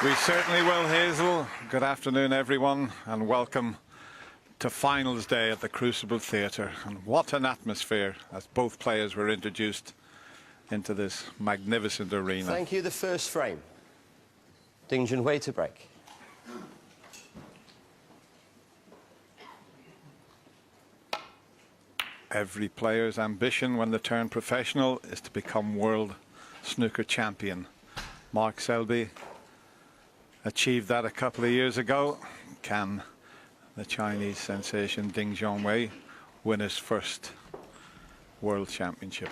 We certainly will, Hazel. Good afternoon, everyone, and welcome to finals day at the Crucible Theatre. And what an atmosphere as both players were introduced into this magnificent arena. Thank you. The first frame. Junhui to break. Every player's ambition when they turn professional is to become world snooker champion. Mark Selby achieved that a couple of years ago. Can the Chinese sensation Junhui win his first world championship?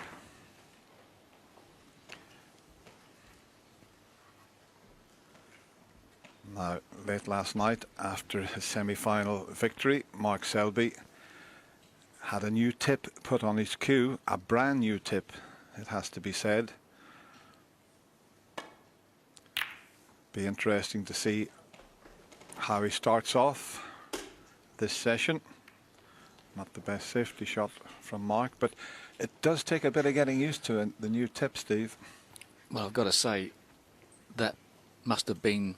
Now, late last night, after his semi-final victory, Mark Selby had a new tip put on his cue, a brand new tip, it has to be said. Be interesting to see how he starts off this session. Not the best safety shot from Mark, but it does take a bit of getting used to the new tip, Steve. Well, I've got to say that must have been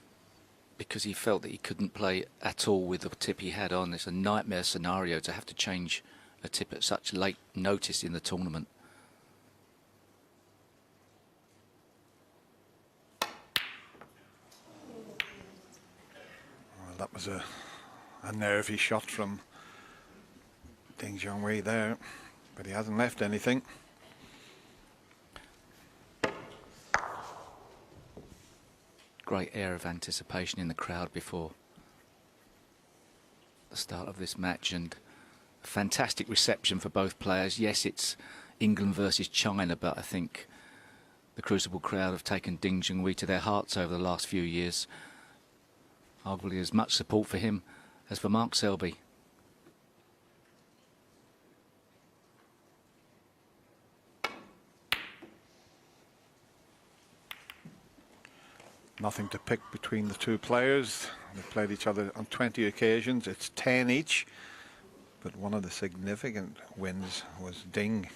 because he felt that he couldn't play at all with the tip he had on. It's a nightmare scenario to have to change a tip at such late notice in the tournament. That was a nervy shot from Junhui there, but he hasn't left anything. Great air of anticipation in the crowd before the start of this match, and a fantastic reception for both players. Yes, it's England versus China, but I think the Crucible crowd have taken Junhui to their hearts over the last few years. Arguably as much support for him as for Mark Selby. Nothing to pick between the two players. They've played each other on 20 occasions. It's 10 each. But one of the significant wins was Ding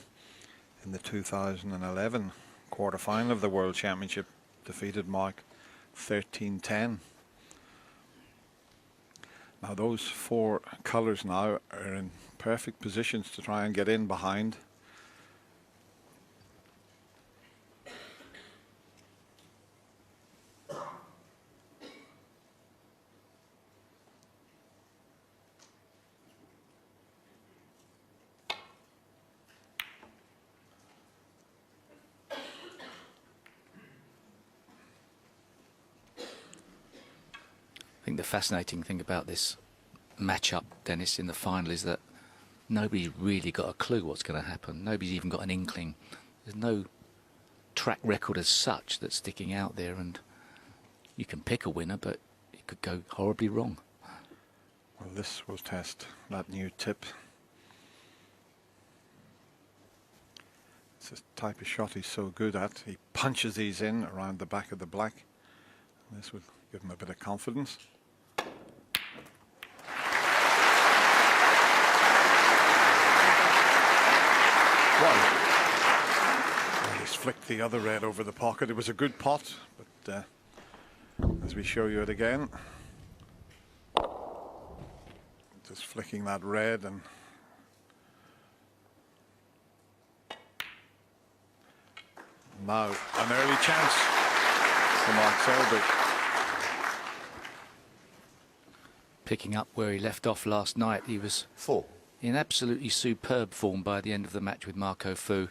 in the 2011 quarter-final of the World Championship. Defeated Mark 13-10. Now those four colours now are in perfect positions to try and get in behind. I think the fascinating thing about this match-up, Dennis, in the final is that nobody's really got a clue what's going to happen. Nobody's even got an inkling. There's no track record as such that's sticking out there, and you can pick a winner, but it could go horribly wrong. Well, this will test that new tip. It's the type of shot he's so good at. He punches these in around the back of the black. This will give him a bit of confidence. And he's flicked the other red over the pocket. It was a good pot, but as we show you it again, just flicking that red, and now an early chance for Mark Selby. Picking up where he left off last night, he was in absolutely superb form by the end of the match with Marco Fu.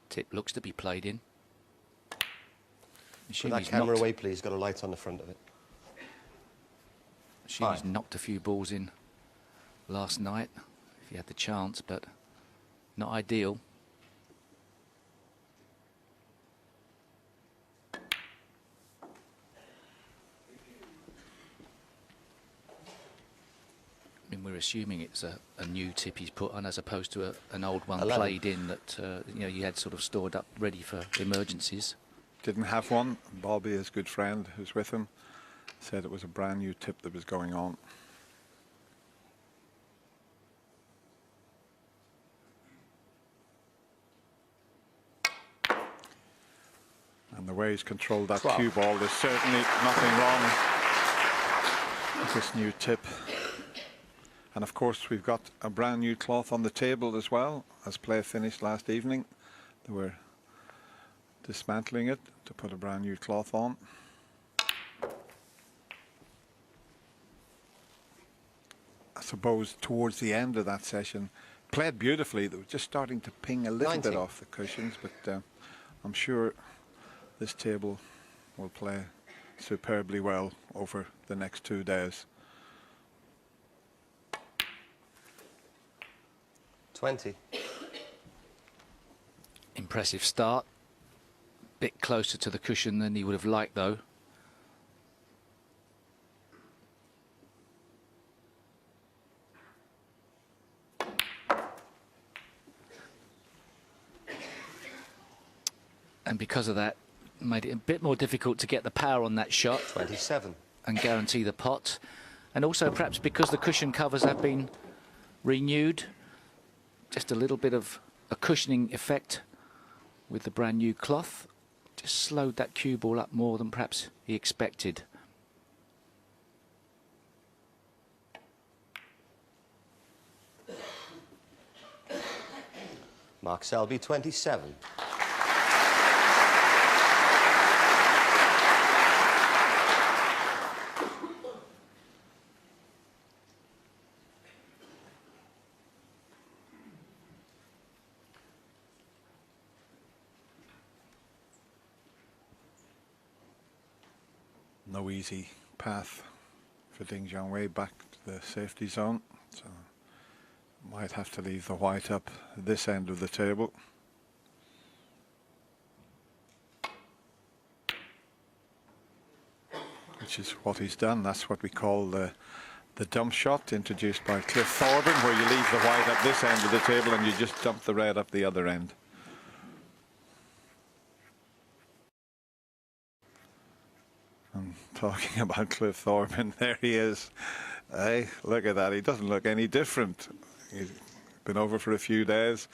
Tip looks to be played in. Put that camera away, please. Got a light on the front of it. She's knocked a few balls in last night, if he had the chance, but not ideal. mean, we're assuming it's a new tip he's put on as opposed to an old one 11. played in that you know, you had sort of stored up ready for emergencies. Didn't have one. Bobby, his good friend who's with him, said it was a brand new tip that was going on. And the way he's controlled that 12. cue ball, there's certainly nothing wrong with this new tip. And of course, we've got a brand new cloth on the table as well. As play finished last evening, they were dismantling it to put a brand new cloth on. I suppose towards the end of that session, played beautifully. They were just starting to ping a little 90. bit off the cushions, but I'm sure this table will play superbly well over the next 2 days. 20. Impressive start. Bit closer to the cushion than he would have liked, though. And because of that, made it a bit more difficult to get the power on that shot 27. and guarantee the pot. And also perhaps because the cushion covers have been renewed, just a little bit of a cushioning effect with the brand new cloth. Just slowed that cue ball up more than perhaps he expected. Mark Selby, 27. No easy path for Junhui back to the safety zone, so might have to leave the white up this end of the table. Which is what he's done. That's what we call the dump shot, introduced by Cliff Thorburn, where you leave the white at this end of the table and you just dump the red up the other end. I'm talking about Cliff Thorburn. There he is. Hey, look at that. He doesn't look any different. He's been over for a few days.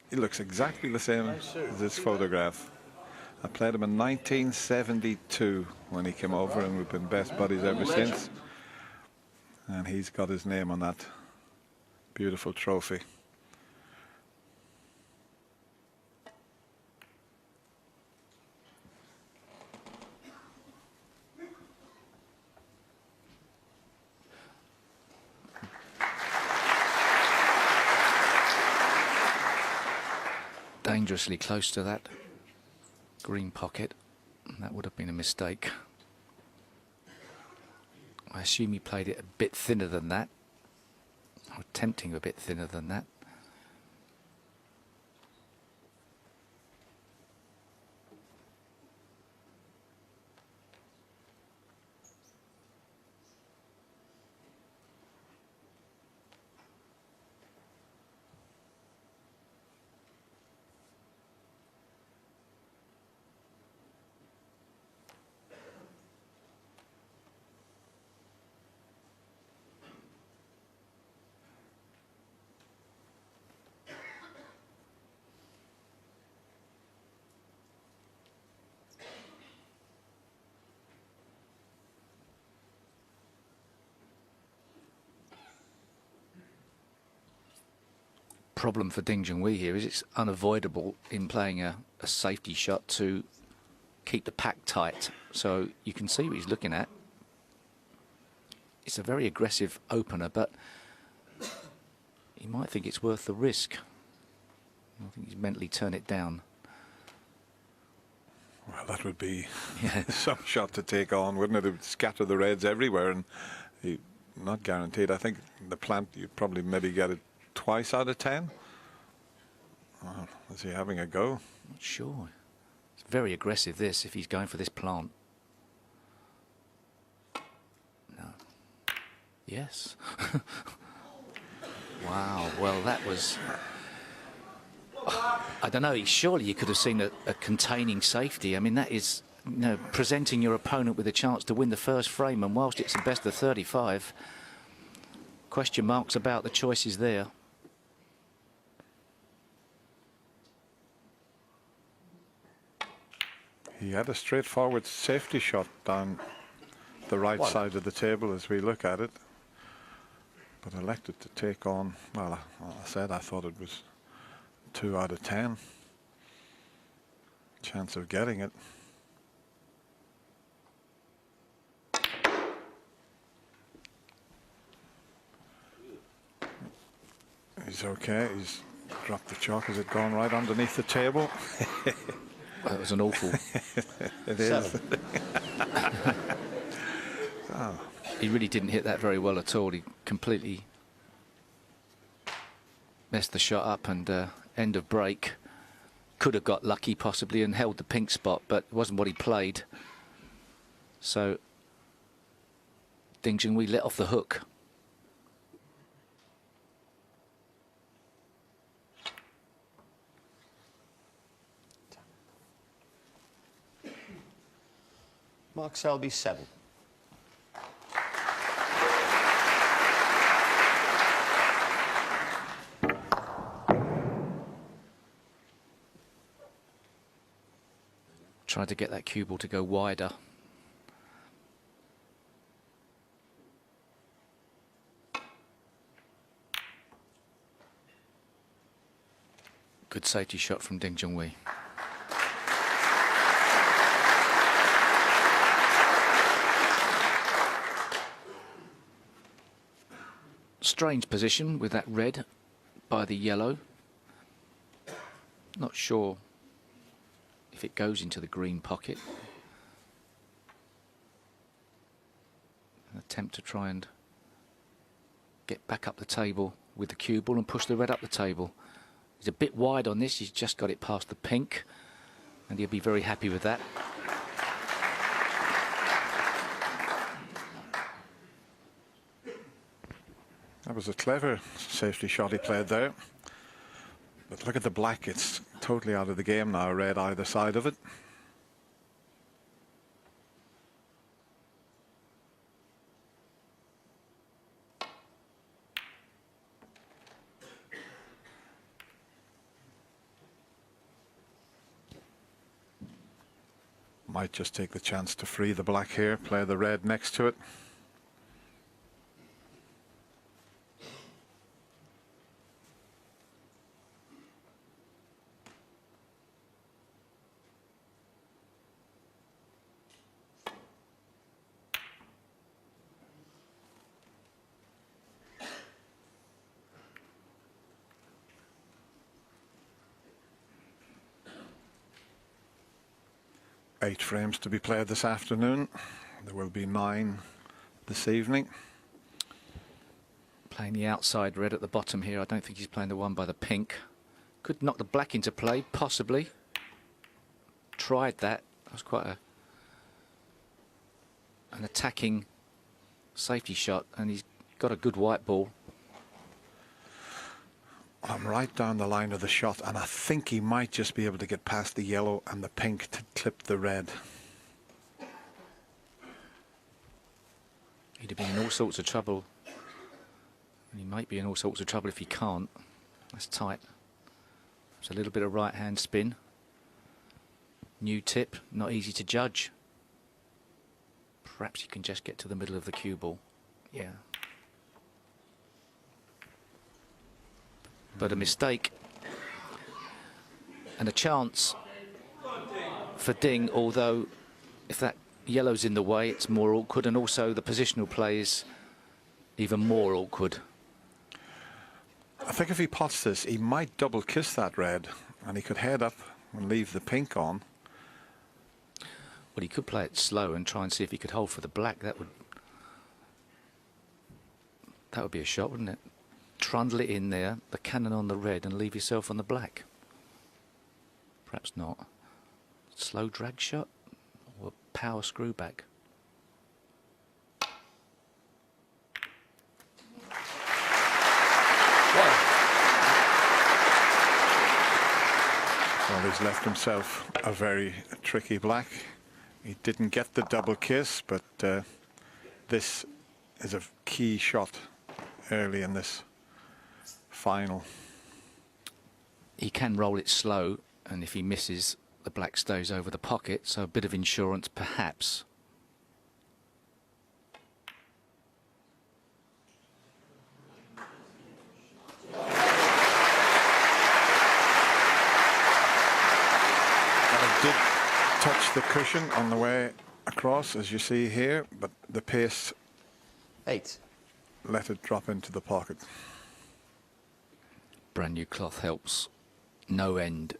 He looks exactly the same as this photograph. I played him in 1972 when he came over, and we've been best buddies ever since. And he's got his name on that beautiful trophy. Dangerously close to that green pocket. That would have been a mistake. I assume he played it a bit thinner than that, or attempting a bit thinner than that. Problem for Junhui here is it's unavoidable in playing a safety shot to keep the pack tight. So you can see what he's looking at. It's a very aggressive opener, but he might think it's worth the risk. I think he's mentally turned it down. Well, that would be some shot to take on, wouldn't it? It would scatter the reds everywhere, and not guaranteed. I think the plant, you'd probably maybe get it twice out of 10. Well, is he having a go? Not sure. It's very aggressive, this, if he's going for this plant. No. Yes. Wow, well, that was... I don't know, surely you could have seen a containing safety. I mean, that is, you know, presenting your opponent with a chance to win the first frame, and whilst it's a best of 35, question marks about the choices there. He had a straightforward safety shot down the right side of the table as we look at it, but elected to take on, well, I said I thought it was 2 out of 10 chance of getting it. He's okay. He's dropped the chalk. Has it gone right underneath the table? That was an awful... It is. Oh. He really didn't hit that very well at all. He completely messed the shot up, and end of break. Could have got lucky possibly and held the pink spot, but it wasn't what he played. So Ding Junhui let off the hook. Mark Selby, 7. Tried to get that cue ball to go wider. Good safety shot from Ding Junhui. Strange position with that red by the yellow. Not sure if it goes into the green pocket. An attempt to try and get back up the table with the cue ball and push the red up the table. He's a bit wide on this. He's just got it past the pink, and he'll be very happy with that. That was a clever safety shot he played there. But look at the black. It's totally out of the game now. Red either side of it. Might just take the chance to free the black here. Play the red next to it. Eight frames to be played this afternoon. There will be 9 this evening. Playing the outside red at the bottom here. I don't think he's playing the one by the pink. Could knock the black into play, possibly. Tried that. That was quite an attacking safety shot, and he's got a good white ball. I'm right down the line of the shot, and I think he might just be able to get past the yellow and the pink to clip the red. He'd have been in all sorts of trouble. And he might be in all sorts of trouble if he can't. That's tight. There's a little bit of right hand spin. New tip, not easy to judge. Perhaps you can just get to the middle of the cue ball. Yeah. But a mistake and a chance for Ding, although if that yellow's in the way it's more awkward, and also the positional play is even more awkward. I think if he pots this, he might double kiss that red, and he could head up and leave the pink on. Well, he could play it slow and try and see if he could hold for the black. That would be a shot, wouldn't it? Trundle it in there, the cannon on the red, and leave yourself on the black. Perhaps not. Slow drag shot or power screw back. has left himself a very tricky black. He didn't get the double kiss, but this is a key shot early in this final. He can roll it slow, and if he misses, the black stays over the pocket, so a bit of insurance perhaps. Did touch the cushion on the way across, as you see here, but the pace 8. let it drop into the pocket. Brand new cloth helps no end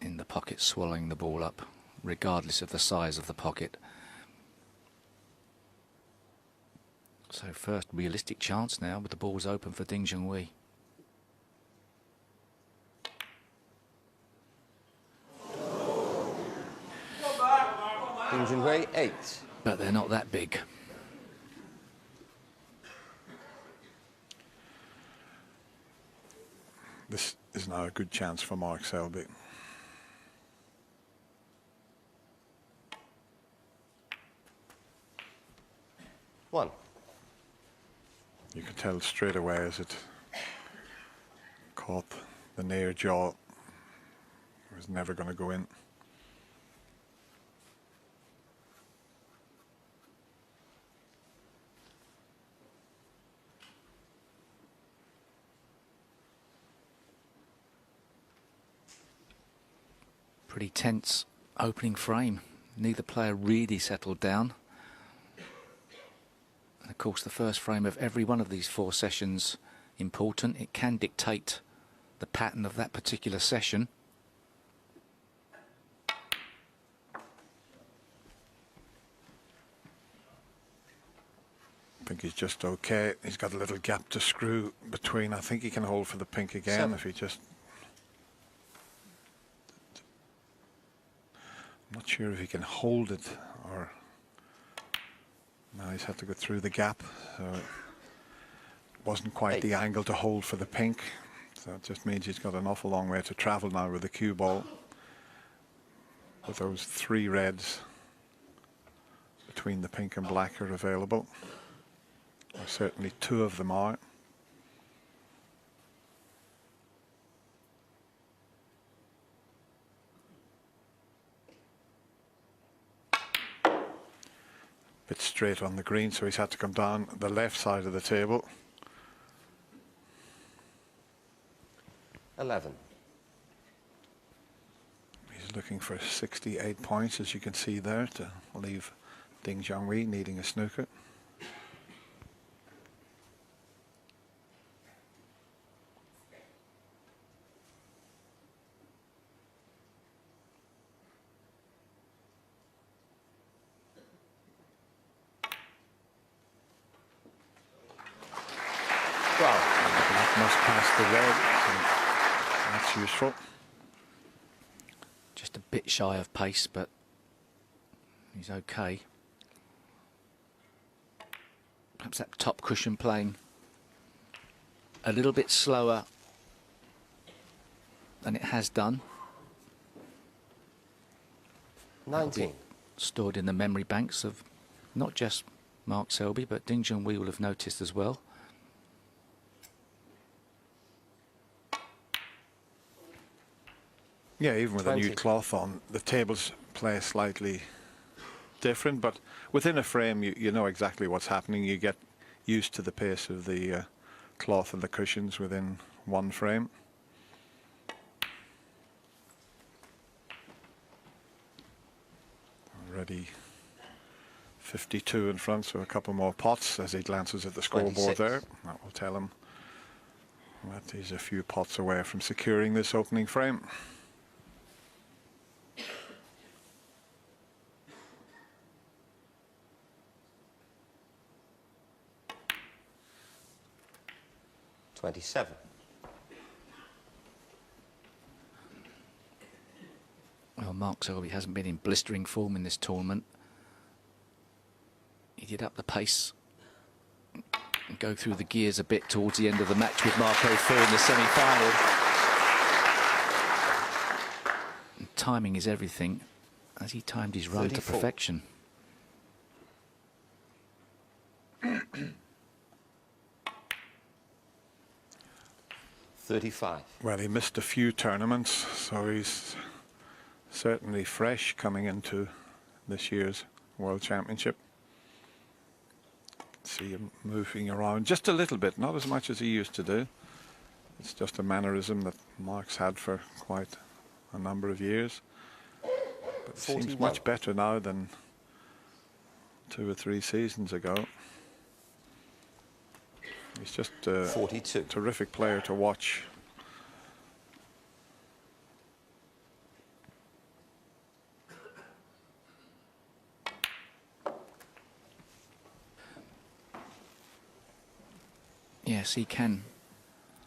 in the pocket swallowing the ball up, regardless of the size of the pocket. So first realistic chance now with the balls open for Ding Junhui. Ding Junhui, 8. But they're not that big. This is now a good chance for Mark Selby. One. You can tell straight away as it caught the near jaw. It was never going to go in. Pretty tense opening frame. Neither player really settled down. And of course, the first frame of every one of these 4 sessions important. It can dictate the pattern of that particular session. I think he's just okay. He's got a little gap to screw between. I think he can hold for the pink again 7. if he just... I'm not sure if he can hold it or... Now he's had to go through the gap, so it wasn't quite 8. the angle to hold for the pink. So it just means he's got an awful long way to travel now with the cue ball. But those 3 reds between the pink and black are available. Or certainly 2 of them are. Bit straight on the green, so he's had to come down the left side of the table. 11. He's looking for 68 points, as you can see there, to leave Ding Junhui needing a snooker. And the black must pass the red, so that's useful. Just a bit shy of pace, but he's okay. Perhaps that top cushion playing a little bit slower than it has done. 19. Stored in the memory banks of not just Mark Selby, but Ding Junhui will have noticed as well. Yeah, even with 20. a new cloth on, the tables play slightly different, but within a frame you know exactly what's happening. You get used to the pace of the cloth and the cushions within one frame. Already 52 in front, so a couple more pots as he glances at the scoreboard 26. there. That will tell him that he's a few pots away from securing this opening frame. $27. Well, Mark Selby hasn't been in blistering form in this tournament. He did up the pace and go through the gears a bit towards the end of the match with Marco Fu in the semi-final. timing is everything. Has he timed his run to 34. perfection? Well, he missed a few tournaments, so he's certainly fresh coming into this year's World Championship. See him moving around just a little bit, not as much as he used to do. It's just a mannerism that Mark's had for quite a number of years. But it seems much better now than 2 or 3 seasons ago. He's just a 42. terrific player to watch. Yes, he can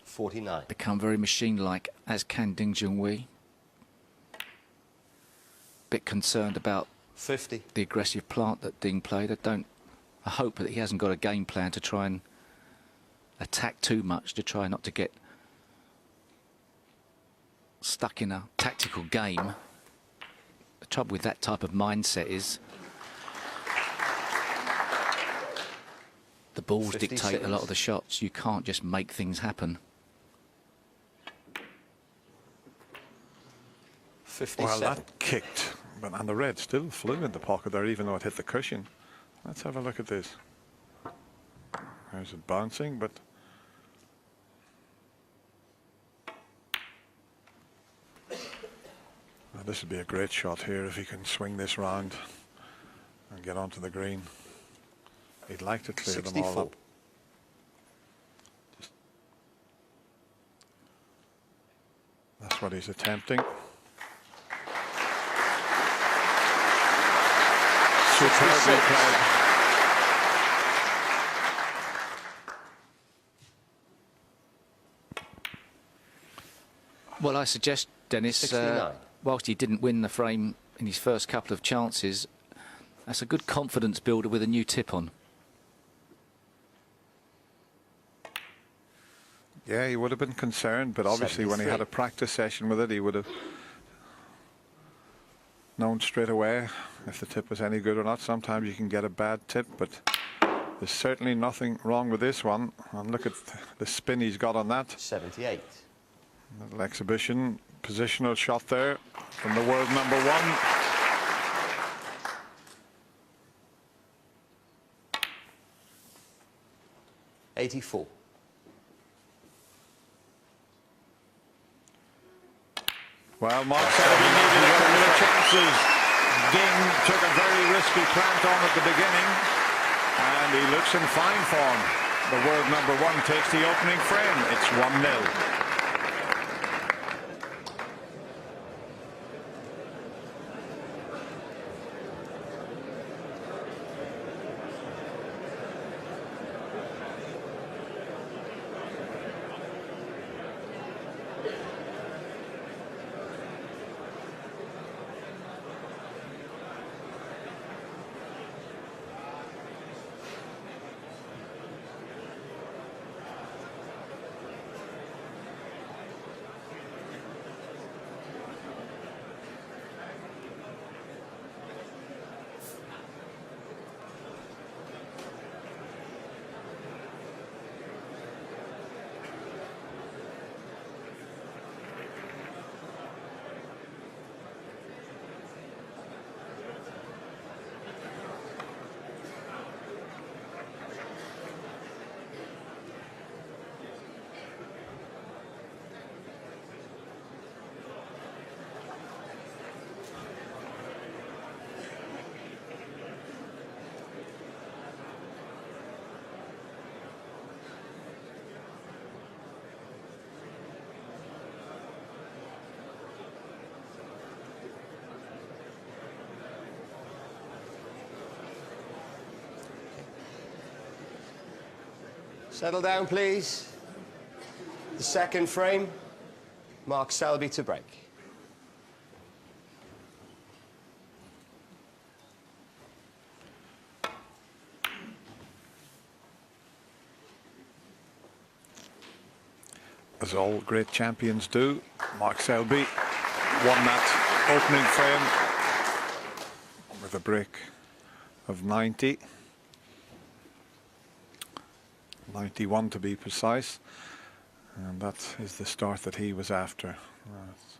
49. become very machine-like, as can Junhui. Bit concerned about 50. the aggressive plant that Ding played. I hope that he hasn't got a game plan to try and attack too much, to try not to get stuck in a tactical game. The trouble with that type of mindset is the balls 56. dictate a lot of the shots. You can't just make things happen. 57. Well, that kicked, and the red still flew in the pocket there, even though it hit the cushion. Let's have a look at this. There's it bouncing, but well, this would be a great shot here if he can swing this round and get onto the green. He'd like to clear 64. them all up. That's what he's attempting. Superbly played. Well, I suggest, Dennis, 69. whilst he didn't win the frame in his first couple of chances, that's a good confidence builder with a new tip on. Yeah, he would have been concerned, but obviously when he had a practice session with it, he would have known straight away if the tip was any good or not. Sometimes you can get a bad tip, but there's certainly nothing wrong with this one. And look at the spin he's got on that. 78. Little exhibition, positional shot there from the world number 1. $84. Well, Mark Selby needed a couple of chances. Ding took a very risky plant on at the beginning, and he looks in fine form. The world number 1 takes the opening frame. It's 1-0. Settle down, please. The second frame, Mark Selby to break. As all great champions do, Mark Selby won that opening frame with a break of 90. 91 to be precise. And that is the start that he was after. It's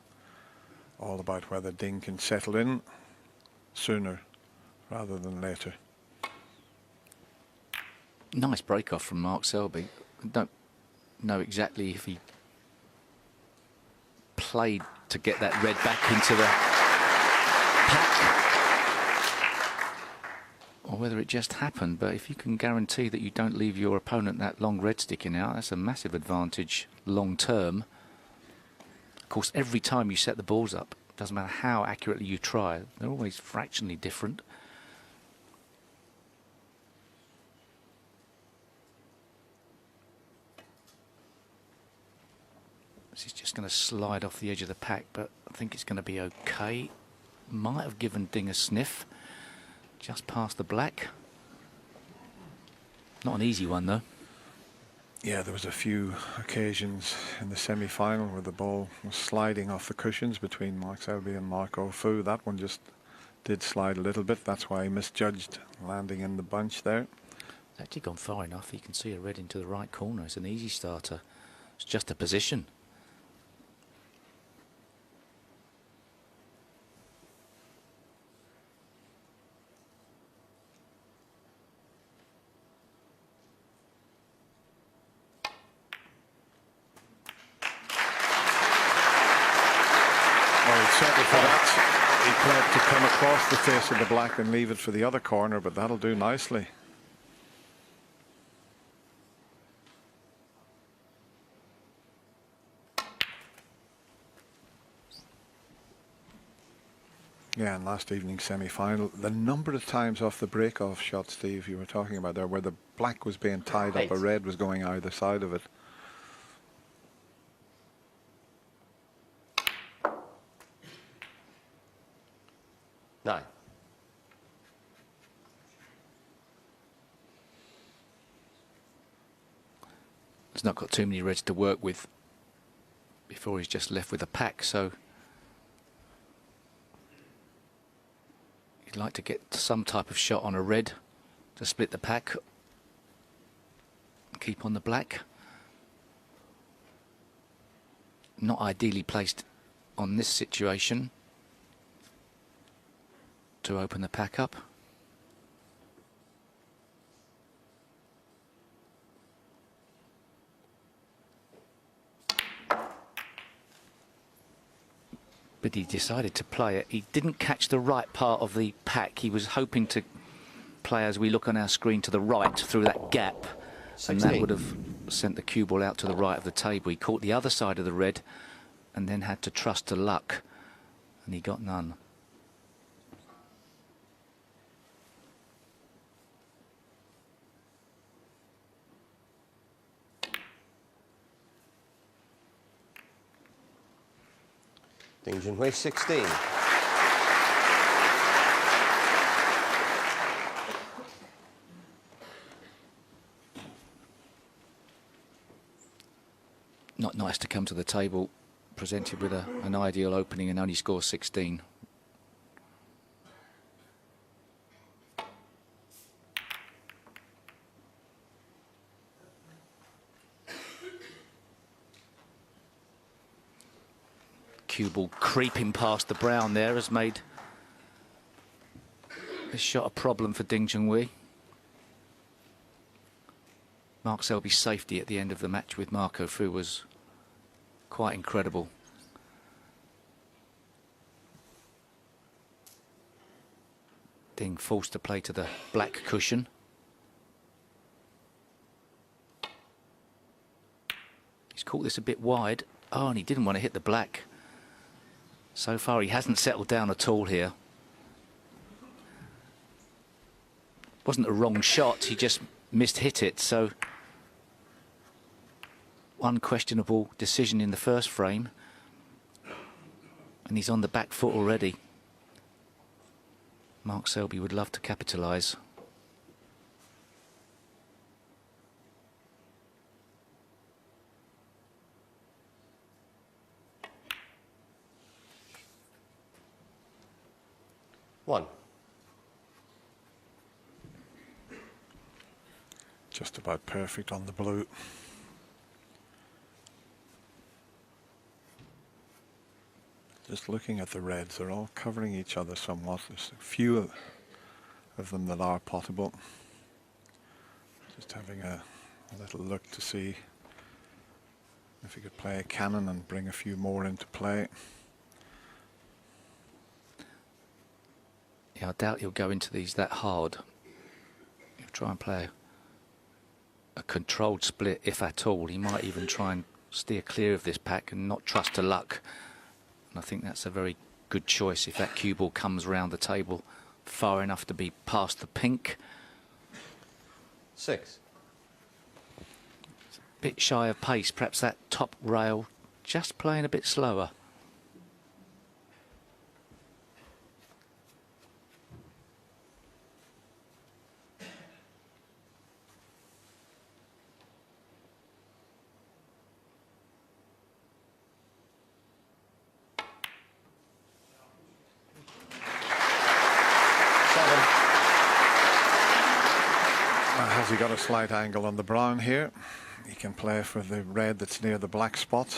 all about whether Ding can settle in sooner rather than later. Nice break off from Mark Selby. Don't know exactly if he played to get that red back into the pack or whether it just happened, but if you can guarantee that you don't leave your opponent that long red sticking out, that's a massive advantage long term. Of course, every time you set the balls up, doesn't matter how accurately you try, they're always fractionally different. This is just going to slide off the edge of the pack, but I think it's going to be okay. Might have given Ding a sniff. Just past the black. Not an easy one, though. Yeah, there was a few occasions in the semi-final where the ball was sliding off the cushions between Mark Selby and Mark O'Fu. That one just did slide a little bit. That's why he misjudged landing in the bunch there. It's actually gone far enough. You can see a red into the right corner. It's an easy starter. It's just a position. Certainly for that, he played to come across the face of the black and leave it for the other corner, but that'll do nicely. Yeah, and last evening's semi-final, the number of times off the break-off shot, Steve, you were talking about there, where the black was being tied up, a red was going either side of it. Nine. He's not got too many reds to work with before he's just left with a pack, so he'd like to get some type of shot on a red to split the pack, keep on the black. Not ideally placed on this situation to open the pack up. But he decided to play it. He didn't catch the right part of the pack. He was hoping to play, as we look on our screen, to the right through that gap. 16. And that would have sent the cue ball out to the right of the table. He caught the other side of the red and then had to trust to luck. And he got none. Ding Junhui 16. Not nice to come to the table presented with an ideal opening and only score 16. Cue ball creeping past the brown there has made this shot a problem for Ding Junhui. Mark Selby's safety at the end of the match with Mark O'Fu was quite incredible. Ding forced to play to the black cushion. He's caught this a bit wide. Oh, and he didn't want to hit the black. So far, he hasn't settled down at all here. Wasn't a wrong shot, he just missed-hit it, so one questionable decision in the first frame, and he's on the back foot already. Mark Selby would love to capitalise. 1. Just about perfect on the blue. Just looking at the reds, they're all covering each other somewhat. There's a few of them that are potable. Just having a little look to see if he could play a cannon and bring a few more into play. Yeah, I doubt he'll go into these that hard. He'll try and play a controlled split, if at all. He might even try and steer clear of this pack and not trust to luck. And I think that's a very good choice if that cue ball comes round the table far enough to be past the pink. 6. Bit shy of pace, perhaps that top rail just playing a bit slower. Has he got a slight angle on the brown here? He can play for the red that's near the black spot.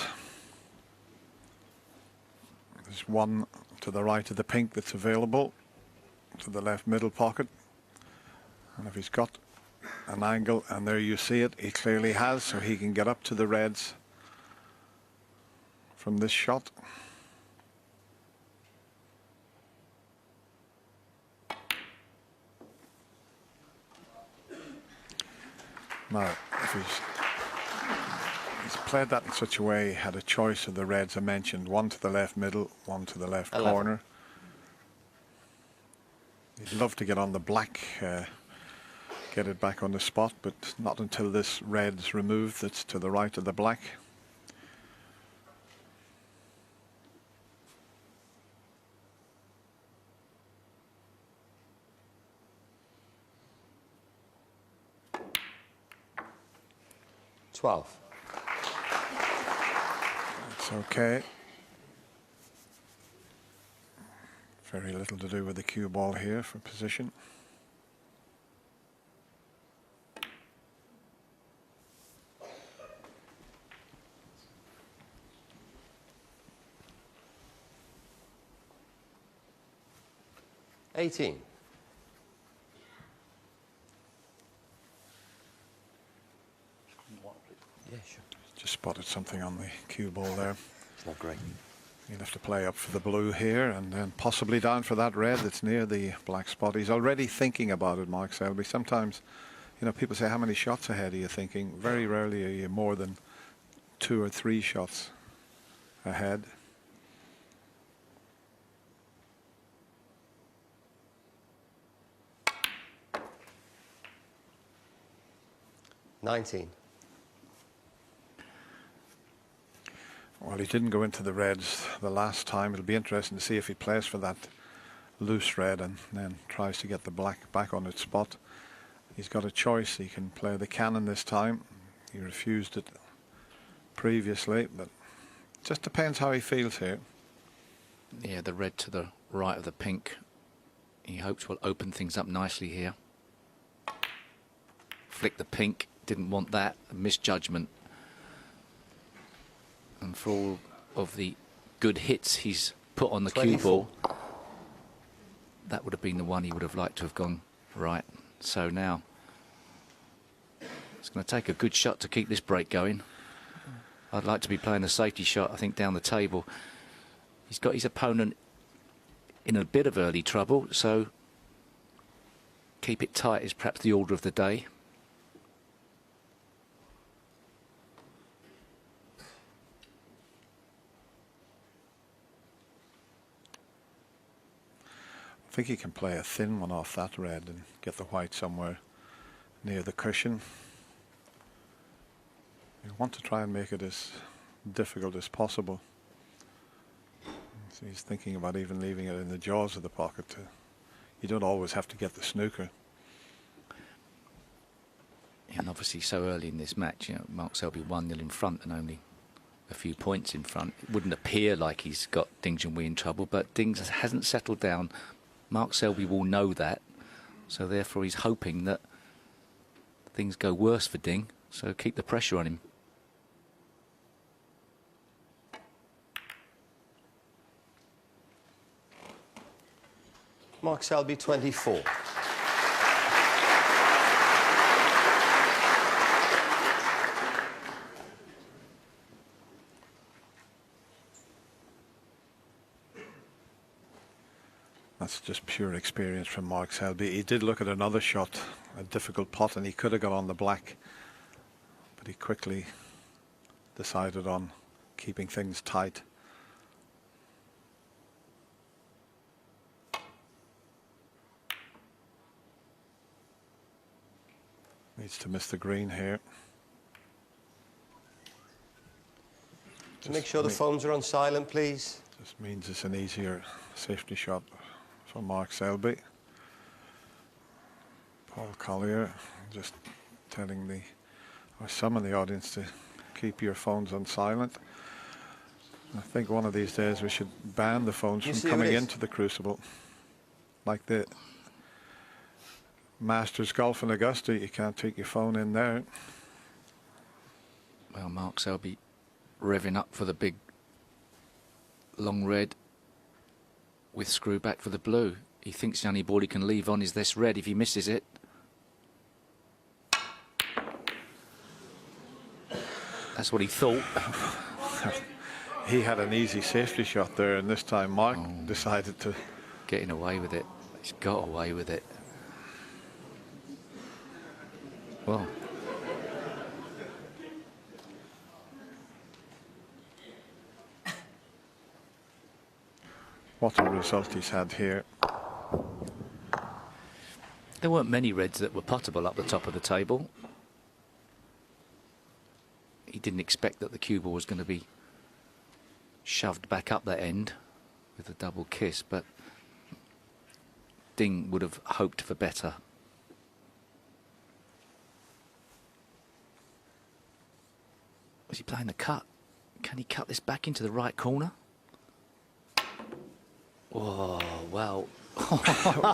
There's one to the right of the pink that's available to the left middle pocket. And if he's got an angle, and there you see it, he clearly has, so he can get up to the reds from this shot. Now, if he's played that in such a way, he had a choice of the reds I mentioned, one to the left middle, one to the left 11. corner. He'd love to get on the black, get it back on the spot, but not until this red's removed that's to the right of the black. It's okay. Very little to do with the cue ball here for position. Yeah, sure. Just spotted something on the cue ball there. It's not great. He'll have to play up for the blue here and then possibly down for that red that's near the black spot. He's already thinking about it, Mark Selby. Sometimes, you know, people say, how many shots ahead are you thinking? Very rarely are you more than 2 or 3 shots ahead. Well, he didn't go into the reds the last time. It'll be interesting to see if he plays for that loose red and then tries to get the black back on its spot. He's got a choice. He can play the cannon this time. He refused it previously, but it just depends how he feels here. Yeah, the red to the right of the pink, he hopes will open things up nicely here. Flick the pink, didn't want that, a misjudgment. And for all of the good hits he's put on the cue ball, that would have been the one he would have liked to have gone right. So now it's going to take a good shot to keep this break going. I'd like to be playing a safety shot, I think, down the table. He's got his opponent in a bit of early trouble, so keep it tight is perhaps the order of the day. I think he can play a thin one off that red and get the white somewhere near the cushion. You want to try and make it as difficult as possible. So he's thinking about even leaving it in the jaws of the pocket. You don't always have to get the snooker. And obviously so early in this match, you know, Mark Selby 1-0 in front and only a few points in front. It wouldn't appear like he's got Ding Junhui in trouble, but Ding hasn't settled down Mark Selby will know that, so therefore he's hoping that things go worse for Ding, so keep the pressure on him. Mark Selby, 24. That's just pure experience from Mark Selby. He did look at another shot, a difficult putt, and he could have got on the black, but he quickly decided on keeping things tight. Needs to miss the green here. Make sure the phones are on silent, please. Just means it's an easier safety shot for Mark Selby. Paul Collier just telling or some in the audience to keep your phones on silent. I think one of these days we should ban the phones from coming into the Crucible. Like the Masters Golf in Augusta, you can't take your phone in there. Well, Mark Selby revving up for the big long red with screw back for the blue. He thinks the only ball he can leave on is this red if he misses it. That's what he thought. He had an easy safety shot there, and this time Mark decided to... Getting away with it. He's got away with it. Well... What a result he's had here. There weren't many reds that were puttable up the top of the table. He didn't expect that the cue ball was going to be shoved back up that end with a double kiss, but Ding would have hoped for better. Was he playing the cut? Can he cut this back into the right corner? Oh, wow. Well,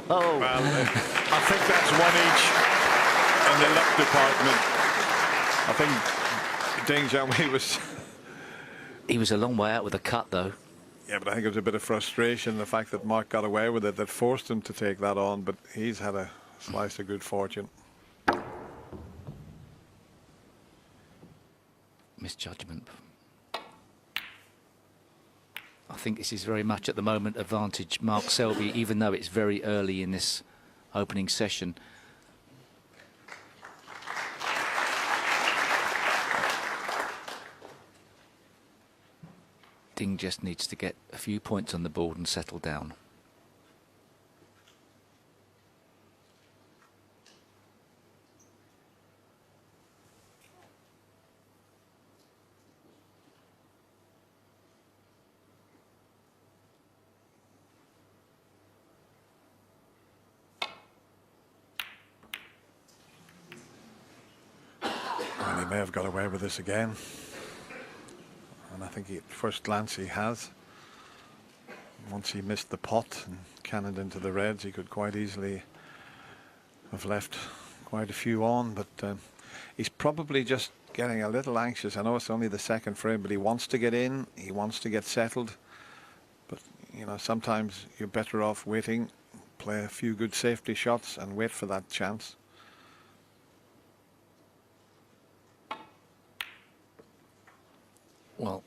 I think that's one each in the luck department. I think Ding Junhui was... He was a long way out with a cut, though. Yeah, but I think it was a bit of frustration, the fact that Mark got away with it, that forced him to take that on, but he's had a slice of good fortune. Misjudgment. I think this is very much at the moment advantage Mark Selby, even though it's very early in this opening session. Ding just needs to get a few points on the board and settle down. And he may have got away with this again. And I think at first glance he has. Once he missed the pot and cannoned into the reds, he could quite easily have left quite a few on, but he's probably just getting a little anxious. I know it's only the second frame, but he wants to get in, he wants to get settled. But, you know, sometimes you're better off waiting, play a few good safety shots and wait for that chance. Well,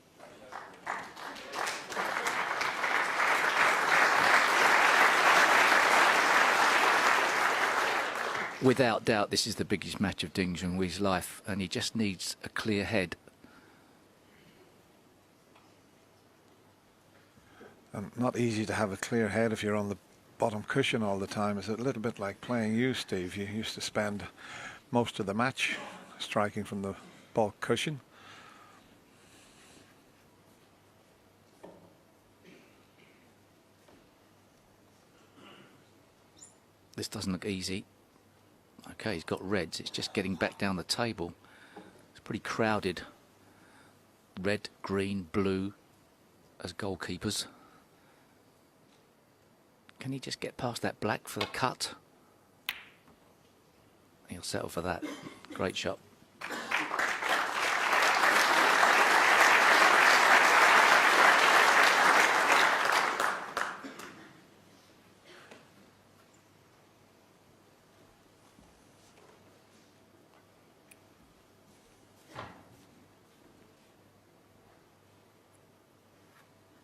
without doubt, this is the biggest match of Ding Junhui's life, and he just needs a clear head. And not easy to have a clear head if you're on the bottom cushion all the time. It's a little bit like playing you, Steve. You used to spend most of the match striking from the bulk cushion. This doesn't look easy. Okay, he's got reds. It's just getting back down the table. It's pretty crowded. Red, green, blue as goalkeepers. Can he just get past that black for the cut? He'll settle for that. Great shot.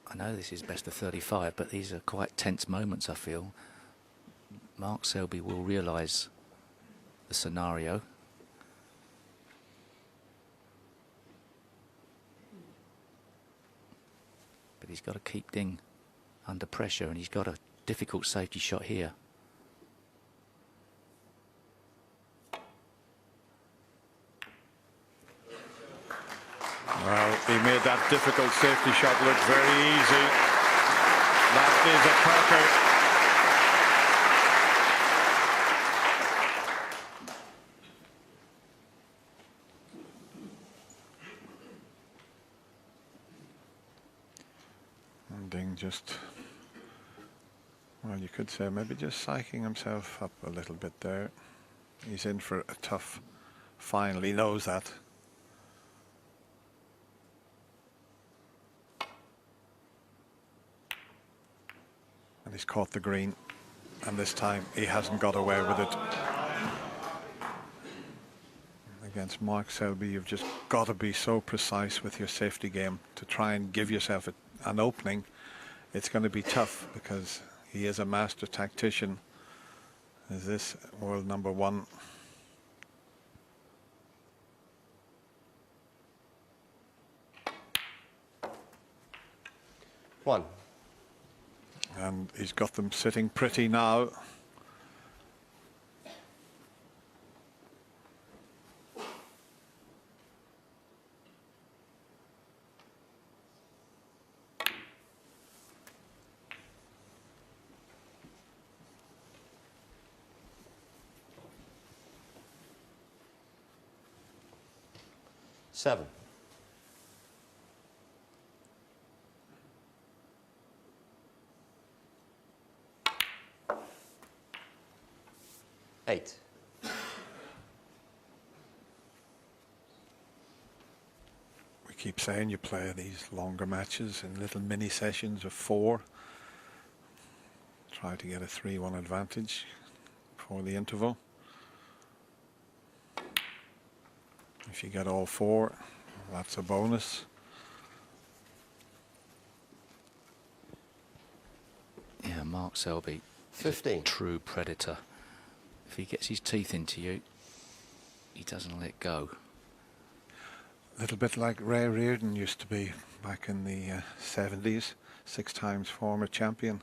I know this is best of 35, but these are quite tense moments, I feel. Mark Selby will realise the scenario. But he's got to keep Ding under pressure, and he's got a difficult safety shot here. Well, he made that difficult safety shot look very easy. That is a cracker. And Ding just, well, you could say maybe just psyching himself up a little bit there. He's in for a tough final. He knows that. And he's caught the green, and this time he hasn't got away with it. Against Mark Selby, you've just got to be so precise with your safety game to try and give yourself an opening. It's going to be tough because he is a master tactician. Is this world number one? One. And he's got them sitting pretty now. Seven. Eight. We keep saying you play these longer matches in little mini sessions of 4. Try to get a 3-1 advantage before the interval. If you get all 4, that's a bonus. Yeah, Mark Selby. 15. True predator. If he gets his teeth into you, he doesn't let go. A little bit like Ray Reardon used to be back in the 70s, 6 times former champion.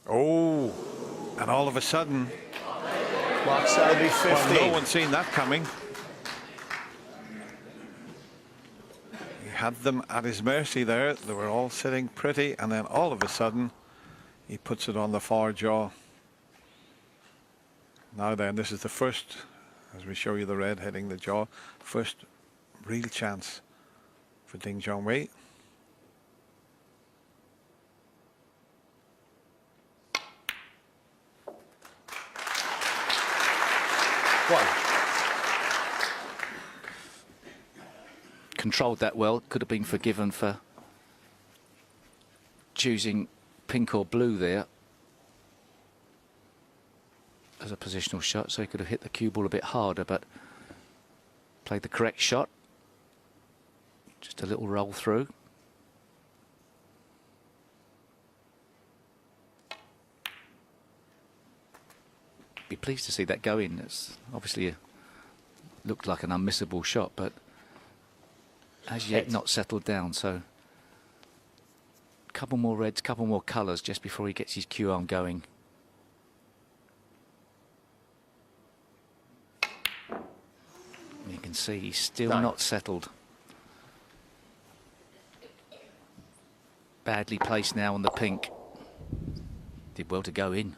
Oh, and all of a sudden, Mark Selby, 15. well, no one's seen that coming. He had them at his mercy there. They were all sitting pretty, and then all of a sudden, he puts it on the far jaw. Now then, this is the first, as we show you the red hitting the jaw, first real chance for Ding Junhui. One. Controlled that well. Could have been forgiven for choosing pink or blue there as a positional shot, so he could have hit the cue ball a bit harder, but played the correct shot. Just a little roll through. Be pleased to see that go in. It's obviously looked like an unmissable shot, but as yet not settled down. So a couple more reds, couple more colours just before he gets his cue arm going. You can see he's still not settled. Badly placed now on the pink. Did well to go in.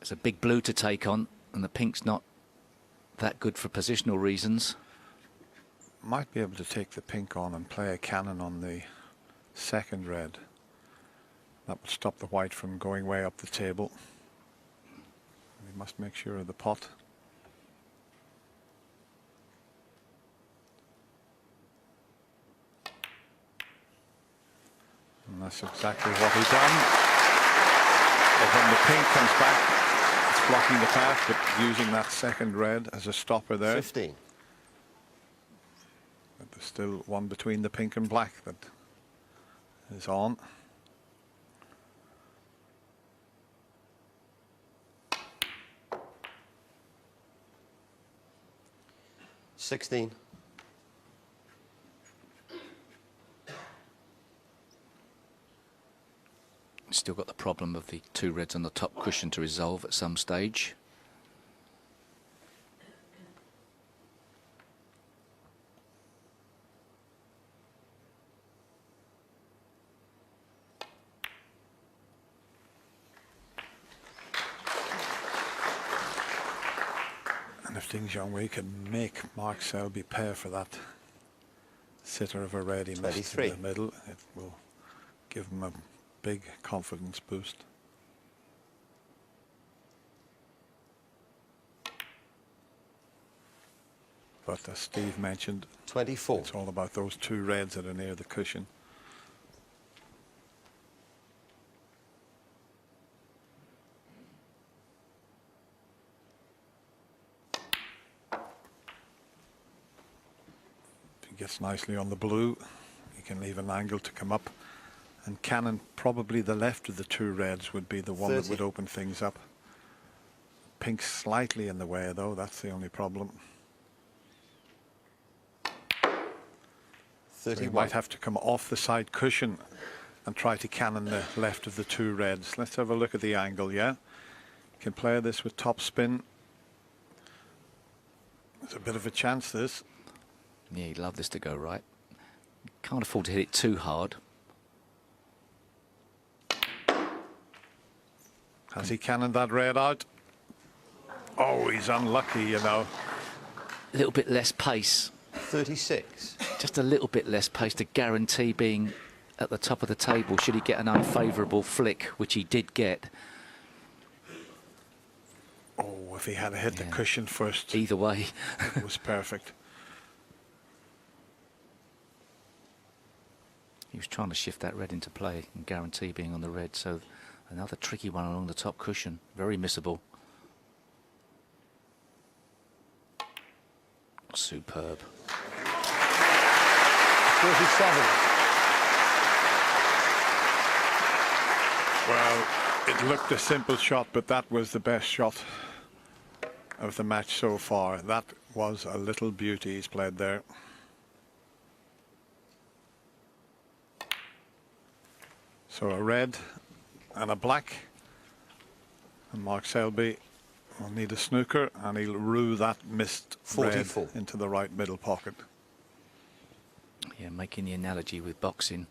It's a big blue to take on, and the pink's not that good for positional reasons. Might be able to take the pink on and play a cannon on the second red. That would stop the white from going way up the table. We must make sure of the pot. And that's exactly what he done. But when the pink comes back, it's blocking the path, but using that second red as a stopper there. 15. But there's still one between the pink and black that is on. $16. Still got the problem of the two reds on the top cushion to resolve at some stage. And if Ding Junhui can make Mark Selby pay for that sitter of a red he missed in 23. the middle, it will give him a big confidence boost. But as Steve mentioned, 24. it's all about those two reds that are near the cushion. If he gets nicely on the blue, he can leave an angle to come up. And Cannon, probably the left of the two reds would be the one 30. that would open things up. Pink slightly in the way though, that's the only problem. So he 31. might have to come off the side cushion and try to cannon the left of the two reds. Let's have a look at the angle, yeah? Can play this with top spin. There's a bit of a chance, this. Yeah, you'd love this to go right. Can't afford to hit it too hard. Has he cannoned that red out? Oh, he's unlucky, you know. A little bit less pace. 36. Just a little bit less pace to guarantee being at the top of the table should he get an unfavourable flick, which he did get. Oh, if he had hit the cushion first, Either way. it was perfect. He was trying to shift that red into play and guarantee being on the red, so another tricky one along the top cushion. Very missable. Superb. 47. Well, it looked a simple shot, but that was the best shot of the match so far. That was a little beauty he's played there. So a red and a black, and Mark Selby will need a snooker, and he'll rue that missed 44. red into the right middle pocket. Yeah, making the analogy with boxing,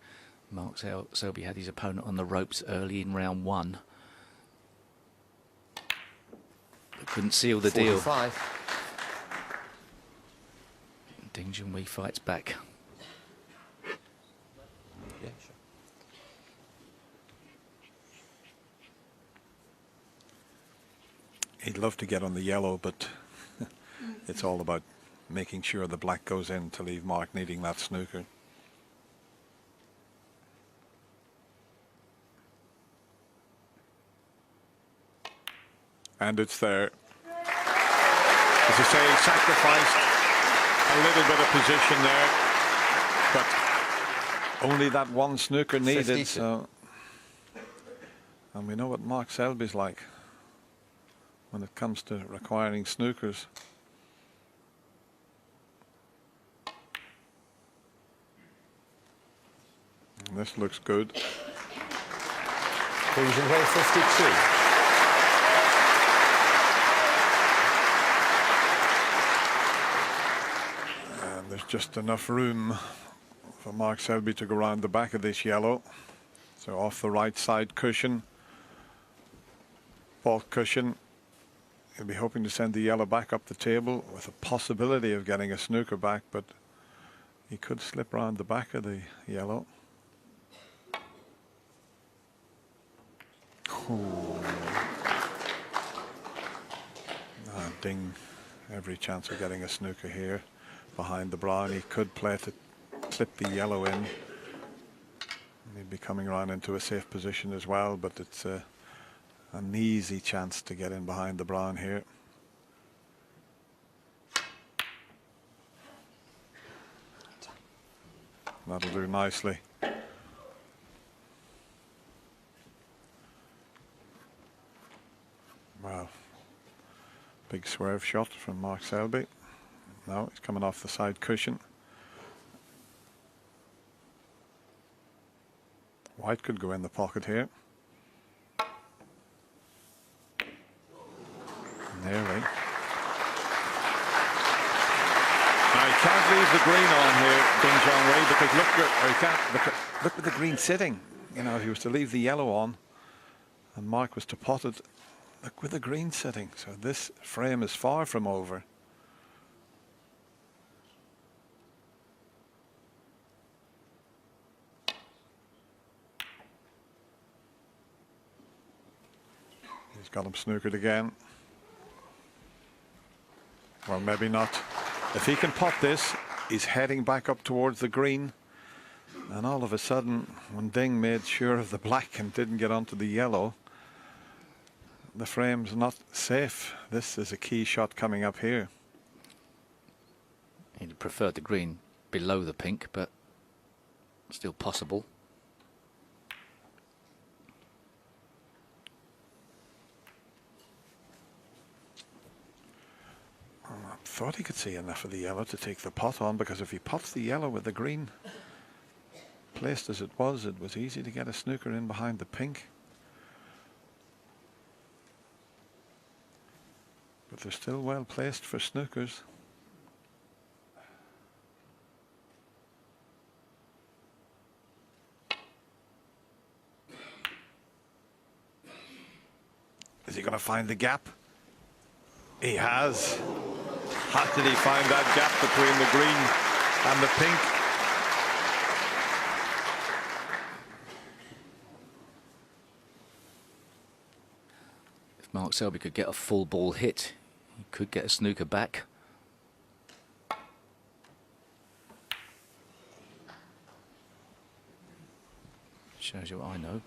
Mark Selby had his opponent on the ropes early in round one, but couldn't seal the 45. deal. Ding Junhui fights back. Yeah, sure. He'd love to get on the yellow, but it's all about making sure the black goes in to leave Mark needing that snooker. And it's there. As I say, he sacrificed a little bit of position there, but only that one snooker needed. 52. So, and we know what Mark Selby's like when it comes to requiring snookers. And this looks good. Junhui 52. And there's just enough room for Mark Selby to go around the back of this yellow. So off the right side cushion, fault cushion. He'll be hoping to send the yellow back up the table with a possibility of getting a snooker back, but he could slip around the back of the yellow. Ding, every chance of getting a snooker here behind the brown. He could play to clip the yellow in. And he'd be coming around into a safe position as well, but it's an easy chance to get in behind the brown here. That'll do nicely. Well, big swerve shot from Mark Selby. No, he's coming off the side cushion. White could go in the pocket here. Nearly. Now he can't leave the green on here, Junhui, because look at the green sitting. You know, if he was to leave the yellow on and Mark was to pot it, look with the green sitting. So this frame is far from over. He's got him snookered again. Well, maybe not. If he can pot this, he's heading back up towards the green. And all of a sudden, when Ding made sure of the black and didn't get onto the yellow, the frame's not safe. This is a key shot coming up here. He'd prefer the green below the pink, but still possible. I thought he could see enough of the yellow to take the pot on, because if he pots the yellow with the green placed as it was easy to get a snooker in behind the pink. But they're still well placed for snookers. Is he going to find the gap? He has. How did he find that gap between the green and the pink? If Mark Selby could get a full ball hit, he could get a snooker back. Shows you what I know.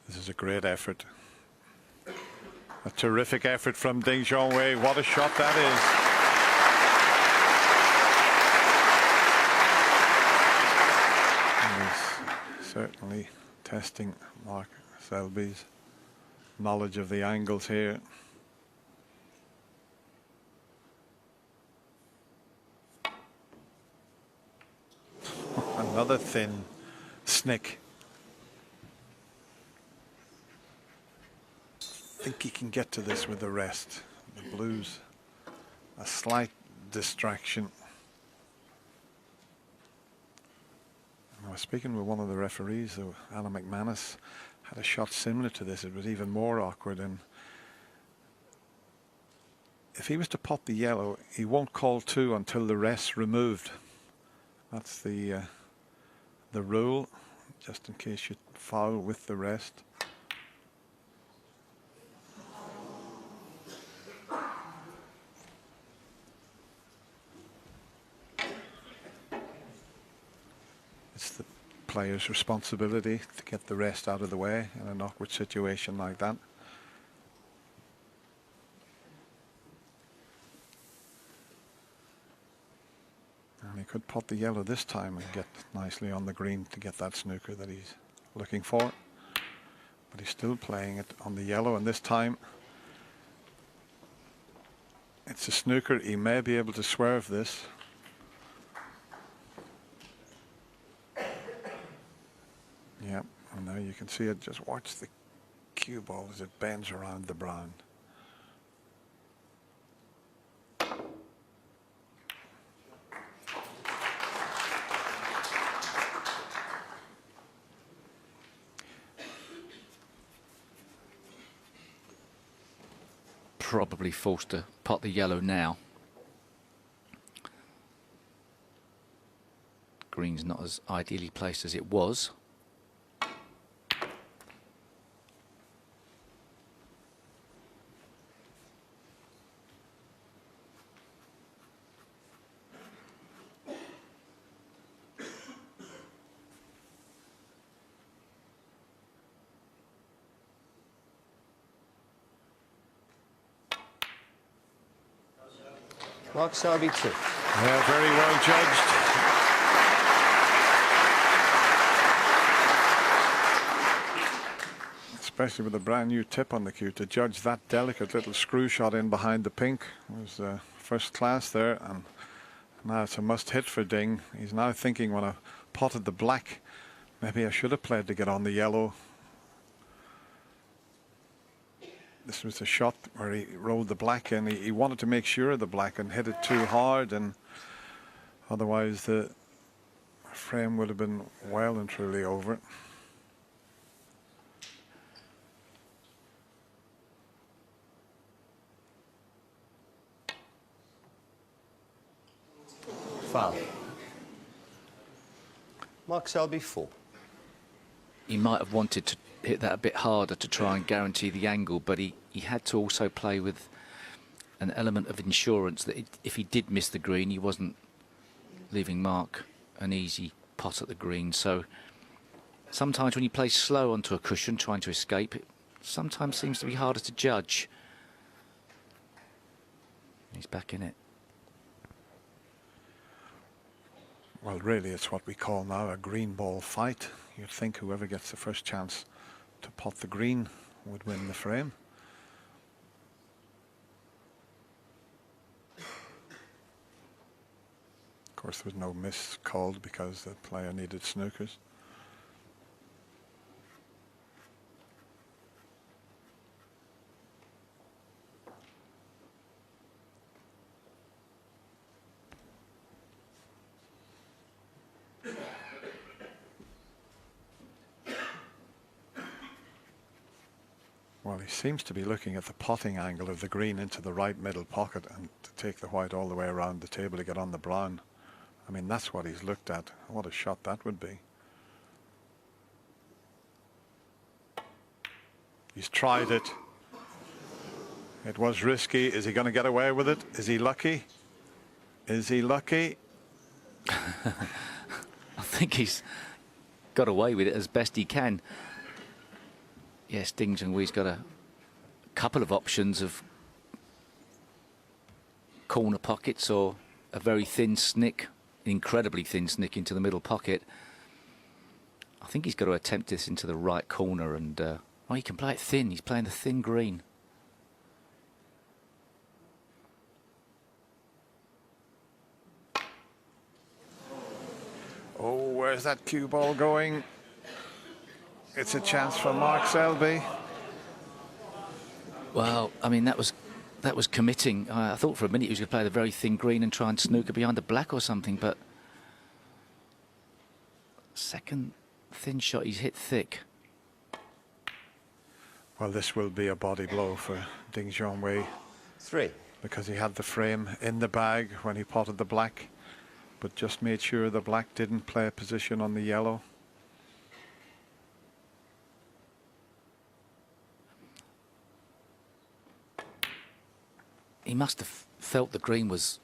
This is a great effort. A terrific effort from Ding Junhui. What a shot that is. He's certainly testing Mark Selby's knowledge of the angles here. Another thin snick. I think he can get to this with the rest. The blues, a slight distraction. I was speaking with one of the referees, though, Alan McManus, had a shot similar to this. It was even more awkward, and if he was to pot the yellow, he won't call two until the rest's removed. That's the rule, just in case you foul with the rest. It's the player's responsibility to get the rest out of the way in an awkward situation like that. And he could pot the yellow this time and get nicely on the green to get that snooker that he's looking for. But he's still playing it on the yellow, and this time it's a snooker. He may be able to swerve this. Yep, and now you can see it. Just watch the cue ball as it bends around the brown. probably forced to pot the yellow now. Green's not as ideally placed as it was. Mark Selby 2. Yeah, very well judged. Especially with a brand new tip on the cue, to judge that delicate little screw shot in behind the pink was first class there. And now it's a must hit for Ding. He's now thinking, when I potted the black, maybe I should have played to get on the yellow. This was a shot where he rolled the black in. He wanted to make sure of the black and hit it too hard, and otherwise the frame would have been well and truly over. Foul. Mark Selby 4. He might have wanted to hit that a bit harder to try and guarantee the angle, but he had to also play with an element of insurance that if he did miss the green, he wasn't leaving Mark an easy pot at the green. So sometimes when you play slow onto a cushion trying to escape, it sometimes seems to be harder to judge. He's back in it. Well, really, it's what we call now a green ball fight. You'd think whoever gets the first chance to pot the green would win the frame. Of course, there was no miss called because the player needed snookers. Well, he seems to be looking at the potting angle of the green into the right middle pocket and to take the white all the way around the table to get on the brown. I mean, that's what he's looked at. What a shot that would be. He's tried it. It was risky. Is he going to get away with it? Is he lucky? Is he lucky? I think he's got away with it as best he can. Yes, Ding Junhui's got a couple of options of corner pockets or a very thin snick, incredibly thin snick into the middle pocket. I think he's got to attempt this into the right corner, and oh, he can play it thin. He's playing the thin green. Oh, where's that cue ball going? It's a chance for Mark Selby. Well, I mean, that was committing. I thought for a minute he was going to play the very thin green and try and snooker behind the black or something, but second thin shot, he's hit thick. Well, this will be a body blow for Ding Junhui. 3. Because he had the frame in the bag when he potted the black, but just made sure the black didn't play a position on the yellow. He must have felt the green was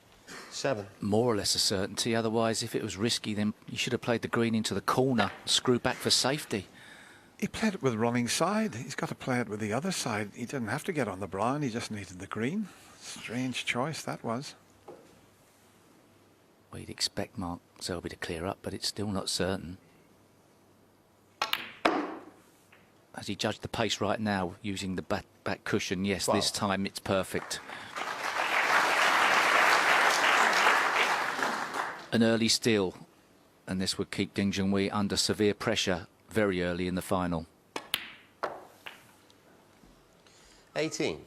7. more or less a certainty. Otherwise, if it was risky, then he should have played the green into the corner, screw back for safety. He played it with running side. He's got to play it with the other side. He didn't have to get on the brown. He just needed the green. Strange choice that was. Well, you'd expect Mark Selby to clear up, but it's still not certain. Has he judged the pace right now using the back cushion? Yes, this time it's perfect. An early steal, and this would keep Ding Junhui under severe pressure very early in the final. 18.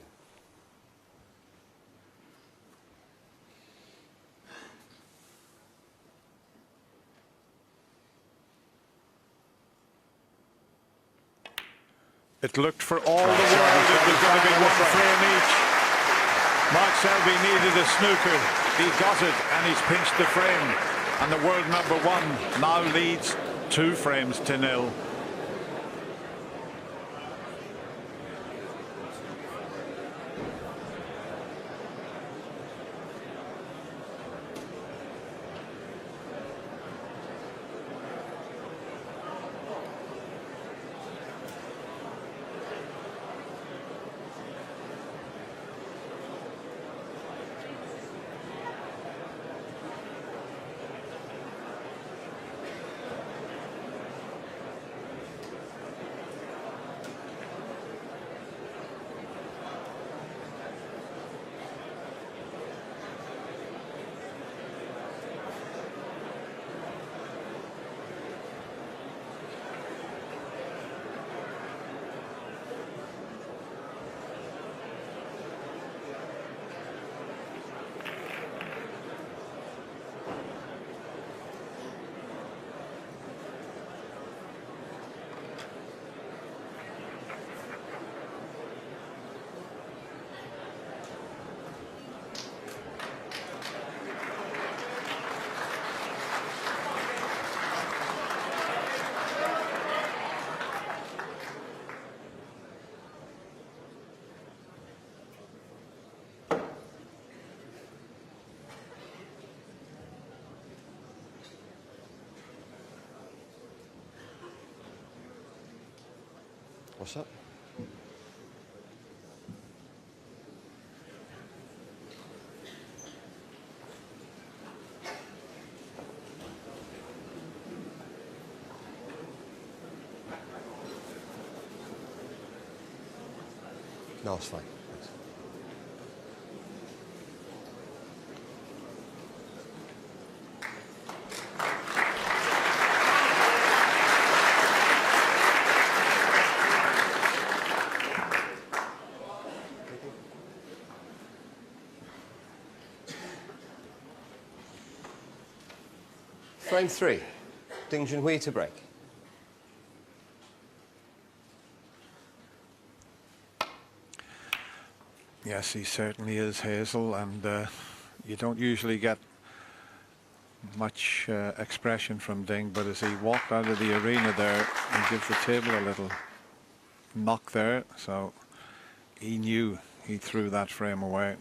It looked for all the world it was going to be one frame each. Mark Selby needed a snooker. He got it, and he's pinched the frame. And the world number one now leads 2 frames to 0. What's that? No, it's fine. Thanks. Frame 3. Junhui to break. Yes, he certainly is, Hazel, and you don't usually get much expression from Ding, but as he walked out of the arena there, he gives the table a little knock there, so he knew he threw that frame away.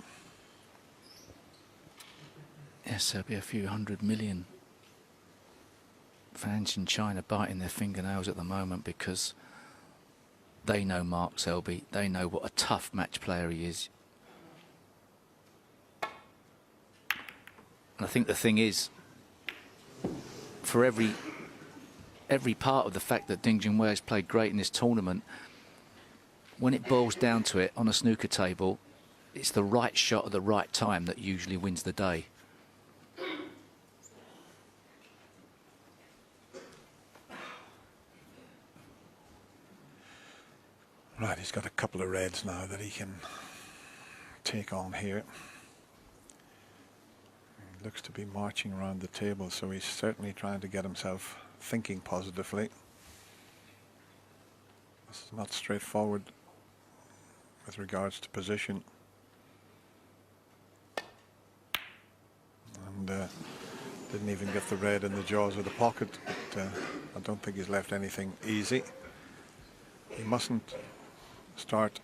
Yes, there'll be a few 100 million fans in China biting their fingernails at the moment because they know Mark Selby. They know what a tough match player he is. And I think the thing is, for every part of the fact that Ding Junhui has played great in this tournament, when it boils down to it on a snooker table, it's the right shot at the right time that usually wins the day. Right, he's got a couple of reds now that he can take on here. He looks to be marching around the table, so he's certainly trying to get himself thinking positively. This is not straightforward with regards to position. And didn't even get the red in the jaws of the pocket, but I don't think he's left anything easy. He mustn't start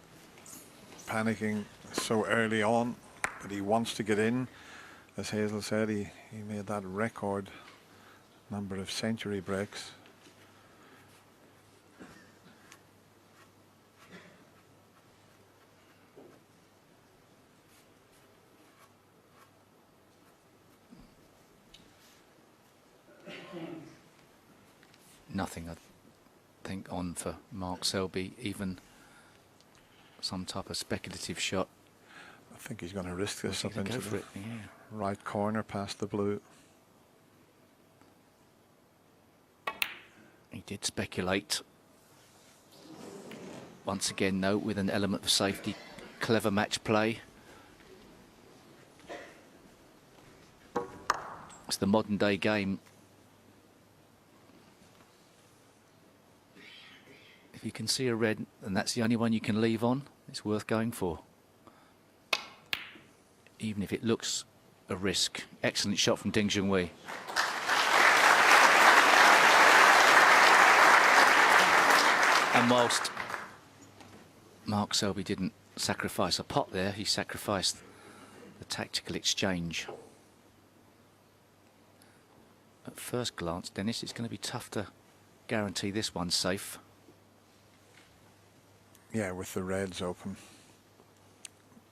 panicking so early on, but he wants to get in. As Hazel said, he made that record number of century breaks. Nothing, I think, on for Mark Selby, even some type of speculative shot. I think he's going to risk this up into the right corner past the blue. He did speculate. Once again, though, with an element of safety. Clever match play. It's the modern day game. If you can see a red and that's the only one you can leave on, it's worth going for. even if it looks a risk. Excellent shot from Junhui. And whilst Mark Selby didn't sacrifice a pot there, he sacrificed the tactical exchange. At first glance, Dennis, it's going to be tough to guarantee this one's safe. Yeah, with the reds open,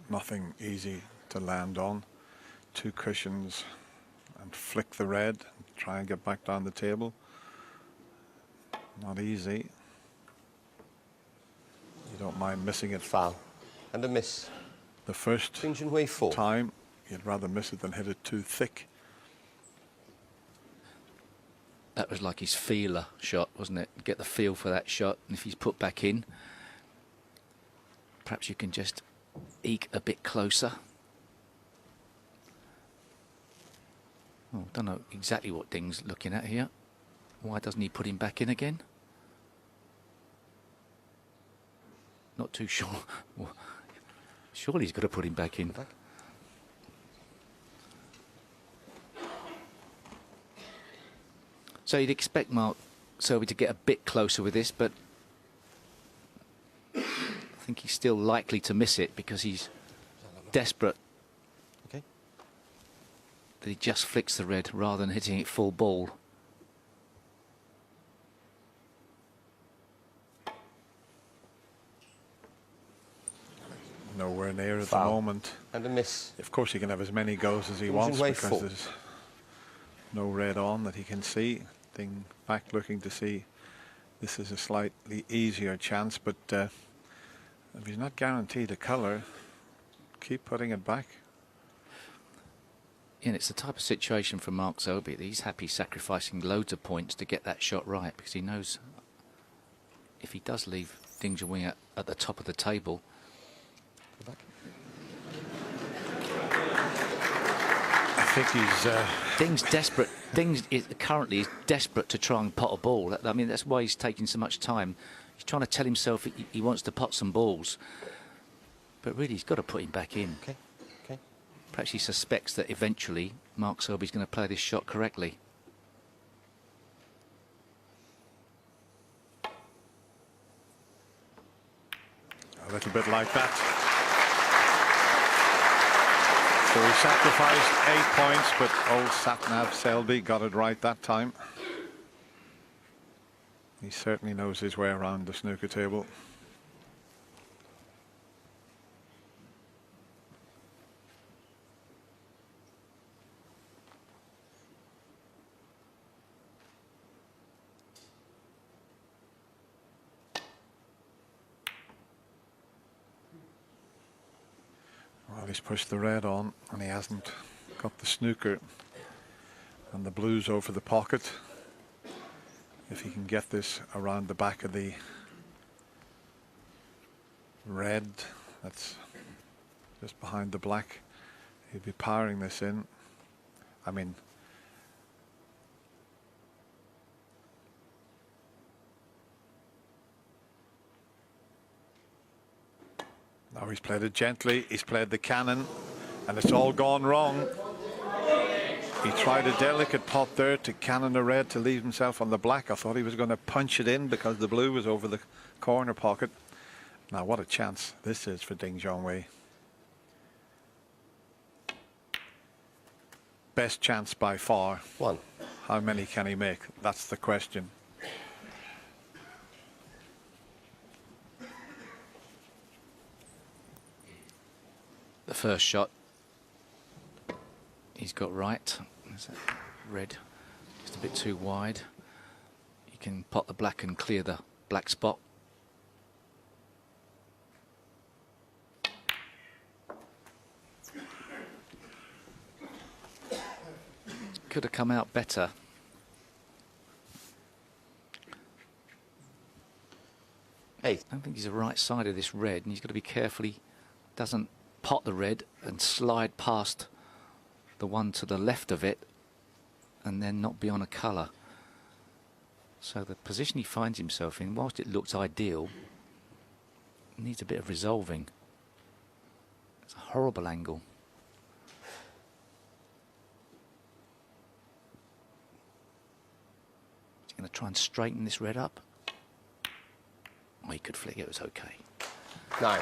nothing easy to land on. 2 cushions and flick the red, try and get back down the table. Not easy. You don't mind missing it. Foul. And a miss. The first Junhui 4. time, you'd rather miss it than hit it too thick. That was like his feeler shot, wasn't it? Get the feel for that shot, and if he's put back in, perhaps you can just eke a bit closer. Oh, don't know exactly what Ding's looking at here. Why doesn't he put him back in again? Not too sure. Well, surely he's got to put him back in. So you'd expect Mark Selby to get a bit closer with this, but I think he's still likely to miss it because he's desperate Okay. that he just flicks the red rather than hitting it full ball. Nowhere near at Foul. the moment. And a miss. Of course, he can have as many goes as he wants Junhui because 4. there's no red on that he can see. Thing back looking to see this is a slightly easier chance, but if he's not guaranteed a colour, keep putting it back. And it's the type of situation for Mark Selby that he's happy sacrificing loads of points to get that shot right, because he knows if he does leave Ding Junhui at the top of the table, I think he's Ding's desperate. Currently is desperate to try and pot a ball. I mean, that's why he's taking so much time. He's trying to tell himself he wants to pot some balls, but really he's got to put him back in. Okay. Okay. Perhaps he suspects that eventually Mark Selby's going to play this shot correctly. a little bit like that. So he sacrificed 8 points, but old Satnav Selby got it right that time. He certainly knows his way around the snooker table. Well, he's pushed the red on and he hasn't got the snooker and the blues over the pocket. If he can get this around the back of the red, that's just behind the black, he'd be powering this in. I mean, now he's played it gently, he's played the cannon, and it's all gone wrong. He tried a delicate pot there to cannon the red to leave himself on the black. I thought he was going to punch it in because the blue was over the corner pocket. Now what a chance this is for Ding Junhui. Best chance by far. One. How many can he make? That's the question. The first shot he's got right. There's that red just a bit too wide. You can pot the black and clear the black spot. Could have come out better. Eight. I don't think he's the right side of this red, and he's got to be careful he doesn't pot the red and slide past the one to the left of it and then not be on a colour. So the position he finds himself in, whilst it looks ideal, needs a bit of resolving. It's a horrible angle. Going to try and straighten this red up. Oh, he could flick it. It was okay. 9.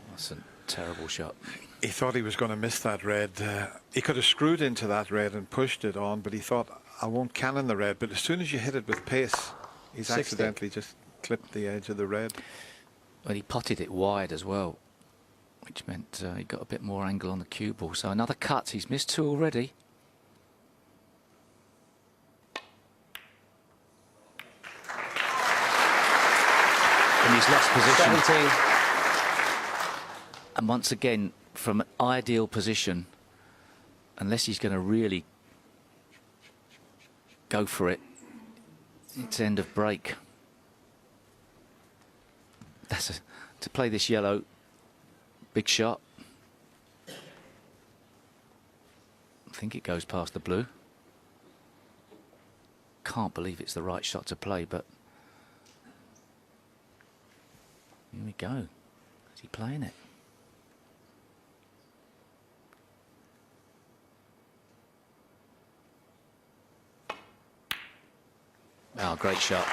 That's a terrible shot. He thought he was going to miss that red. He could have screwed into that red and pushed it on, but he thought, I won't cannon the red. But as soon as you hit it with pace, he's 60. accidentally just clipped the edge of the red. Well, he potted it wide as well, which meant he got a bit more angle on the cue ball. So another cut. He's missed 2 already. And he's lost position. 17. And once again, from an ideal position, unless he's going to really go for it, it's end of break. To play this yellow, big shot. I think it goes past the blue. Can't believe it's the right shot to play, but here we go. Is he playing it? Oh, great shot.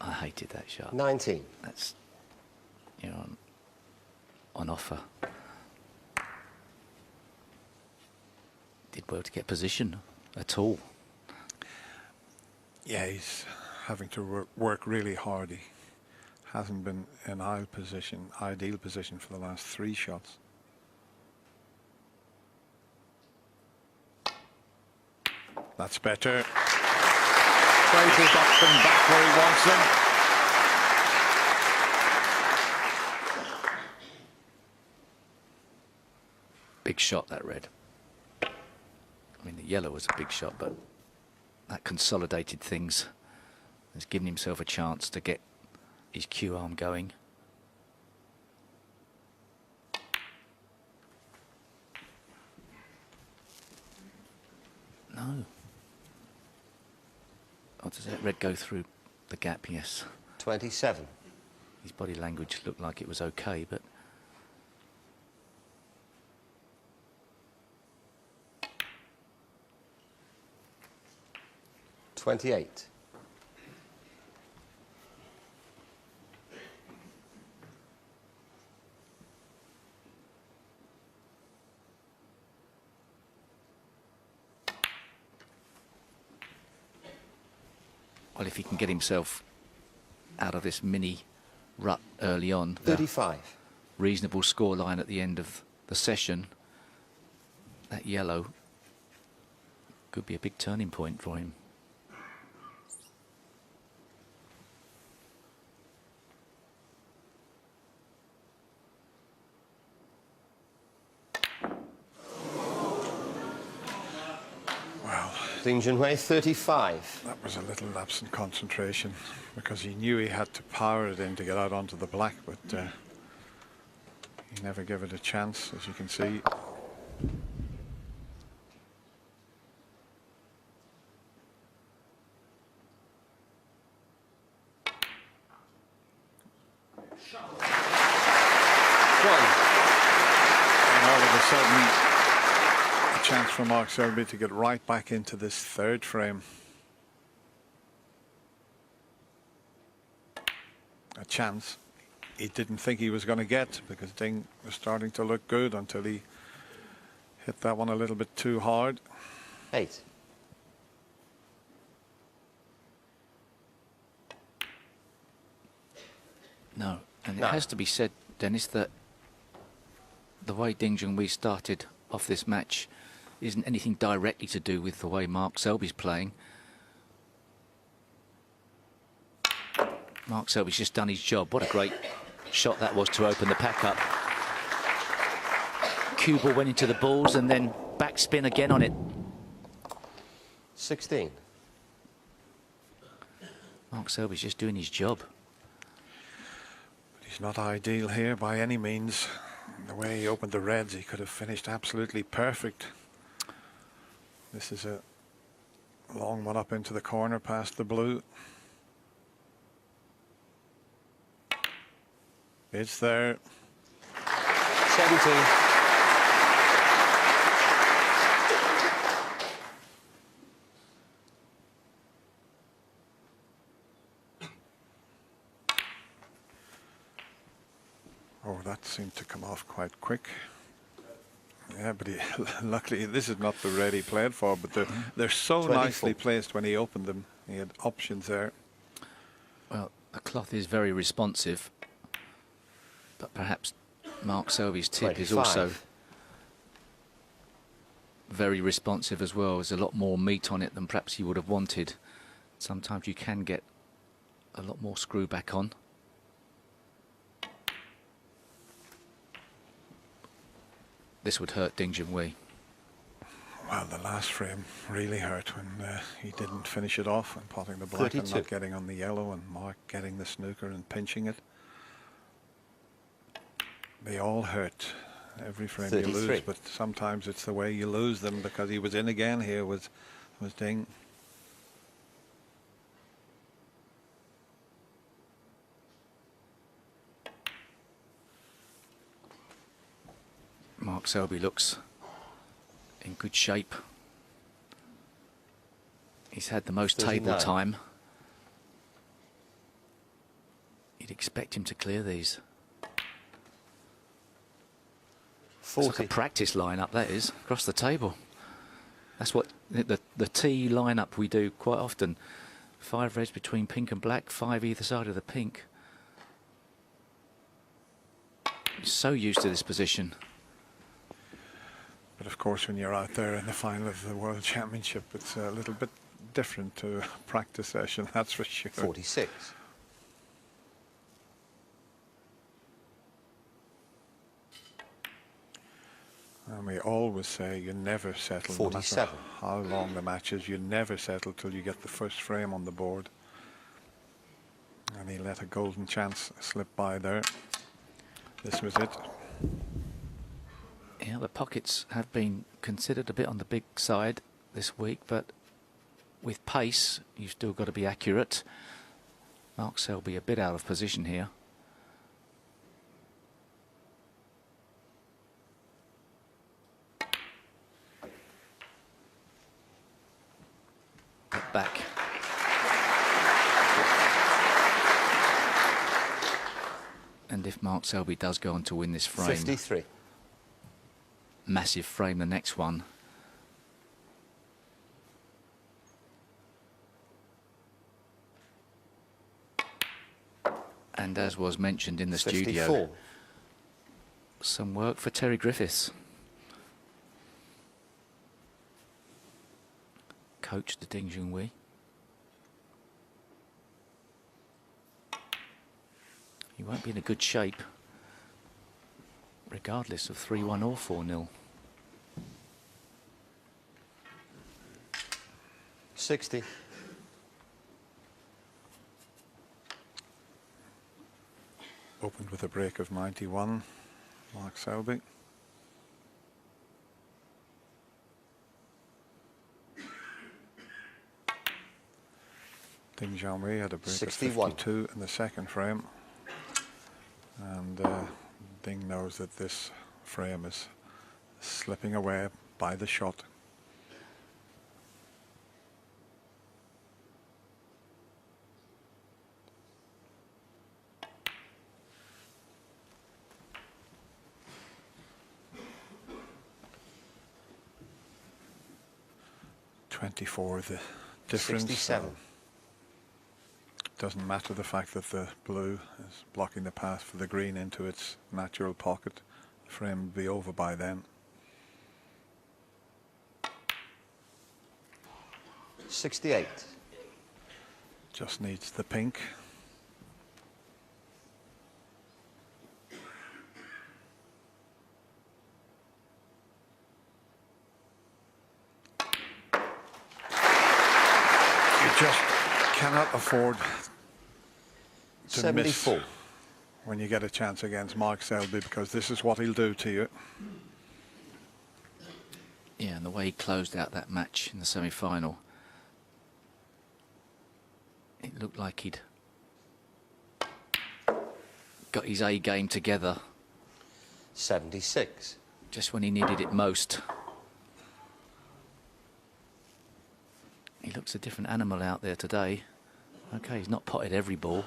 I hated that shot. 19. That's, you know, on offer. Did well to get position at all. Yeah, he's having to work really hard. He hasn't been in ideal position for the last 3 shots. That's better. Fraser's got them back where he wants them. Big shot, that red. I mean, the yellow was a big shot, but that consolidated things. Has given himself a chance to get his cue arm going. No. Oh, does that red go through the gap? Yes. 27. His body language looked like it was okay, but... $28. Well, if he can get himself out of this mini rut early on, 35. Reasonable scoreline at the end of the session, that yellow could be a big turning point for him. Junhui 35. That was a little lapse in concentration because he knew he had to power it in to get out onto the black, but he never gave it a chance, as you can see. And all of a sudden, a chance for Mark Selby to get right back into this 3rd frame. A chance he didn't think he was going to get, because Ding was starting to look good until he hit that one a little bit too hard. 8. No, and No. it has to be said, Dennis, that the way Ding Junhui started off this match isn't anything directly to do with the way Mark Selby's playing. Mark Selby's just done his job. What a great shot that was to open the pack up. Cue ball went into the balls and then backspin again on it. 16. Mark Selby's just doing his job. But he's not ideal here by any means. The way he opened the reds, he could have finished absolutely perfect. This is a long one up into the corner past the blue. It's there. 17. Oh, that seemed to come off quite quick. Yeah, but luckily this is not the red he played for, but they're so 24. nicely placed when he opened them. He had options there. Well, the cloth is very responsive, but perhaps Mark Selby's tip is 25. also very responsive as well. There's a lot more meat on it than perhaps you would have wanted. Sometimes you can get a lot more screw back on. This would hurt Ding Junhui. Well, the last frame really hurt when he didn't finish it off and potting the black 32. and not getting on the yellow, and Mark getting the snooker and pinching it. They all hurt. Every frame 33. you lose, but sometimes it's the way you lose them, because he was in again here was Ding. Mark Selby looks in good shape. He's had the most 39. table time. You'd expect him to clear these. It's 40. like a practice lineup, that is, across the table. That's what the T lineup we do quite often. 5 reds between pink and black, 5 either side of the pink. He's so used to this position. But of course, when you're out there in the final of the World Championship, it's a little bit different to a practice session, that's for sure. 46. And we always say you never settle. 47. No matter how long the match is, you never settle till you get the first frame on the board. And he let a golden chance slip by there. This was it. Yeah, the pockets have been considered a bit on the big side this week, but with pace, you've still got to be accurate. Mark Selby a bit out of position here. But back. And if Mark Selby does go on to win this frame, 53. massive frame, the next one. And as was mentioned in the 54. studio, some work for Terry Griffiths. Coach the Ding Junhui. He won't be in a good shape, regardless of 3-1 or 4-0. 60. Opened with a break of 91, Mark Selby. Ding Junhui had a break 61. of 52 in the second frame. And Ding knows that this frame is slipping away by the shot. The difference. 67. Doesn't matter the fact that the blue is blocking the path for the green into its natural pocket. The frame will be over by then. 68. Just needs the pink. Just cannot afford to miss 74. when you get a chance against Mark Selby, because this is what he'll do to you. Yeah, and the way he closed out that match in the semi-final, it looked like he'd got his A game together 76. just when he needed it most. He looks a different animal out there today. Okay, he's not potted every ball,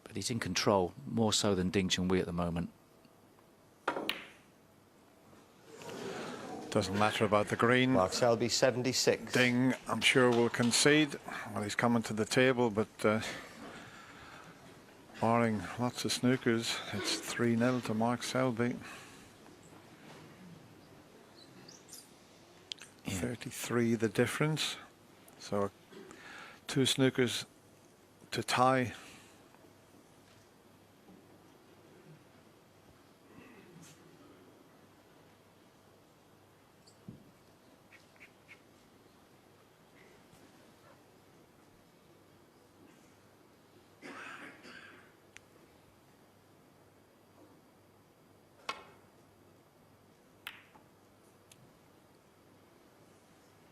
but he's in control, more so than Ding Junhui at the moment. Doesn't matter about the green. Mark Selby, 76. Ding, I'm sure, will concede when he's coming to the table, but barring lots of snookers, it's 3-0 to Mark Selby. Yeah. 33 the difference, so 2 snookers to tie.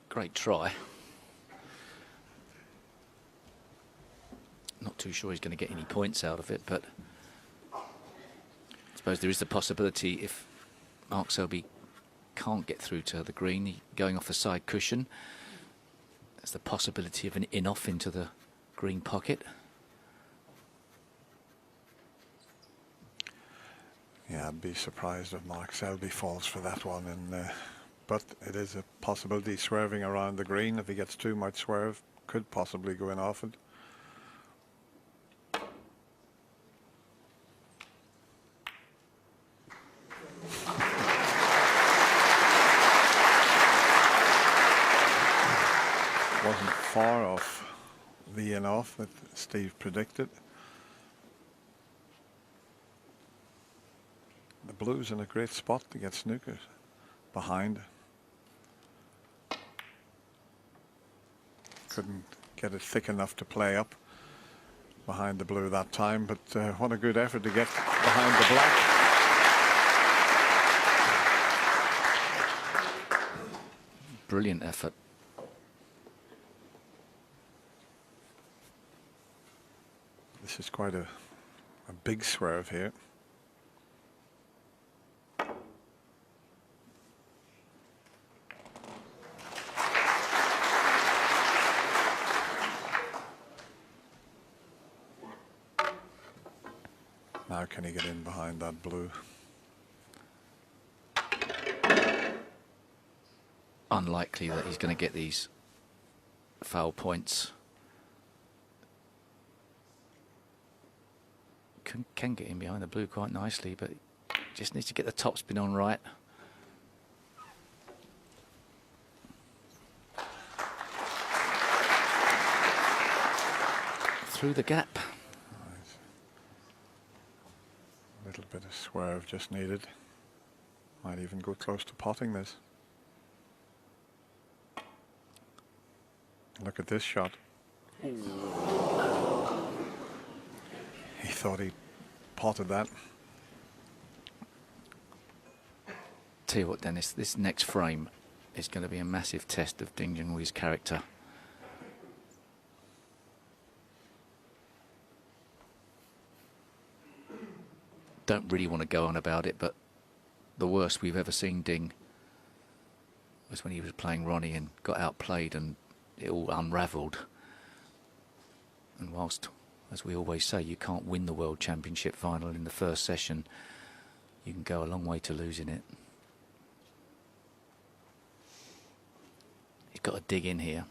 Great try. Not too sure he's going to get any points out of it, but I suppose there is the possibility, if Mark Selby can't get through to the green, going off the side cushion, there's the possibility of an in-off into the green pocket. Yeah, I'd be surprised if Mark Selby falls for that one, and but it is a possibility. Swerving around the green, if he gets too much swerve, could possibly go in off it. Wasn't far off the in off that Steve predicted. The blue's in a great spot to get snookers behind. Couldn't get it thick enough to play up behind the blue that time, but what a good effort to get behind the black. Brilliant effort. This is quite a big swerve here. Now can he get in behind that blue? Unlikely that he's going to get these foul points. Can get in behind the blue quite nicely, but just needs to get the topspin on right. Through the gap. A little bit of swerve just needed. Might even go close to potting this. Look at this shot. He thought he potted that. Tell you what, Dennis, this next frame is going to be a massive test of Ding Junhui's character. Don't really want to go on about it, but the worst we've ever seen Ding was when he was playing Ronnie and got outplayed and it all unravelled. And whilst, as we always say, you can't win the World Championship final in the first session, you can go a long way to losing it. He's got to dig in here.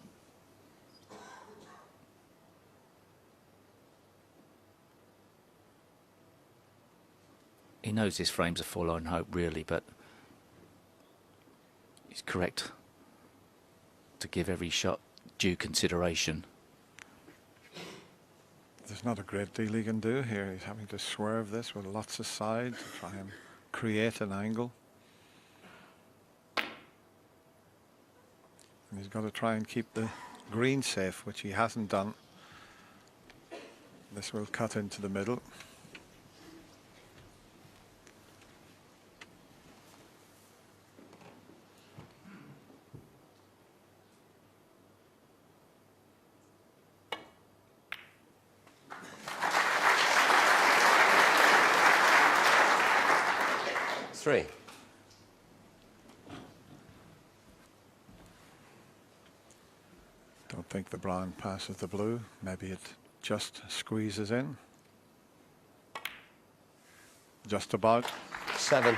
He knows this frame's a forlorn hope, really, but he's correct to give every shot due consideration. There's not a great deal he can do here. He's having to swerve this with lots of side to try and create an angle. And he's got to try and keep the green safe, which he hasn't done. This will cut into the middle. Three. Don't think the brown passes the blue. Maybe it just squeezes in. Just about. 7.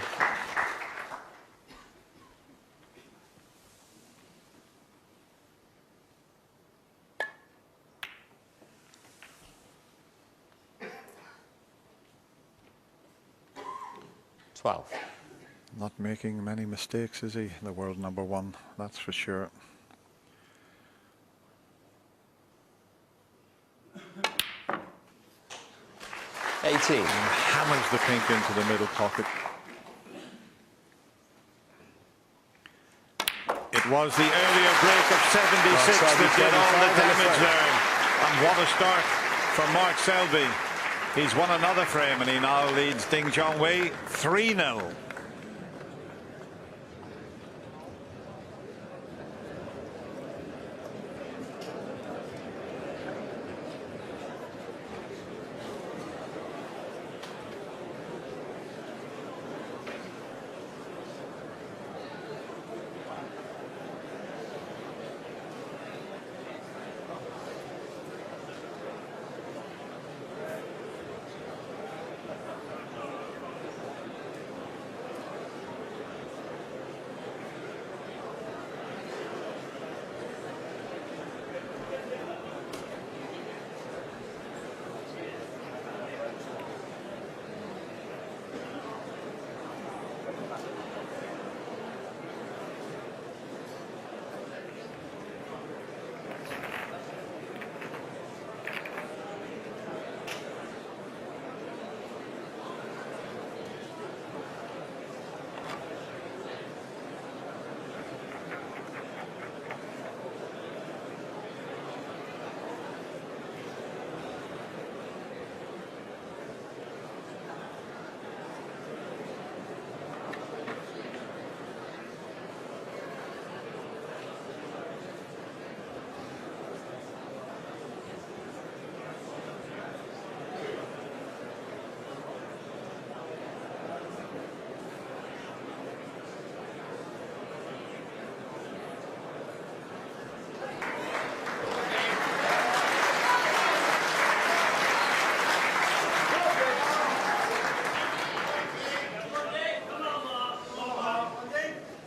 Not making many mistakes, is he? The world #1, that's for sure. Hammers the pink into the middle pocket. It was the earlier break of 76 that did all the damage there. And what a start from Mark Selby. He's won another frame and he now leads Ding Junhui 3-0.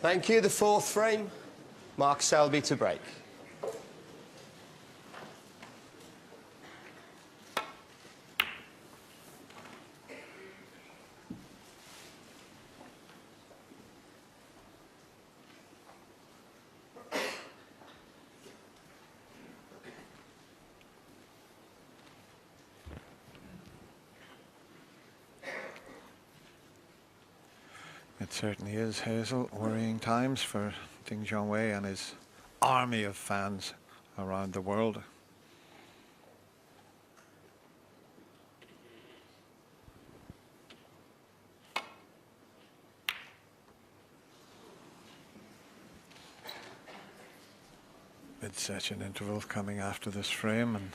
Thank you. The fourth frame, Mark Selby to break. It certainly is, Hazel. Worrying times for Ding Junhui and his army of fans around the world. Mid-session interval coming after this frame, and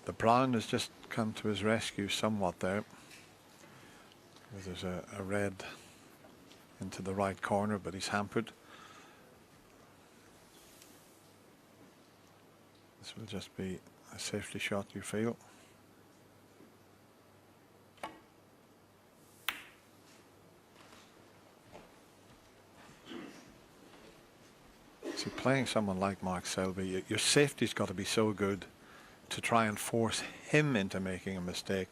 the brown has just come to his rescue somewhat there. There's a red into the right corner, but he's hampered. This will just be a safety shot, you feel. See, playing someone like Mark Selby, your safety's got to be so good to try and force him into making a mistake.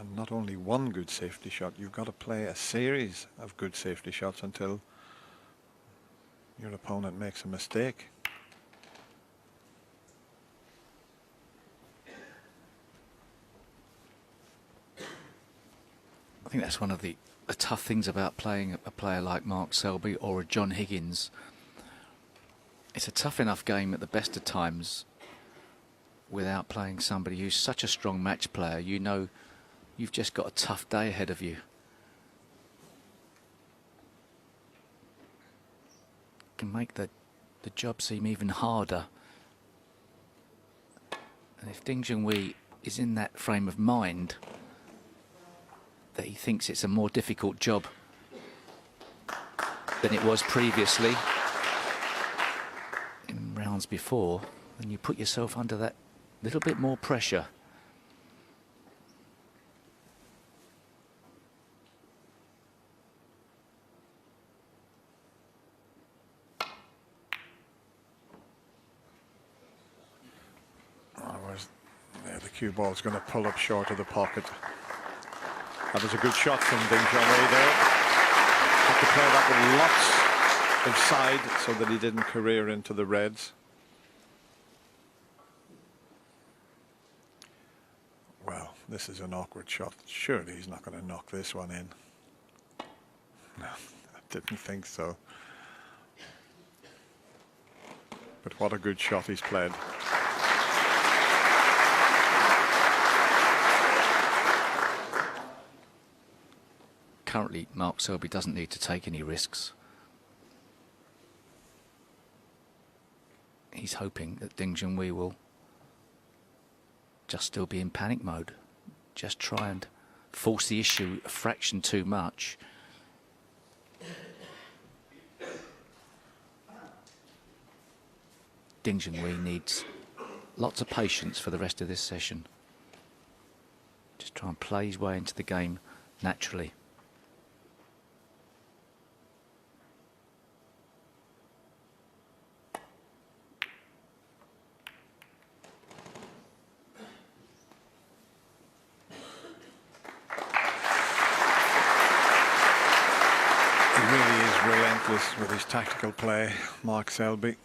And not only one good safety shot, you've got to play a series of good safety shots until your opponent makes a mistake. I think that's one of the the tough things about playing a player like Mark Selby or a John Higgins. It's a tough enough game at the best of times without playing somebody who's such a strong match player. You know you've just got a tough day ahead of you. Can make the job seem even harder. And if Ding Junhui is in that frame of mind that he thinks it's a more difficult job than it was previously in rounds before, then you put yourself under that little bit more pressure. The cue ball's going to pull up short of the pocket. That was a good shot from Ding Junhui there. Had to play that with lots of side so that he didn't career into the reds. Well, this is an awkward shot. Surely he's not going to knock this one in. No, I didn't think so. But what a good shot he's played. Currently, Mark Selby doesn't need to take any risks. He's hoping that Ding Junhui will just still be in panic mode. Just try and force the issue a fraction too much. Ding Junhui needs lots of patience for the rest of this session. Just try and play his way into the game naturally. With his tactical play, Mark Selby.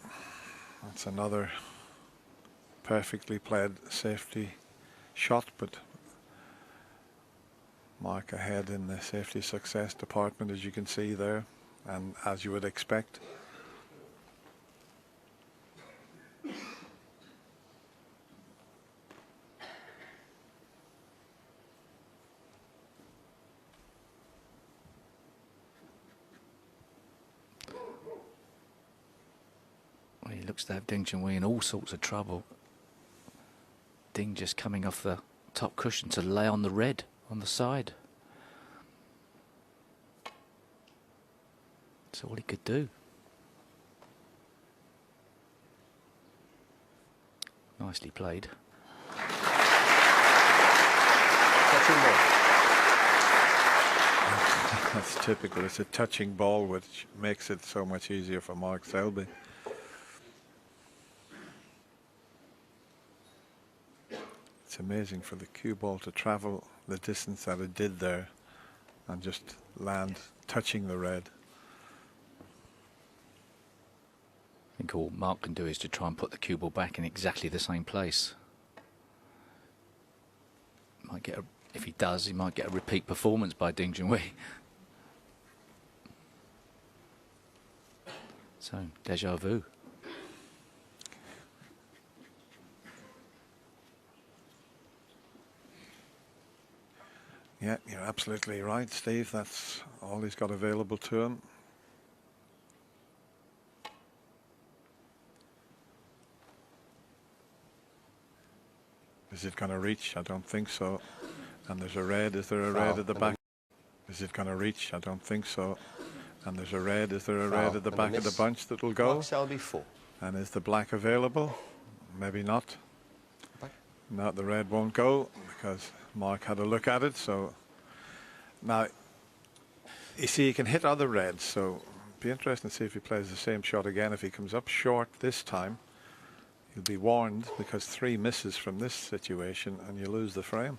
That's another perfectly played safety shot, but Mark ahead in the safety success department, as you can see there, and as you would expect. He looks to have Ding Junhui in all sorts of trouble. Ding just coming off the top cushion to lay on the red on the side. That's all he could do. Nicely played. That's typical. It's a touching ball, which makes it so much easier for Mark Selby. It's amazing for the cue ball to travel the distance that it did there and just land touching the red. I think all Mark can do is to try and put the cue ball back in exactly the same place. Might get a, if he does, he might get a repeat performance by Ding Junhui. So, déjà vu. Yeah, you're absolutely right, Steve. That's all he's got available to him. Is it going to reach? I don't think so. And there's a red. Is there a red at the back? Is it going to reach? I don't think so. And there's a red. Is there a red at the back of the bunch that will go? Selby 4. And is the black available? Maybe not. No, the red won't go because Mark had a look at it. So now, you see, he can hit other reds. So it'll be interesting to see if he plays the same shot again. If he comes up short this time, he'll be warned because 3 misses from this situation and you lose the frame.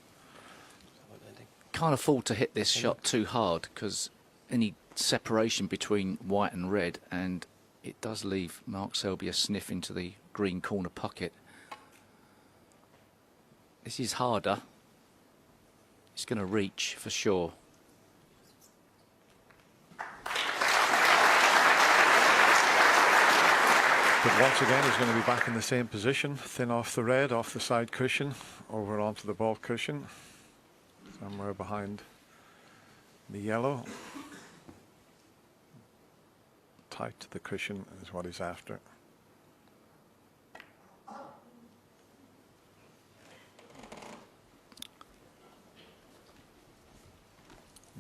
Can't afford to hit this shot too hard because any separation between white and red, and it does leave Mark Selby a sniff into the green corner pocket. This is harder. It's going to reach for sure. But once again, he's going to be back in the same position, thin off the red, off the side cushion, over onto the ball cushion, somewhere behind the yellow. Tight to the cushion is what he's after.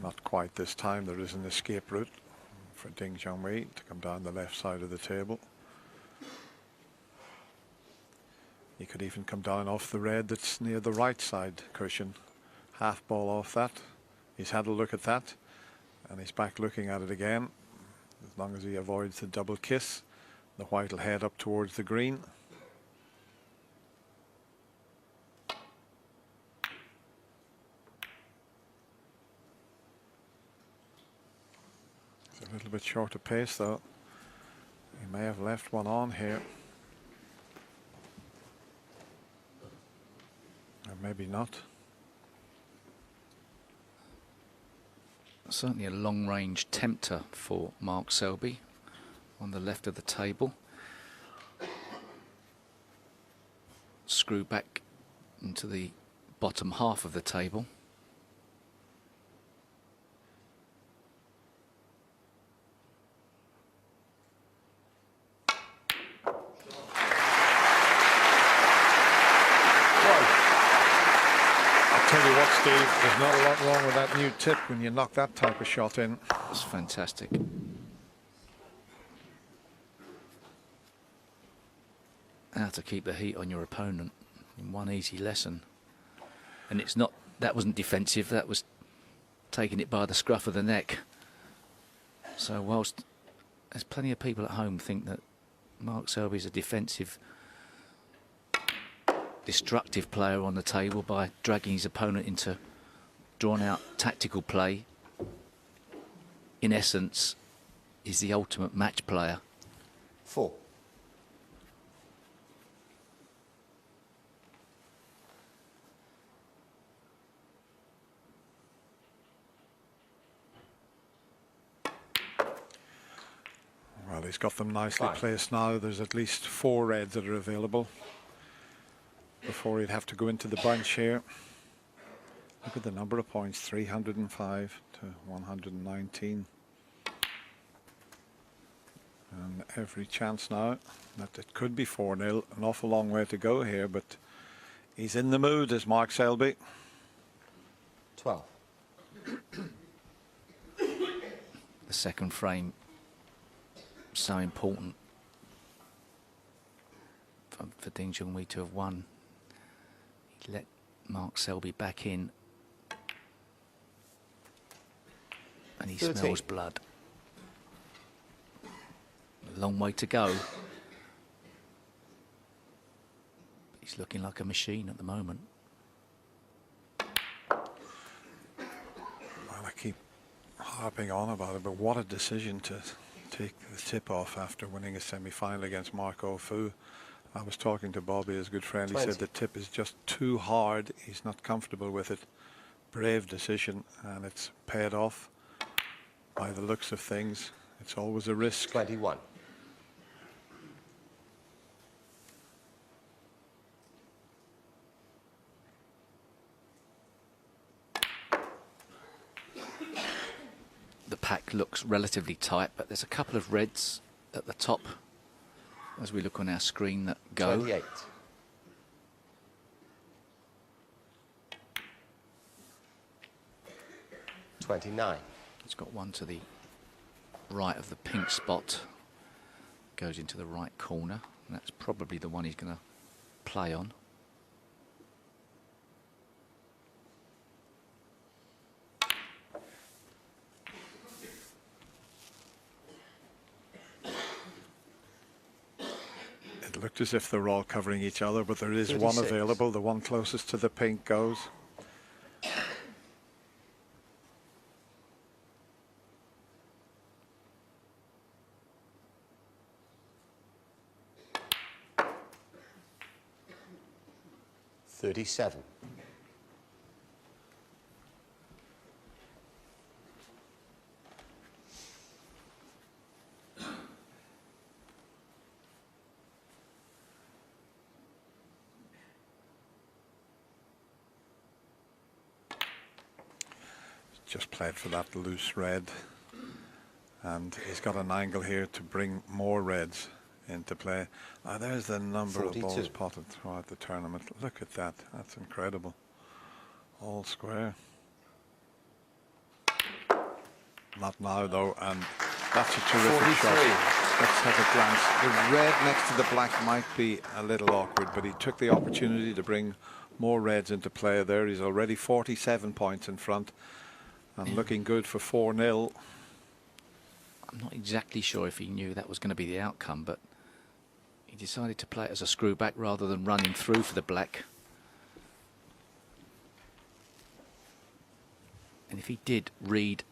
Not quite this time. There is an escape route for Ding Junhui to come down the left side of the table. He could even come down off the red that's near the right side cushion. Half ball off that. He's had a look at that and he's back looking at it again. As long as he avoids the double kiss, the white will head up towards the green. It's a little bit short of pace though. He may have left one on here. Or maybe not. Certainly a long-range tempter for Mark Selby on the left of the table. Screw back into the bottom half of the table. Tell you what, Steve, there's not a lot wrong with that new tip when you knock that type of shot in. That's fantastic. How to keep the heat on your opponent in one easy lesson. And it's not, that wasn't defensive, that was taking it by the scruff of the neck. So whilst there's plenty of people at home think that Mark Selby's a defensive, destructive player on the table by dragging his opponent into drawn out tactical play, in essence is the ultimate match player. 4. Well, he's got them nicely 5. placed now. There's at least 4 reds that are available before he'd have to go into the bunch here. Look at the number of points, 305 to 119. And every chance now that it could be 4-0. An awful long way to go here, but he's in the mood as Mark Selby. 12. The second frame, so important for Ding Junhui to have won. He let Mark Selby back in and he 13. smells blood. A long way to go. He's looking like a machine at the moment. Well, I keep harping on about it, but what a decision to take the tip off after winning a semi-final against Marco Fu. I was talking to Bobby, his good friend. He 20. said the tip is just too hard. He's not comfortable with it. Brave decision, and it's paid off by the looks of things. It's always a risk. 21. The pack looks relatively tight, but there's a couple of reds at the top as we look on our screen that go. 28. 29. It's got one to the right of the pink spot, goes into the right corner, and that's probably the one he's going to play on. It looked as if they're all covering each other, but there is 36. one available. The one closest to the pink goes. $37. just played for that loose red. And he's got an angle here to bring more reds into play. There's the number 42. of balls potted throughout the tournament. Look at that. That's incredible. All square. Not now, though, and that's a terrific 43. shot. Let's have a glance. The red next to the black might be a little awkward, but he took the opportunity to bring more reds into play there. He's already 47 points in front and looking good for 4-0. I'm not exactly sure if he knew that was going to be the outcome, but he decided to play it as a screw back rather than running through for the black. And if he did read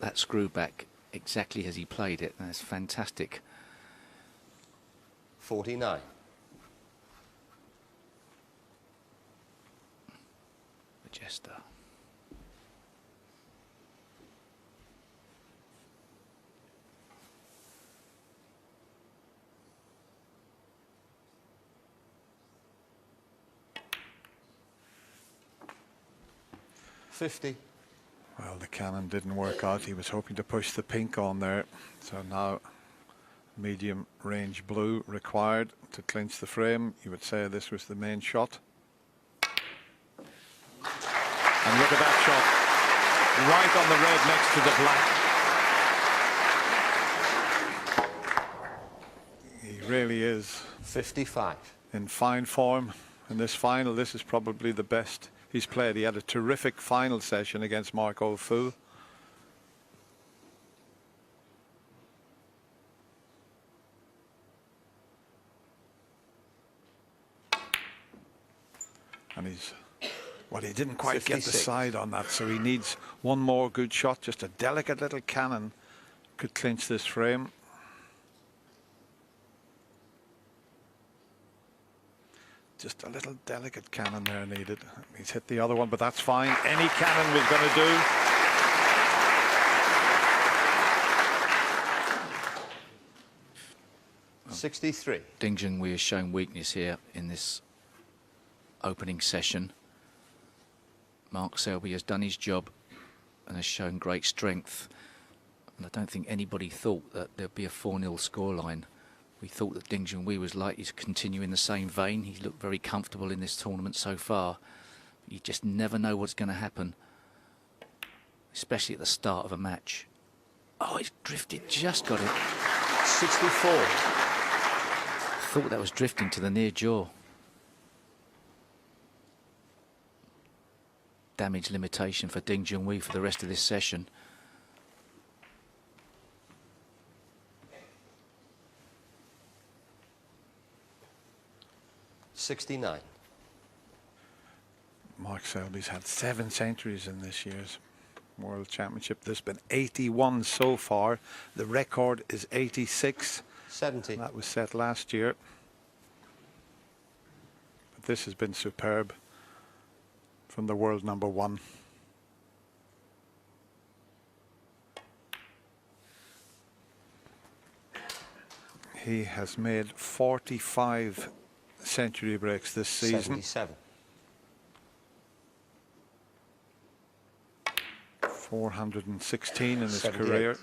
that screw back exactly as he played it, that's fantastic. 49. Majesta. Well, the cannon didn't work out. He was hoping to push the pink on there. So now medium range blue required to clinch the frame. You would say this was the main shot. And look at that shot. Right on the red next to the black. He really is 55. in fine form in this final. This is probably the best he's played. He had a terrific final session against Mark O'Fu. And well, he didn't quite 56. get the side on that, so he needs one more good shot. Just a delicate little cannon could clinch this frame. Just a little delicate cannon there needed. He's hit the other one, but that's fine. Any cannon was going to do. $63. Ding Junhui has shown weakness here in this opening session. Mark Selby has done his job and has shown great strength. And I don't think anybody thought that there'd be a 4-0 scoreline. We thought that Ding Junhui was likely to continue in the same vein. He's looked very comfortable in this tournament so far. You just never know what's going to happen, especially at the start of a match. Oh, it's drifted, just got it. 64. Thought that was drifting to the near jaw. Damage limitation for Ding Junhui for the rest of this session. $69. Mark Selby's had 7 centuries in this year's World Championship. There's been 81 so far. The record is 86. 70. That was set last year. But this has been superb from the world number 1. He has made 45 century breaks this season. 77. 416 in his 78. career.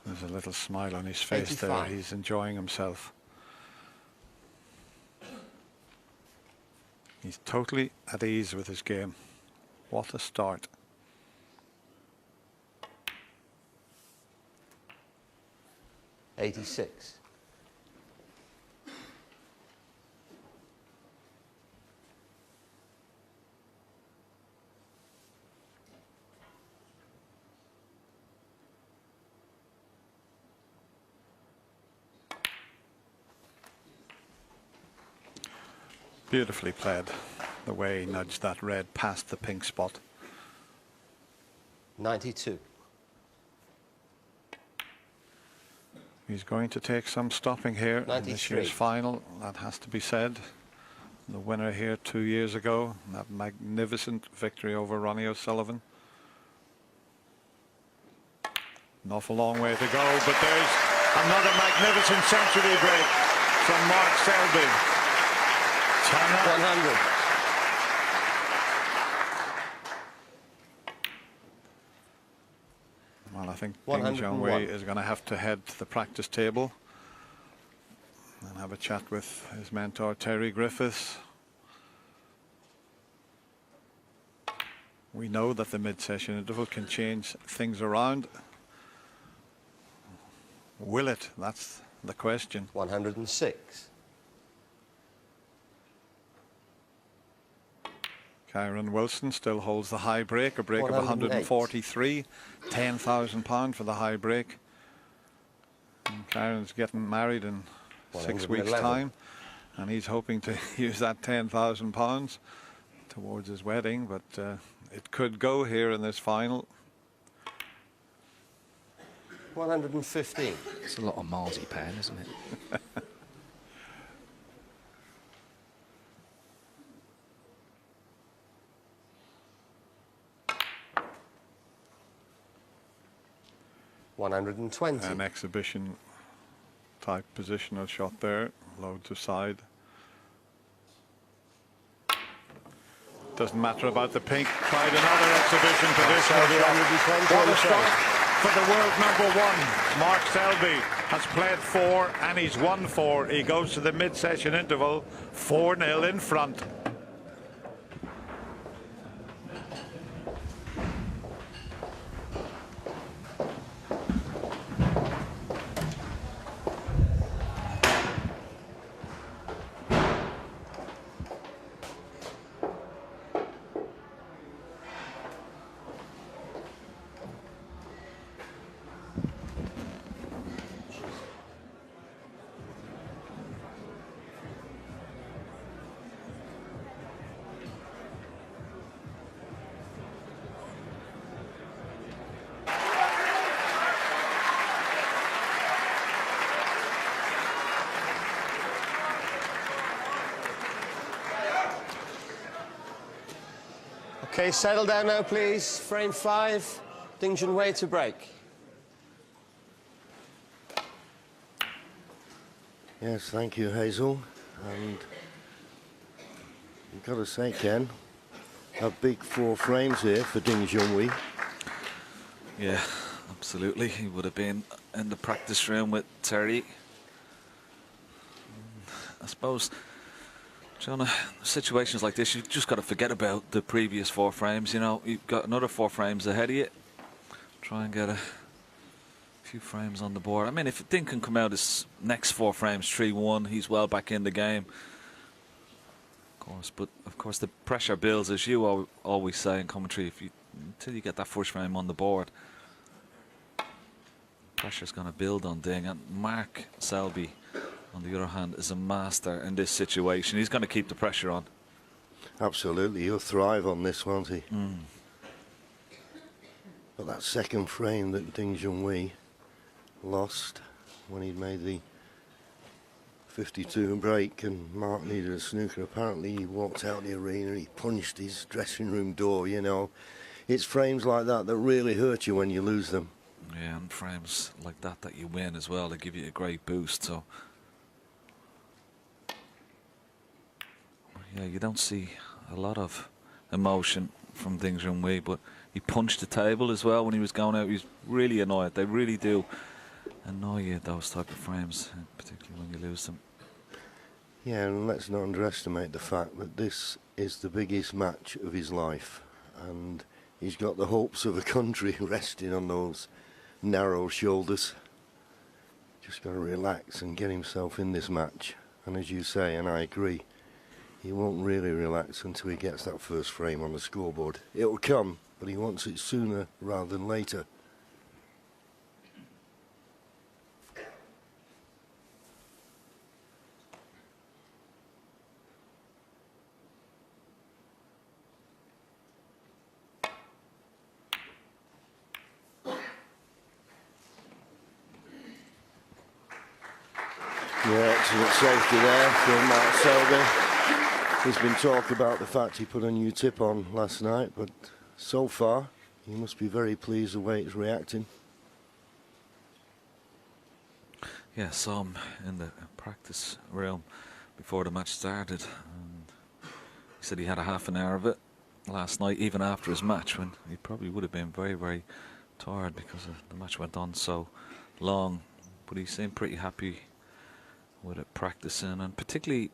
There's a little smile on his face 85. there. He's enjoying himself. He's totally at ease with his game. What a start. $86. Beautifully played, the way he nudged that red past the pink spot. 92. He's going to take some stopping here in this 93. year's final, that has to be said. The winner here 2 years ago, that magnificent victory over Ronnie O'Sullivan. An awful long way to go, but there's another magnificent century break from Mark Selby. 100. Well, I think 101. Junhui is going to have to head to the practice table and have a chat with his mentor Terry Griffiths. We know that the mid-session interval can change things around. Will it? That's the question. 106. Kyron Wilson still holds the high break, a break of 143, £10,000 for the high break. And Kyron's getting married in 6 weeks' time, and he's hoping to use that £10,000 towards his wedding, but it could go here in this final. 115. It's a lot of marzipan, isn't it? $120. An exhibition type positional shot there, loads aside. Doesn't matter about the pink. Tried another exhibition positional shot. What a start for the world #1. Mark Selby has played 4 and he's won 4. He goes to the mid-session interval 4-0 in front. Okay, settle down now, please. Frame 5, Junhui to break. Yes, thank you, Hazel. And you've got to say, Ken, a big 4 frames here for Junhui. Yeah, absolutely. He would have been in the practice room with Terry. I suppose, John, situations like this, you've just got to forget about the previous 4 frames. You know, you've got another 4 frames ahead of you. Try and get a few frames on the board. I mean, if Ding can come out his next 4 frames 3-1, he's well back in the game. Of course, but of course the pressure builds, as you always say in commentary. Until you get that first frame on the board, pressure's going to build on Ding. And Mark Selby, on the other hand, is a master in this situation. He's going to keep the pressure on. Absolutely, he'll thrive on this, won't he? But that second frame that Ding Junhui lost when he made the 52 break and Mark needed a snooker, apparently he walked out the arena, he punched his dressing room door, you know. It's frames like that that really hurt you when you lose them. Yeah, and frames like that you win as well, they give you a great boost. So yeah, you don't see a lot of emotion from Ding Junhui, but he punched the table as well when he was going out. He was really annoyed. They really do annoy you, those type of frames, particularly when you lose them. Yeah, and let's not underestimate the fact that this is the biggest match of his life, and he's got the hopes of a country resting on those narrow shoulders. Just got to relax and get himself in this match. And as you say, and I agree, he won't really relax until he gets that first frame on the scoreboard. It'll come, but he wants it sooner rather than later. Yeah, excellent safety there from Mark Selby. There's been talk about the fact he put a new tip on last night, but so far he must be very pleased the way it's reacting. Yeah, saw him in the practice room before the match started, and he said he had a half an hour of it last night, even after his match, when he probably would have been very, very tired because the match went on so long. But he seemed pretty happy with it, practicing, and particularly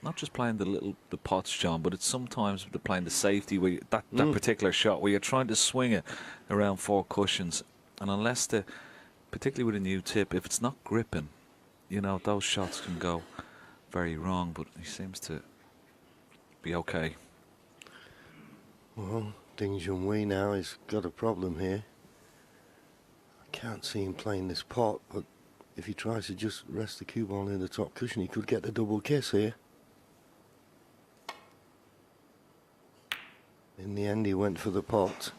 not just playing the pots, John, but it's sometimes playing the safety where that particular shot where you're trying to swing it around 4 cushions, and unless particularly with a new tip, if it's not gripping, you know, those shots can go very wrong. But he seems to be okay. Well, Junhui now has got a problem here. I can't see him playing this pot, but if he tries to just rest the cue ball in the top cushion, he could get the double kiss here. In the end, he went for the pot,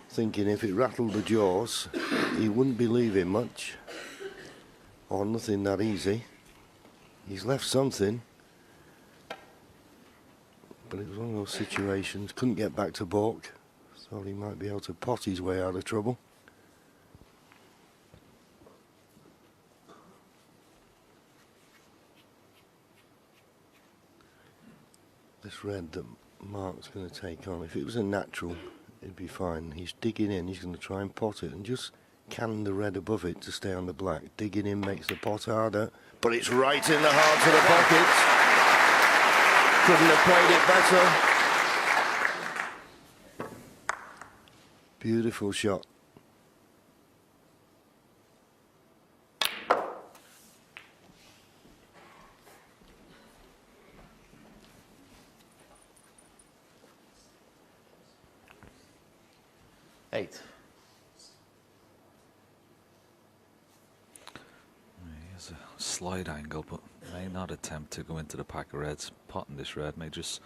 thinking if it rattled the jaws, he wouldn't be leaving much, or nothing that easy. He's left something, but it was one of those situations, couldn't get back to balk, thought he might be able to pot his way out of trouble. This red that Mark's going to take on, if it was a natural, it'd be fine. He's digging in, he's going to try and pot it and just can the red above it to stay on the black. Digging in makes the pot harder, but it's right in the heart of the pocket. Couldn't have played it better. Beautiful shot. Eight. He has a slight angle, but may not attempt to go into the pack of reds. Potting this red may just...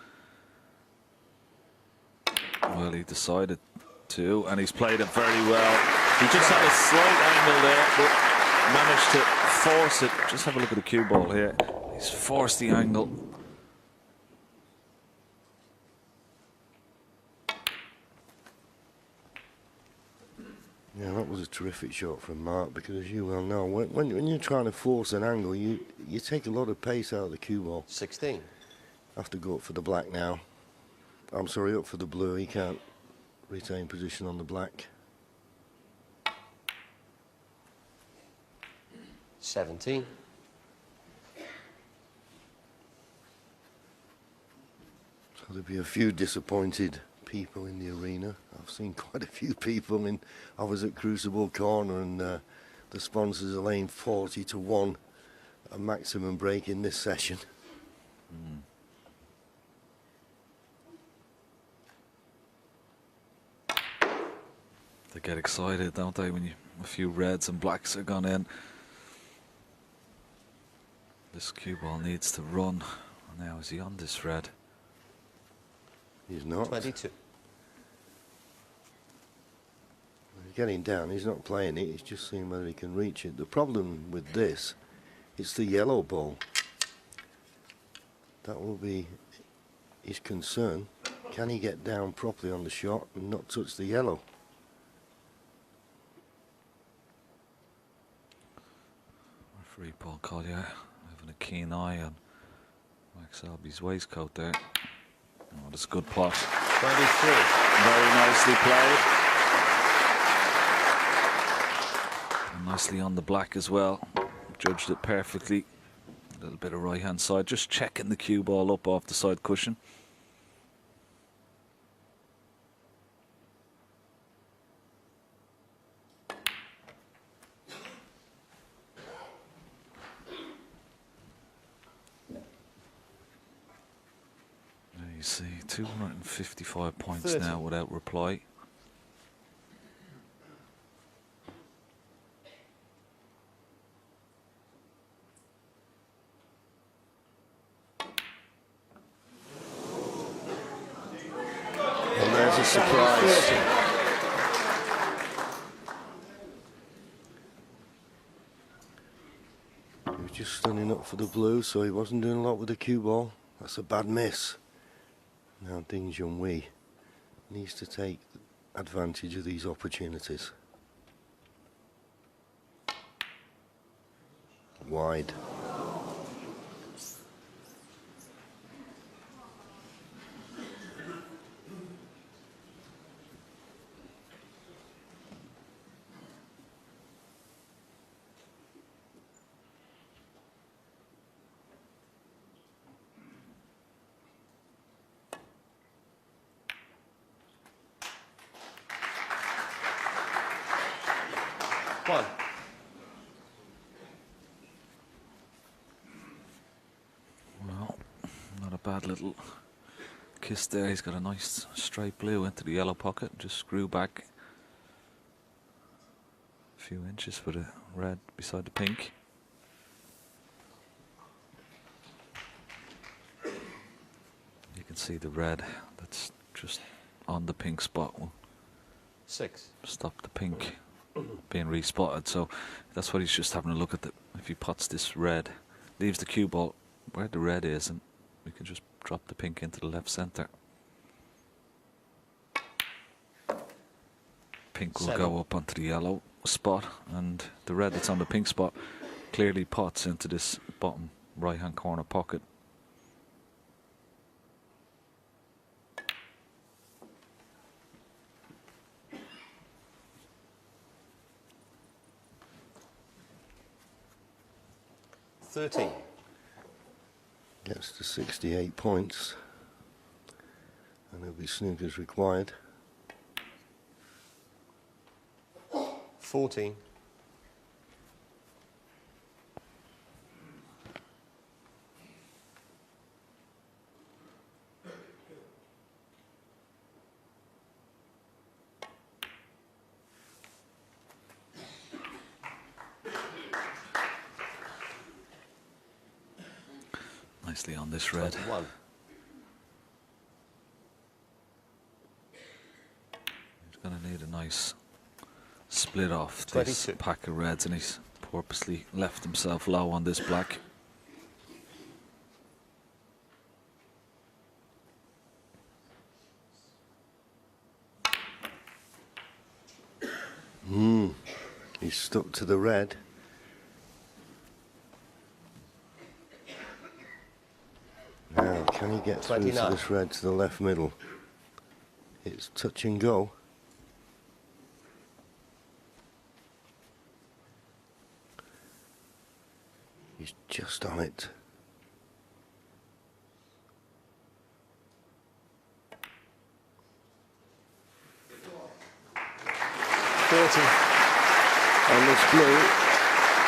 Well, he decided to, and he's played it very well. He just had a slight angle there, but managed to force it. Just have a look at the cue ball here. He's forced the angle. Yeah, that was a terrific shot from Mark, because as you well know, when you're trying to force an angle, you take a lot of pace out of the cue ball. 16. Have to go up for the black now. I'm sorry, up for the blue. He can't retain position on the black. 17. So there'll be a few disappointed people in the arena. I've seen quite a few people I was at Crucible Corner, and the sponsors are laying 40 to 1 a maximum break in this session. They get excited, don't they, when a few reds and blacks are gone in. This cue ball needs to run. Now, is he on this red? He's not. 22. He's getting down. He's not playing it. He's just seeing whether he can reach it. The problem with this, it's the yellow ball. That will be his concern. Can he get down properly on the shot and not touch the yellow? Referee Paul Collier having a keen eye on Max Selby's waistcoat there. Oh, that's a good pot. 23. Very nicely played. And nicely on the black as well. Judged it perfectly. A little bit of right hand side. Just checking the cue ball up off the side cushion. You see 255 points 30. now without reply. And there's a surprise. He was just standing up for the blue, so he wasn't doing a lot with the cue ball. That's a bad miss. Now Junhui needs to take advantage of these opportunities. wide. One. Well, not a bad little kiss there. He's got a nice straight blue into the yellow pocket. Just screw back a few inches for the red beside the pink. You can see the red that's just on the pink spot will 6. stop the pink being respotted. So that's what he's just having a look at. If he pots this red, leaves the cue ball where the red is, and we can just drop the pink into the left centre. Pink will 7. go up onto the yellow spot, and the red that's on the pink spot clearly pots into this bottom right hand corner pocket. Gets to 68 points, and there'll be snookers required. 14. Nicely on this red. 21. He's going to need a nice split off this 22. pack of reds, and he's purposely left himself low on this black. He's stuck to the red. Now, can he get through to 29. this red to the left middle? It's touch and go. He's just on it. On this blue,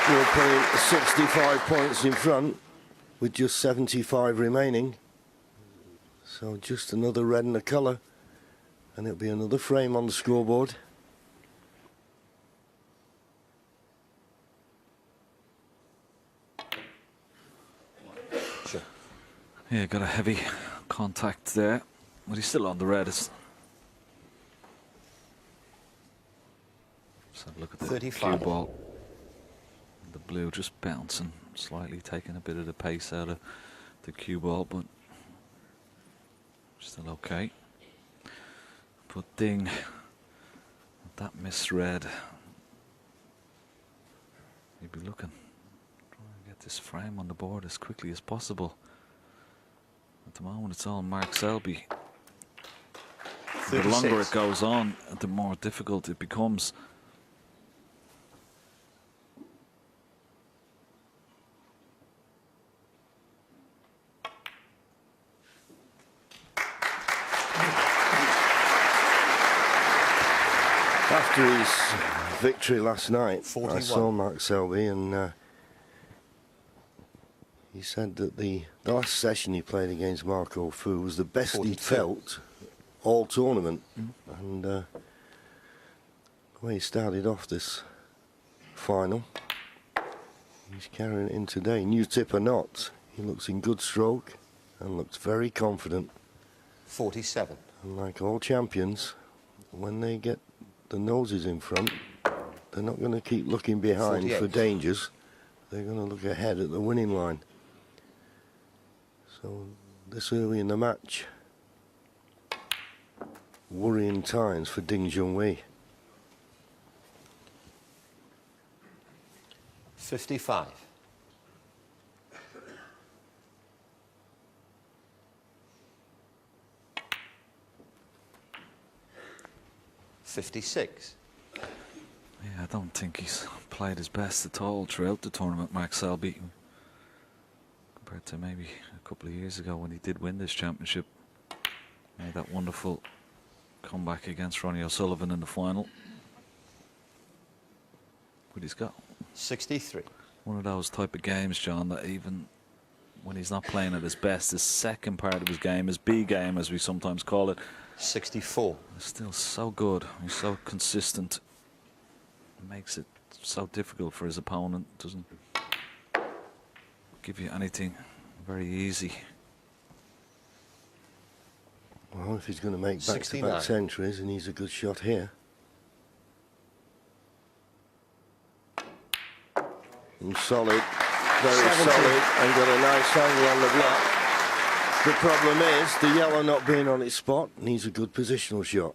we're putting 65 points in front with just 75 remaining. So just another red and a colour, and it'll be another frame on the scoreboard. Sure. Yeah, got a heavy contact there, but he's still on the red. Let's have a look at the 35. cue ball. The blue just bouncing slightly, taking a bit of the pace out of the cue ball, but still okay. But ding, that misread. You'd be looking, trying to get this frame on the board as quickly as possible. At the moment, it's all Mark Selby. The longer it goes on, the more difficult it becomes. After his victory last night, 41. I saw Mark Selby, and he said that the last session he played against Marco Fu was the best 42. he'd felt all tournament. And the way he started off this final, he's carrying it in today. New tip or not, he looks in good stroke and looks very confident. 47. And like all champions, when they get the noses in front, they're not going to keep looking behind 48. for dangers. They're going to look ahead at the winning line. So this early in the match, worrying times for Ding Junhui. 55. 56. Yeah, I don't think he's played his best at all throughout the tournament, Mark Selby, compared to maybe a couple of years ago when he did win this championship. Made that wonderful comeback against Ronnie O'Sullivan in the final. But he's got 63. one of those type of games, John, that even when he's not playing at his best, the second part of his game, his B game as we sometimes call it, 64. is still so good. He's so consistent. It makes it so difficult for his opponent. Doesn't give you anything very easy. Well, if he's going to make 69. back-to-back centuries, and he's a good shot here. And solid, very 70. solid, and got a nice angle on the block. The problem is the yellow not being on its spot needs a good positional shot.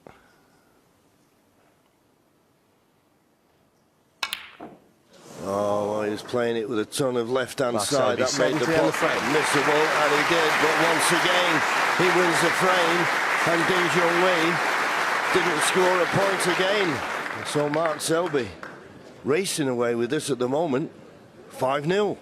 Oh, well, he was playing it with a ton of left-hand Mark side. Selby, That made the 70 on the pot frame. missable, and he did. But once again, he wins the frame, and Junhui didn't score a point again. So Mark Selby racing away with this at the moment, 5-0.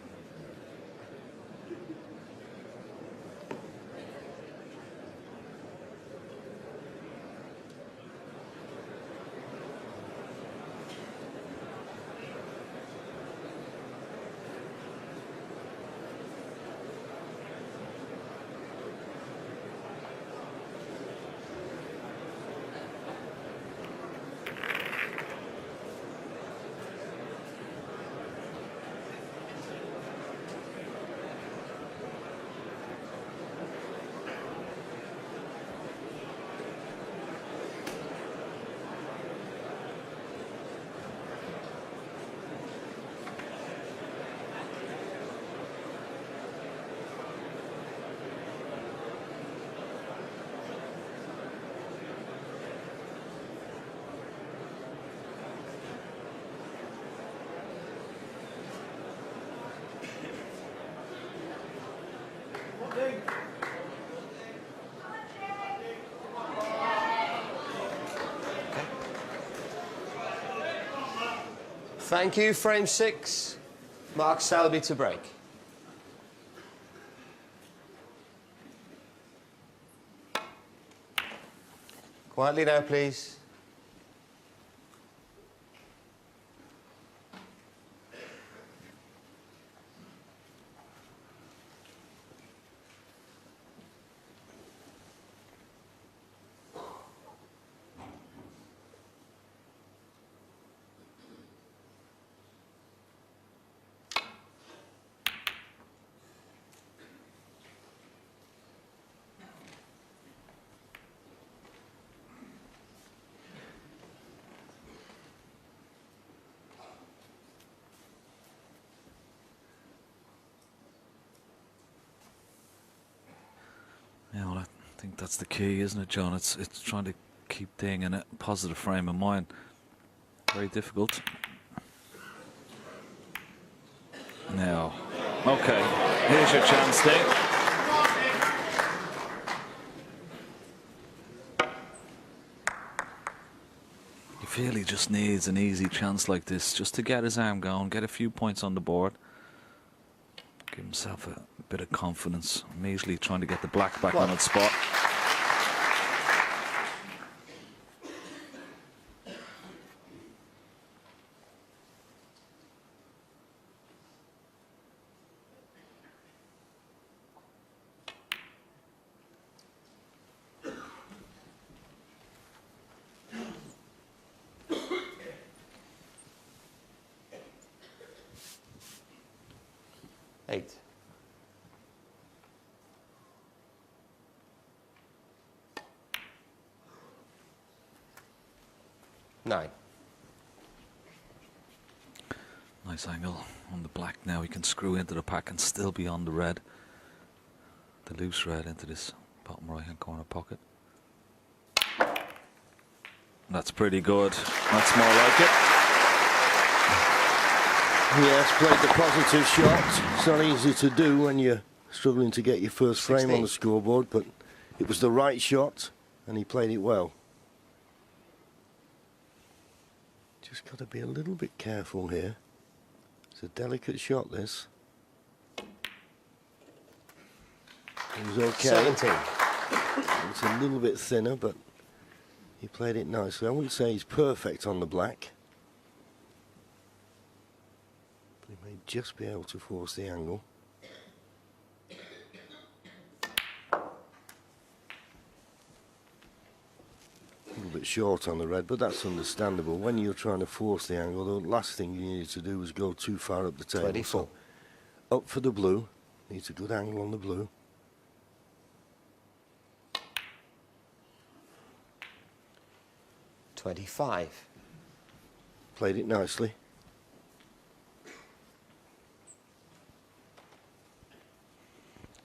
Thank you. Frame 6. Mark Selby to break. Quietly now, please. Yeah, well, I think that's the key, isn't it, John? It's trying to keep thing in a positive frame of mind. Very difficult. Now, okay, here's your chance, Dave. You feel he just needs an easy chance like this just to get his arm going, get a few points on the board. Give himself a bit of confidence. Immediately trying to get the black back on its spot. Eight. Nine. Nice angle on the black now. He can screw into the pack and still be on the red. The loose red into this bottom right hand corner pocket. That's pretty good. That's more like it. Yes, played the positive shot. It's not easy to do when you're struggling to get your first frame 16. on the scoreboard, but it was the right shot and he played it well. Just got to be a little bit careful here. It's a delicate shot, this. It was okay. 17. It's a little bit thinner, but he played it nicely. I wouldn't say he's perfect on the black, but he may just be able to force the angle. A little bit short on the red, but that's understandable. When you're trying to force the angle, the last thing you needed to do was go too far up the table. 24. So up for the blue. Needs a good angle on the blue. $25. Played it nicely.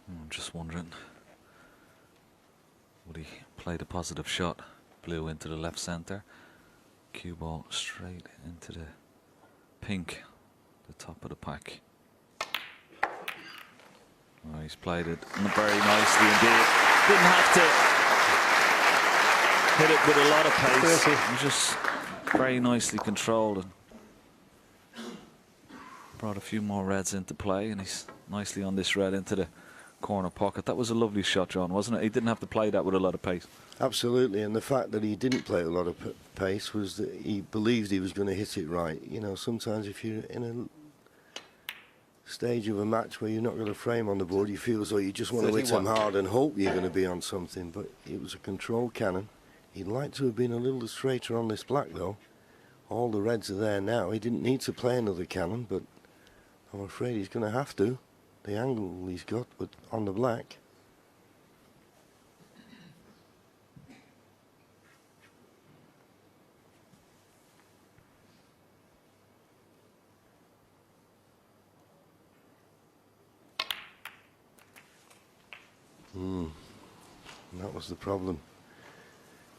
I'm just wondering, would he play the positive shot? Blue into the left centre, cue ball straight into the pink, the top of the pack. Oh, he's played it very nicely indeed. Didn't have to hit it with a lot of pace. It was just very nicely controlled and brought a few more reds into play, and he's nicely on this red into the corner pocket. That was a lovely shot, John, wasn't it? He didn't have to play that with a lot of pace. Absolutely, and the fact that he didn't play a lot of pace was that he believed he was going to hit it right. You know, sometimes if you're in a stage of a match where you're not going to frame on the board, you feel as though you just want to hit them hard and hope you're going to be on something, but it was a controlled cannon. He'd like to have been a little straighter on this black, though. All the reds are there now. He didn't need to play another cannon, but I'm afraid he's going to have to. The angle he's got, but on the black. That was the problem.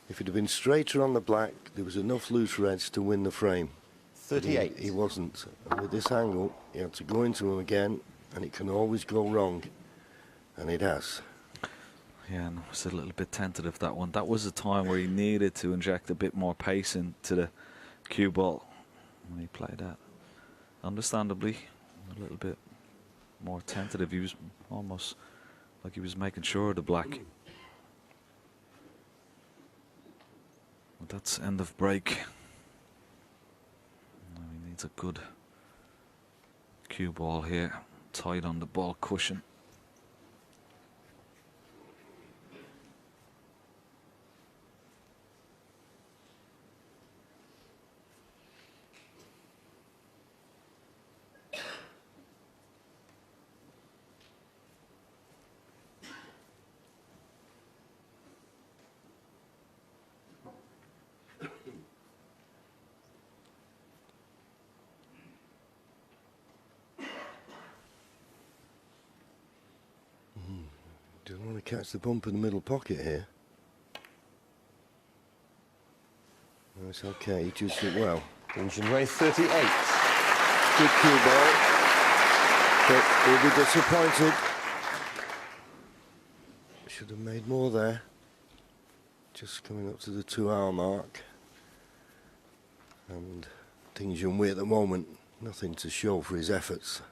If it had been straighter on the black, there was enough loose reds to win the frame. 38. He wasn't. With this angle, he had to go into him again, and it can always go wrong. And it has. Yeah, and it was a little bit tentative, that one. That was a time where he needed to inject a bit more pace into the cue ball when he played that. Understandably, a little bit more tentative. He was almost like he was making sure of the black. But that's end of break. Now he needs a good cue ball here, tight on the ball cushion. Don't want to catch the bump in the middle pocket here. No, it's okay, he juiced it well. Junhui 38. Good cue ball, but he'll be disappointed. Should have made more there. Just coming up to the 2-hour mark. And Junhui at the moment, nothing to show for his efforts.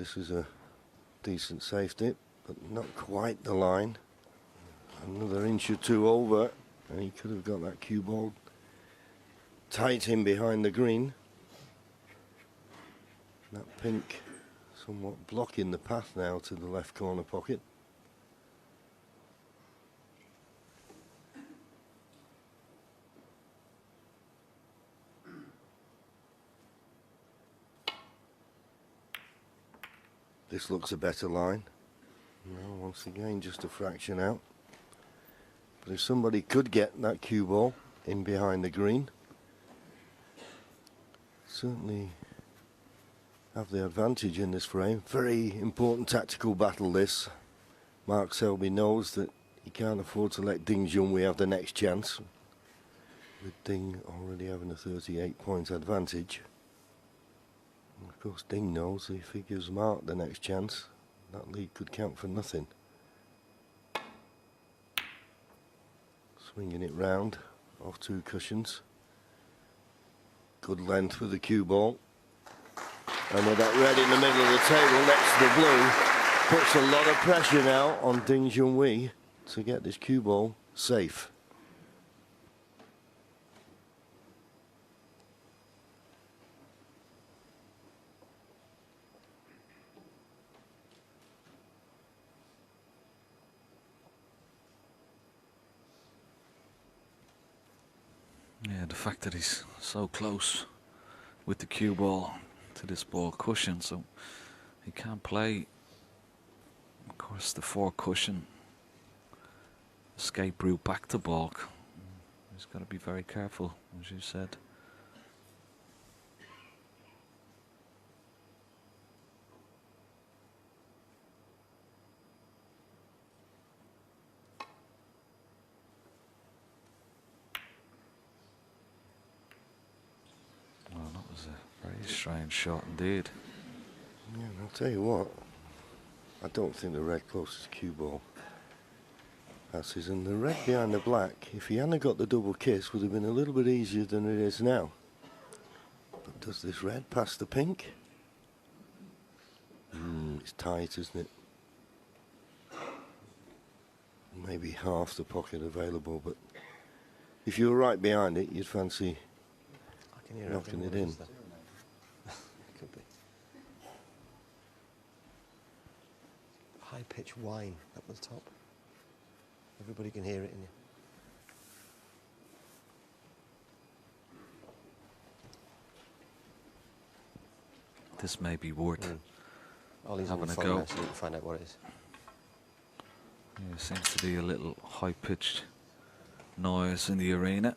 this is a decent safety, but not quite the line. Another inch or two over, and he could have got that cue ball tight in behind the green. That pink somewhat blocking the path now to the left corner pocket. This looks a better line. No, once again, just a fraction out. But if somebody could get that cue ball in behind the green, certainly have the advantage in this frame. Very important tactical battle this. Mark Selby knows that he can't afford to let Ding Junhui have the next chance, with Ding already having a 38-point advantage. And of course Ding knows if he gives Mark the next chance, that lead could count for nothing. Swinging it round off 2 cushions. Good length with the cue ball. And with that red in the middle of the table next to the blue, puts a lot of pressure now on Ding Junhui to get this cue ball safe. Yeah, the fact that he's so close with the cue ball to this ball cushion, so he can't play, of course, the 4 cushion escape route back to balk. He's got to be very careful, as you said. Well, that was a very strange shot indeed. Yeah, and I'll tell you what, I don't think the red closest cue ball passes, and the red behind the black, if he hadn't got the double kiss, would have been a little bit easier than it is now. But does this red pass the pink? It's tight, isn't it? Maybe half the pocket available, but if you were right behind it, you'd fancy knocking it in. Could be. High-pitched whine up the top. Everybody can hear it in you. This may be worth Ollie's having on the a phone go. now, so we can find out what it is. Yeah, seems to be a little high-pitched noise in the arena.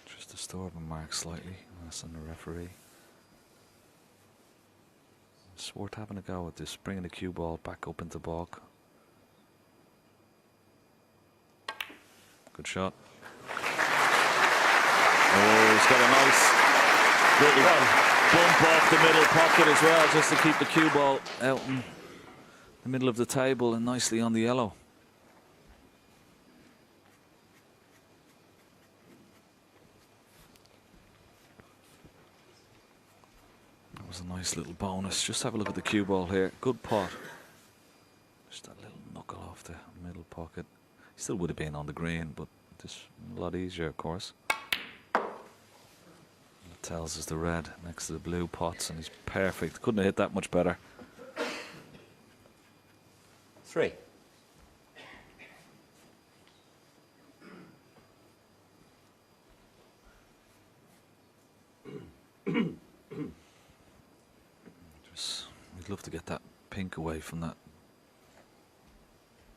Just disturbing Mark slightly. That's on the referee. It's worth having a go at this, bringing the cue ball back up into balk. Good shot. Oh, he's got a nice little bump off the middle pocket as well, just to keep the cue ball out in the middle of the table and nicely on the yellow. That was a nice little bonus. Just have a look at the cue ball here. Good pot. Just that little knuckle off the middle pocket. He still would have been on the green, but just a lot easier, of course. It tells us the red next to the blue pots, and he's perfect. Couldn't have hit that much better. 3. We'd love to get that pink away from that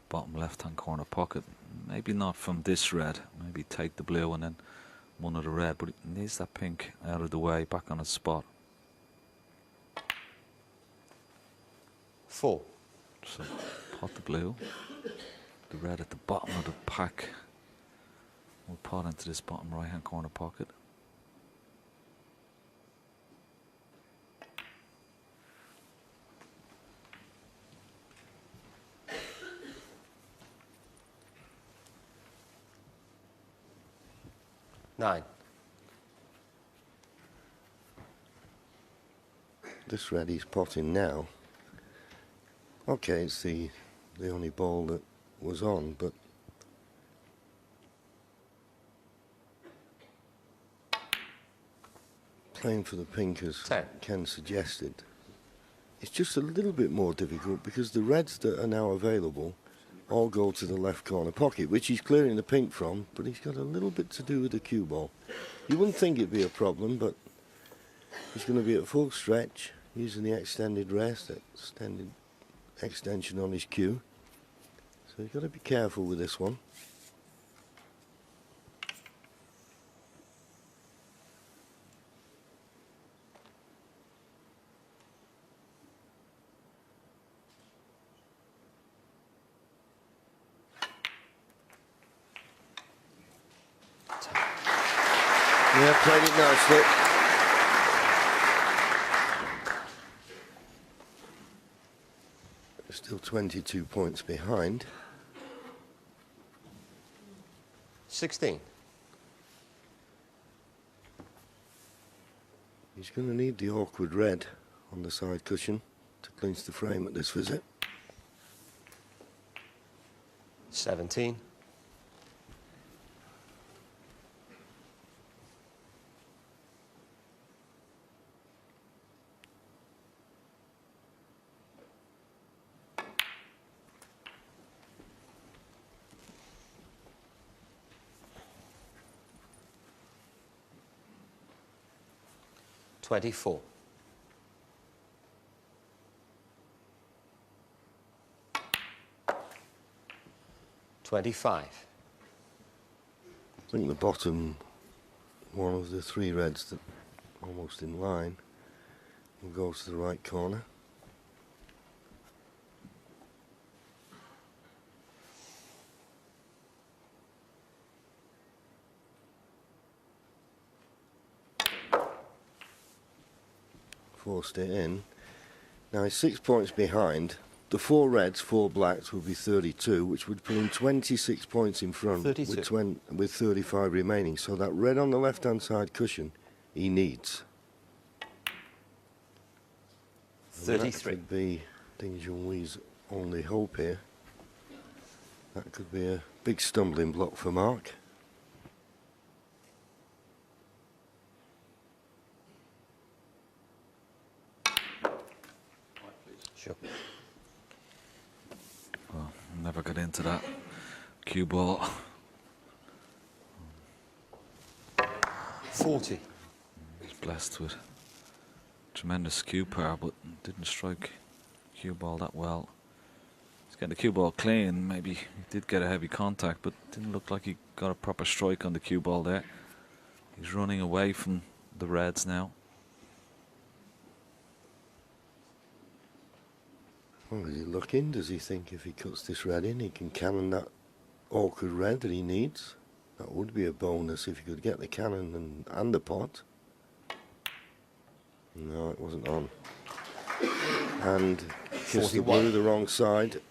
bottom left-hand corner pocket. Maybe not from this red. Maybe take the blue and then one of the red. But it needs that pink out of the way, back on its spot. 4. So pot the blue. The red at the bottom of the pack. We'll pot into this bottom right-hand corner pocket. Nine. this red he's potting now. Okay, it's the only ball that was on, but playing for the pink, as 10. Ken suggested, it's just a little bit more difficult because the reds that are now available all go to the left corner pocket, which he's clearing the pink from, but he's got a little bit to do with the cue ball. You wouldn't think it'd be a problem, but he's going to be at full stretch, using the extended rest, extension on his cue. So you've got to be careful with this one. Yeah, played it nicely. Still 22 points behind. 16. He's going to need the awkward red on the side cushion to clinch the frame at this visit. 17. 24. 25. I think the bottom one of the three reds that almost in line will go to the right corner. Forced it in. Now he's 6 points behind. The four reds, four blacks would be 32, which would put him 26 points in front 32. with 35 remaining. So that red on the left-hand side cushion, he needs. 33. That could be, I think, Junhui's only hope here. That could be a big stumbling block for Mark. Sure. Well, never got into that cue ball. 40. He's blessed with tremendous cue power, but didn't strike cue ball that well. He's getting the cue ball clean. Maybe he did get a heavy contact, but didn't look like he got a proper strike on the cue ball there. He's running away from the reds now. Well, is he looking? Does he think if he cuts this red in, he can cannon that awkward red that he needs? That would be a bonus if he could get the cannon and the pot. No, it wasn't on. And kissed the 41. blue the wrong side.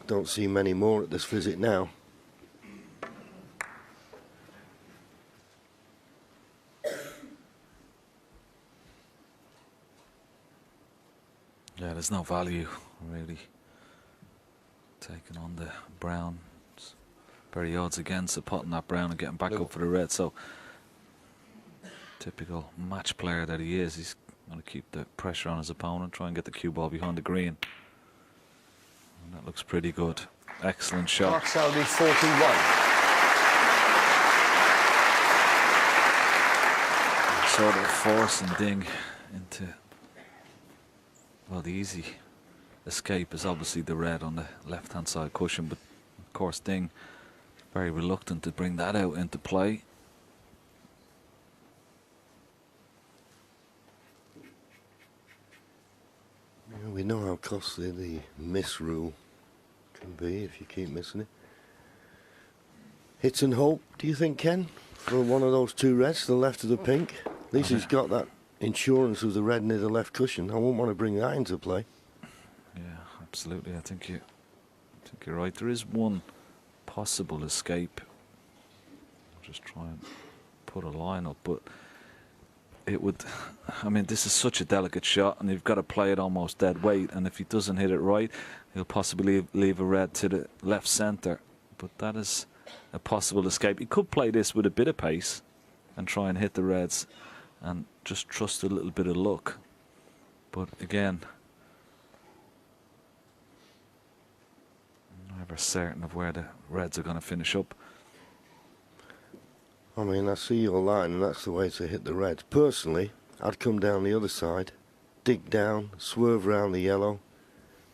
Don't see many more at this visit now. Yeah, there's no value really taking on the brown. It's very odds against the potting that brown and getting back up for the red. So typical match player that he is, he's going to keep the pressure on his opponent, try and get the cue ball behind the green. And that looks pretty good. Excellent shot. Mark Selby, 41. Sort of forcing Ding into, well, the easy escape is obviously the red on the left-hand side cushion, but of course Ding very reluctant to bring that out into play. Yeah, we know how costly the miss rule can be if you keep missing it. Hit and hope, do you think, Ken? For one of those two reds to the left of the pink? At least he's got that insurance of the red near the left cushion. I won't want to bring that into play. Yeah, absolutely. I think you're right. There is one possible escape. I'll just try and put a line up, but it would. I mean, this is such a delicate shot, and you've got to play it almost dead weight. And if he doesn't hit it right, he'll possibly leave a red to the left centre. But that is a possible escape. He could play this with a bit of pace and try and hit the reds, and just trust a little bit of luck. But again, I'm never certain of where the reds are going to finish up. I mean, I see your line, and that's the way to hit the reds. Personally, I'd come down the other side, dig down, swerve round the yellow,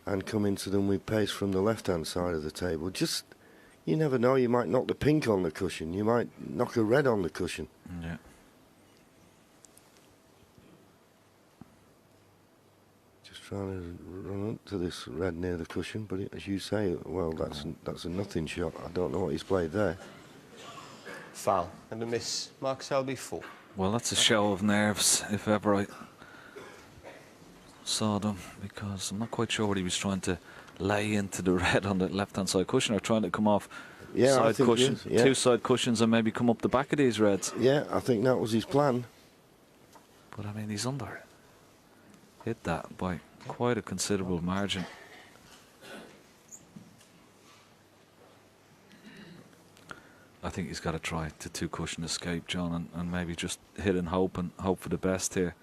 and come into them with pace from the left-hand side of the table. Just, you never know, you might knock the pink on the cushion, you might knock a red on the cushion. Yeah. Just trying to run up to this red near the cushion, but as you say, well, that's a nothing shot. I don't know what he's played there. Foul. And a miss. Mark Selby, 4. Well, that's a show of nerves, if ever I saw them, because I'm not quite sure what he was trying to lay into the red on the left-hand side cushion, or trying to come off side cushion, two side cushions, and maybe come up the back of these reds. Yeah, I think that was his plan. But I mean, he's under. Hit that by quite a considerable margin. I think he's got to try the 2 cushion escape, John, and maybe just hit and hope for the best here.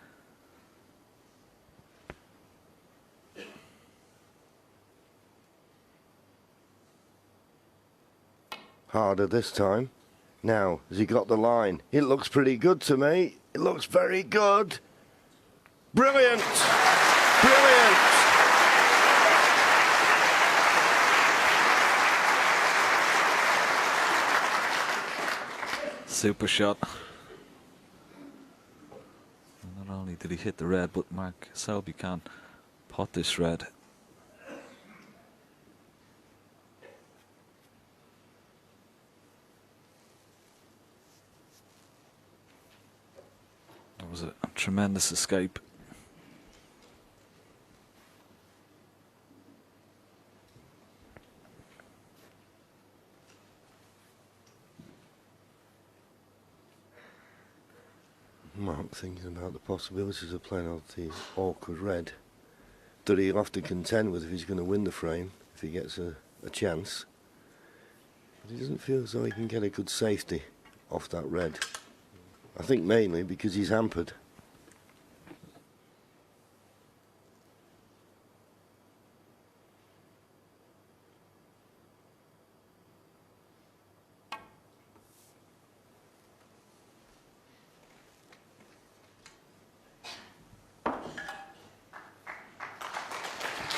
Harder this time. Now, has he got the line? It looks pretty good to me. It looks very good. Brilliant! Brilliant! Super shot. And not only did he hit the red, but Mark Selby can't pot this red. That was a tremendous escape. Mark thinking about the possibilities of playing out the awkward red that he'll have to contend with if he's going to win the frame, if he gets a chance. But he doesn't feel as though he can get a good safety off that red. I think mainly because he's hampered.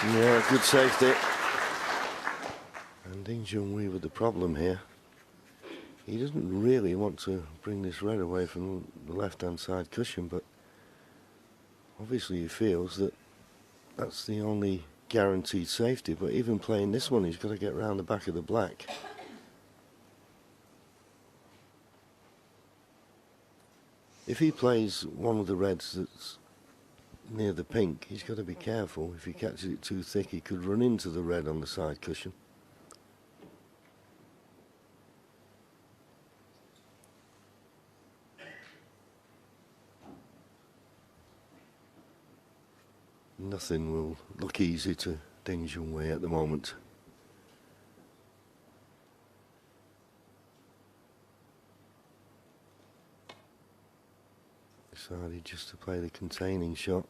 Yeah, good safety. And Junhui with the problem here. He doesn't really want to bring this red away from the left-hand side cushion, but obviously he feels that that's the only guaranteed safety. But even playing this one, he's got to get round the back of the black. If he plays one of the reds that's near the pink, he's got to be careful. If he catches it too thick, he could run into the red on the side cushion. Nothing will look easy to Ding Junhui at the moment. Decided just to play the containing shot.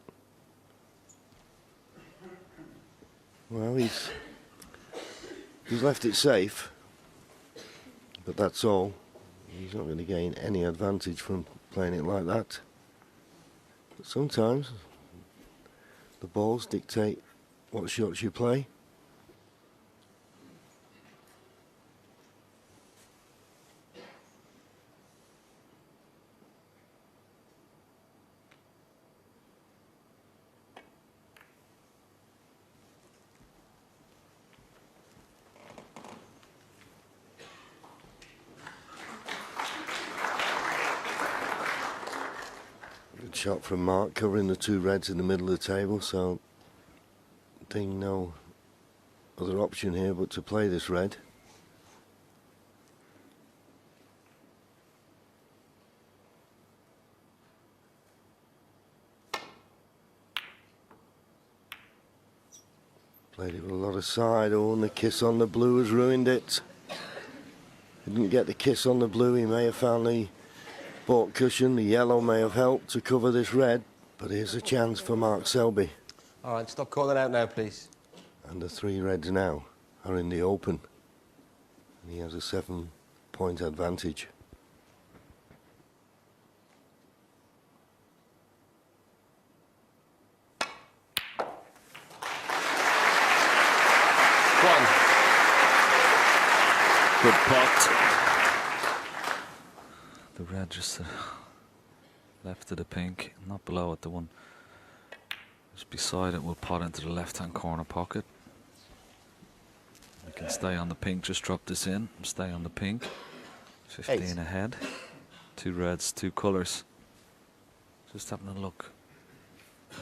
Well, he's left it safe, but that's all. He's not going to gain any advantage from playing it like that. But sometimes the balls dictate what shots you play. Good shot from Mark, covering the 2 reds in the middle of the table, so Ding no other option here but to play this red. Played it with a lot of side. Oh, and the kiss on the blue has ruined it. Didn't get the kiss on the blue. He may have found the baulk cushion. The yellow may have helped to cover this red. But here's a chance for Mark Selby. All right, stop calling out now, please. And the 3 reds now are in the open. And he has a 7-point advantage. One. Good pot. The red just left of the pink, not below it. The one just beside it will pot into the left-hand corner pocket. We can stay on the pink, just drop this in, stay on the pink. 15 8. ahead. 2 reds, 2 colours. Just having a look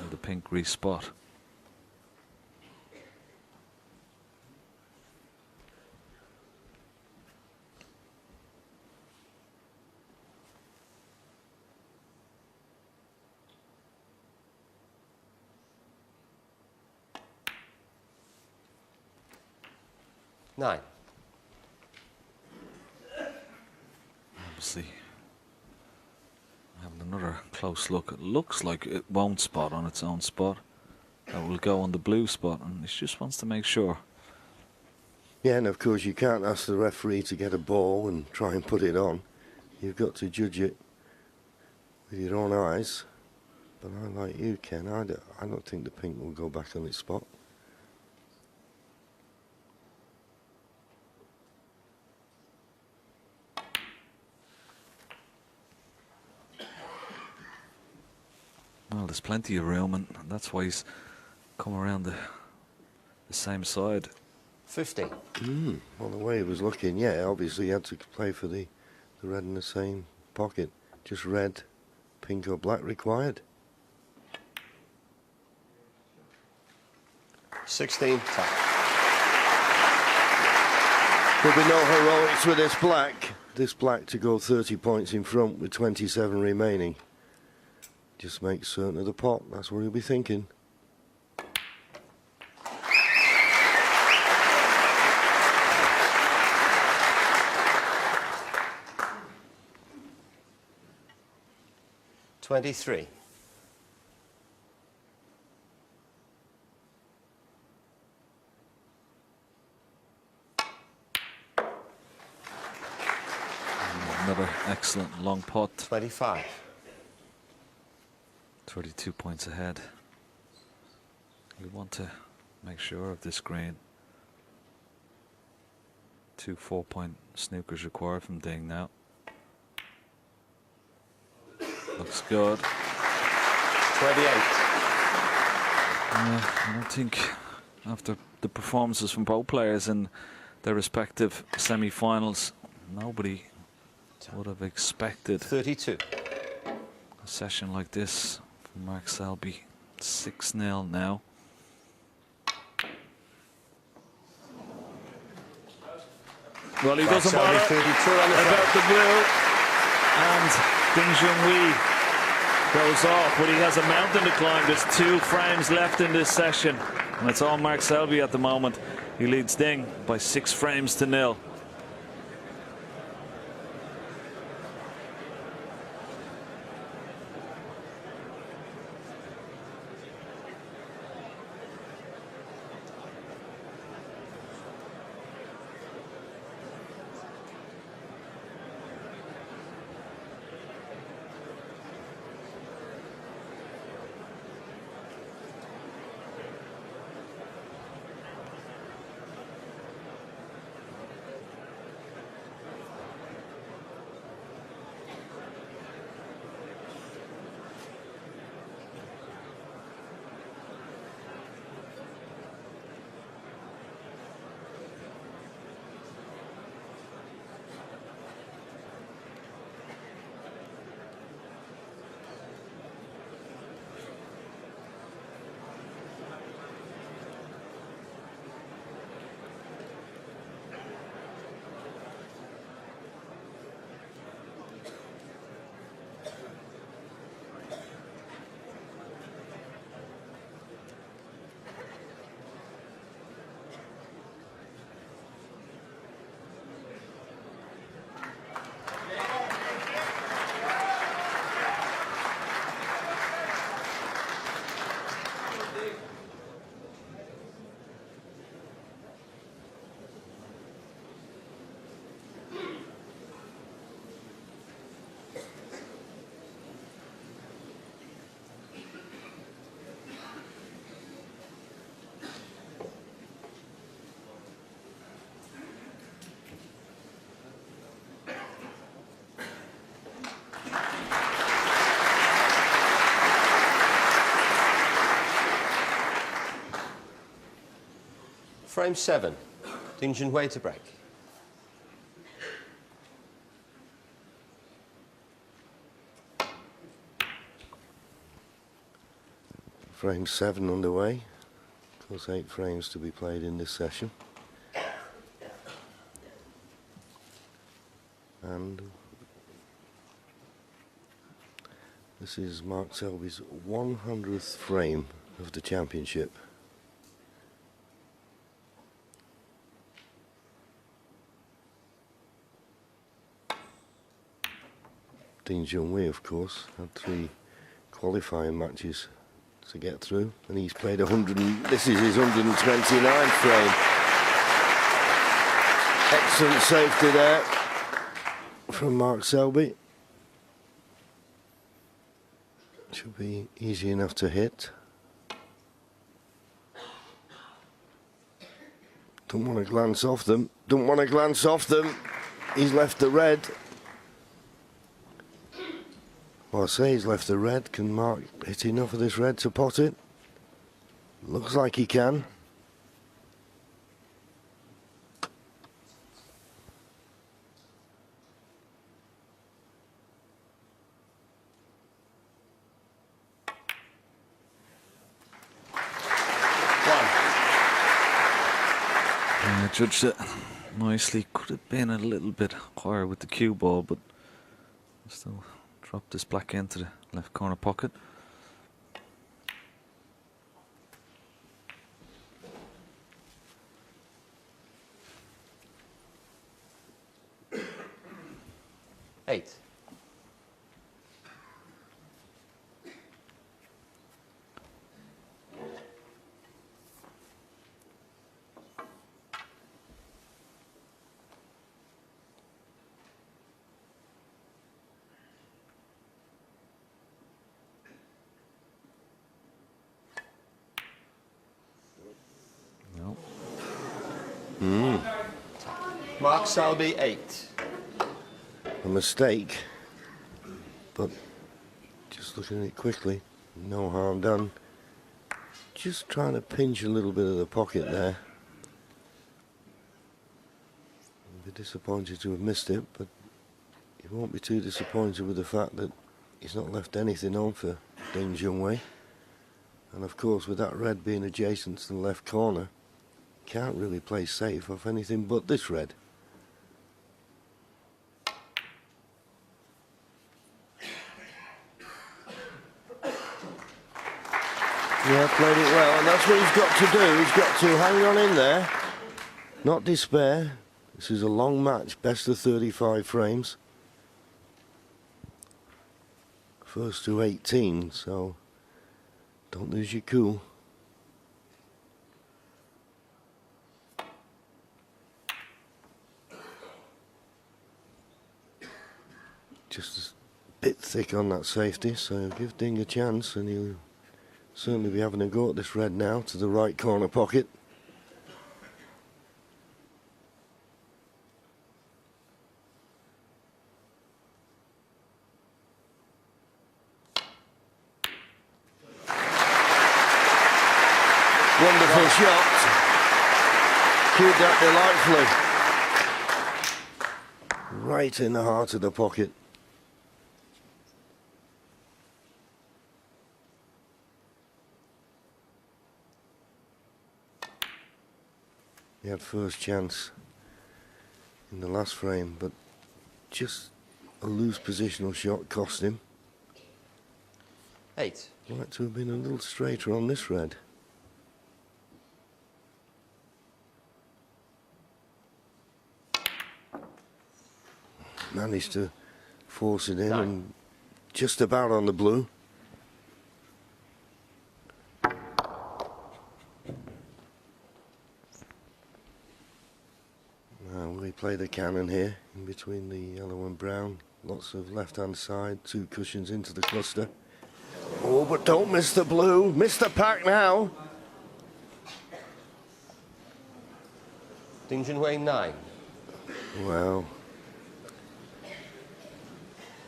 at the pink respot. Nine. Obviously, having another close look. It looks like it won't spot on its own spot. It will go on the blue spot, and it just wants to make sure. Yeah, and of course you can't ask the referee to get a ball and try and put it on. You've got to judge it with your own eyes. But I like you, Ken. I don't think the pink will go back on its spot. Well, there's plenty of room, and that's why he's come around the same side. 50. Well, the way he was looking, yeah, obviously he had to play for the red in the same pocket. Just red, pink or black required. 16. Tap. There'll be no heroics with this black. This black to go 30 points in front with 27 remaining. Just make certain of the pot. That's what he'll be thinking. $23. Another excellent long pot. 25. 32 points ahead. We want to make sure of this green. 2 4-point snookers required from Ding now. Looks good. 28. I don't think after the performances from both players in their respective semi-finals, nobody would have expected 32. a session like this from Mark Selby. 6-0 now. Well, he doesn't Selby, bother 32 on the about front. the blue, and Junhui goes off, but he has a mountain to climb. There's 2 frames left in this session, and it's all Mark Selby at the moment. He leads Ding by 6 frames to 0. frame 7. Junhui to break. Frame 7 underway. Of course, 8 frames to be played in this session. And this is Mark Selby's 100th frame of the championship. Junhui, of course, had 3 qualifying matches to get through, and he's played 100. This is his 129th frame. Excellent safety there from Mark Selby. Should be easy enough to hit. Don't want to glance off them. Don't want to glance off them. He's left the red. Well, I say he's left the red. Can Mark hit enough of this red to pot it? Looks like he can. Judged it nicely. Could have been a little bit higher with the cue ball, but still dropped this black into the left corner pocket. Eight. Mark Selby, 8. A mistake, but just looking at it quickly, no harm done. Just trying to pinch a little bit of the pocket there. I'd be disappointed to have missed it, but he won't be too disappointed with the fact that he's not left anything on for Junhui. And of course, with that red being adjacent to the left corner, can't really play safe off anything but this red. Yeah, played it well, and that's what he's got to do. He's got to hang on in there, not despair. This is a long match, best of 35 frames. First to 18, so don't lose your cool. Just a bit thick on that safety, so give Ding a chance, and he'll certainly be having a go at this red now to the right corner pocket. Wonderful shot. Cued that delightfully. Right in the heart of the pocket. He had first chance in the last frame, but just a loose positional shot cost him. 8. Like to have been a little straighter on this red. Managed to force it in 9. and just about on the blue. We play the cannon here in between the yellow and brown. Lots of left-hand side, 2 cushions into the cluster. Oh, but don't miss the blue. Miss the pack now. Junhui, 9. Well,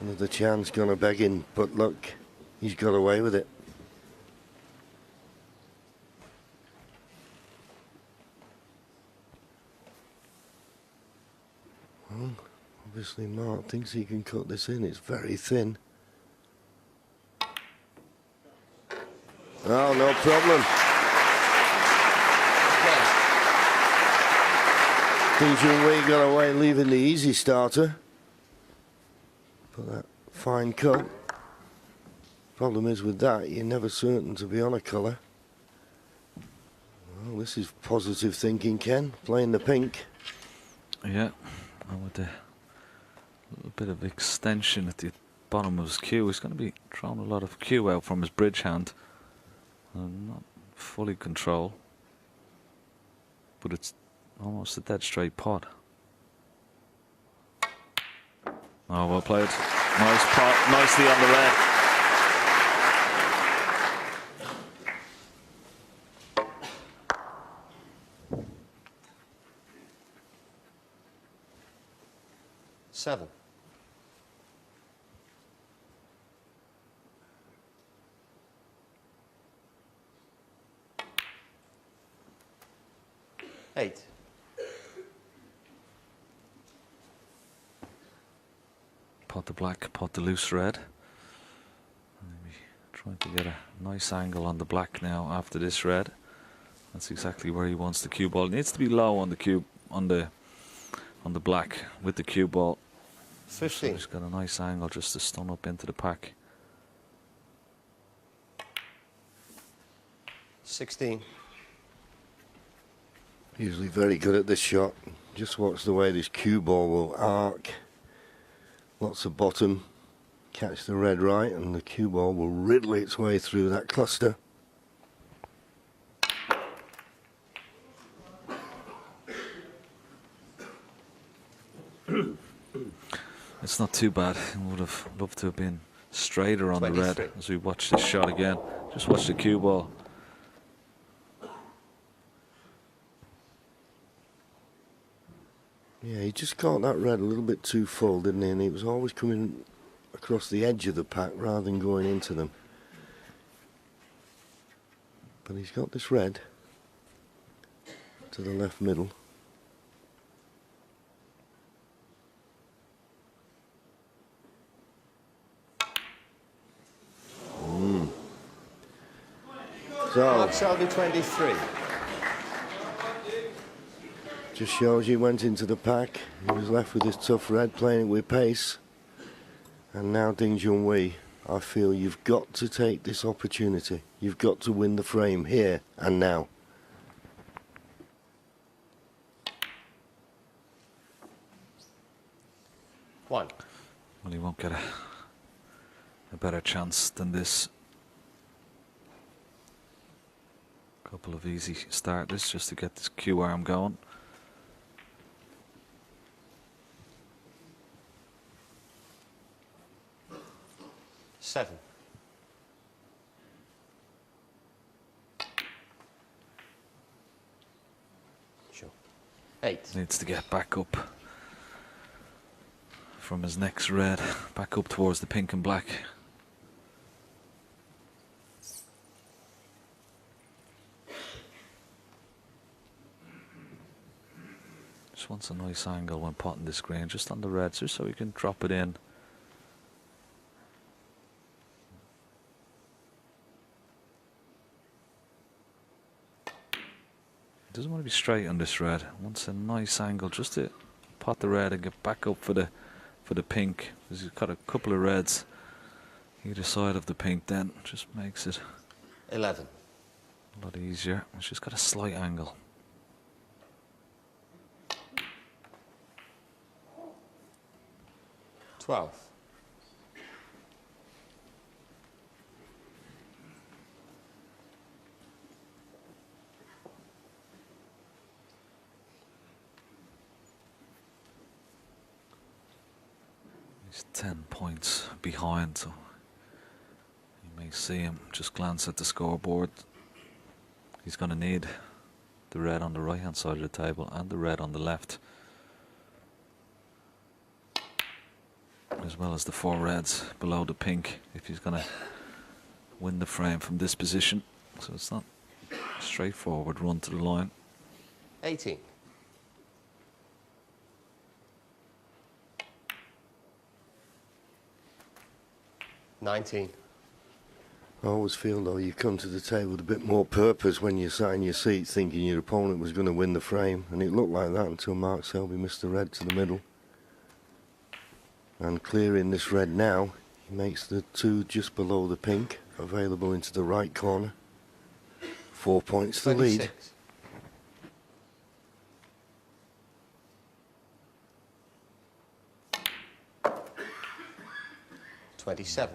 another chance gonna begging, but look, he's got away with it. Obviously Mark thinks he can cut this in. It's very thin. Oh, no problem. Junhui got away leaving the easy starter. But that fine cut. Problem is with that, you're never certain to be on a colour. Well, this is positive thinking, Ken. Playing the pink. Yeah, and with the little bit of extension at the bottom of his cue, he's going to be throwing a lot of cue out from his bridge hand. And not fully control, but it's almost a dead straight pot. Oh, well played. Nice pot, nicely on the red. Seven. Eight. Pot the black, pot the loose red. Maybe trying to get a nice angle on the black now after this red. That's exactly where he wants the cue ball. It needs to be low on the cue, on the black with the cue ball. 15. So he's got a nice angle just to stun up into the pack. 16. Usually very good at this shot. Just watch the way this cue ball will arc. Lots of bottom. Catch the red right and the cue ball will riddle its way through that cluster. It's not too bad. I would have loved to have been straighter on 23. the red as we watch this shot again. Just watch the cue ball. Yeah, he just caught that red a little bit too full, didn't he? And he was always coming across the edge of the pack rather than going into them. But he's got this red to the left middle. So, Mark Selby, 23. just shows he went into the pack. He was left with his tough red, playing it with pace. And now Junhui, I feel you've got to take this opportunity. You've got to win the frame here and now. One. Well, he won't get a better chance than this. Couple of easy starters just to get this cue arm going. Seven. Sure. Eight. Needs to get back up from his next red, back up towards the pink and black. Just wants a nice angle when potting this green, just on the red, just so he can drop it in. Doesn't want to be straight on this red. Wants a nice angle just to pot the red and get back up for the pink. Because he's got a couple of reds either side of the pink, then just makes it 11. a lot easier. It's just got a slight angle. $12. He's 10 points behind, so you may see him just glance at the scoreboard. He's going to need the red on the right hand side of the table and the red on the left, as well as the 4 reds below the pink, if he's going to win the frame from this position. So it's not a straightforward run to the line. 18. 19. I always feel, though, you come to the table with a bit more purpose when you sat in your seat thinking your opponent was going to win the frame, and it looked like that until Mark Selby missed the red to the middle. And clearing this red now, he makes the 2 just below the pink available into the right corner. 4 points to lead. 26. $27.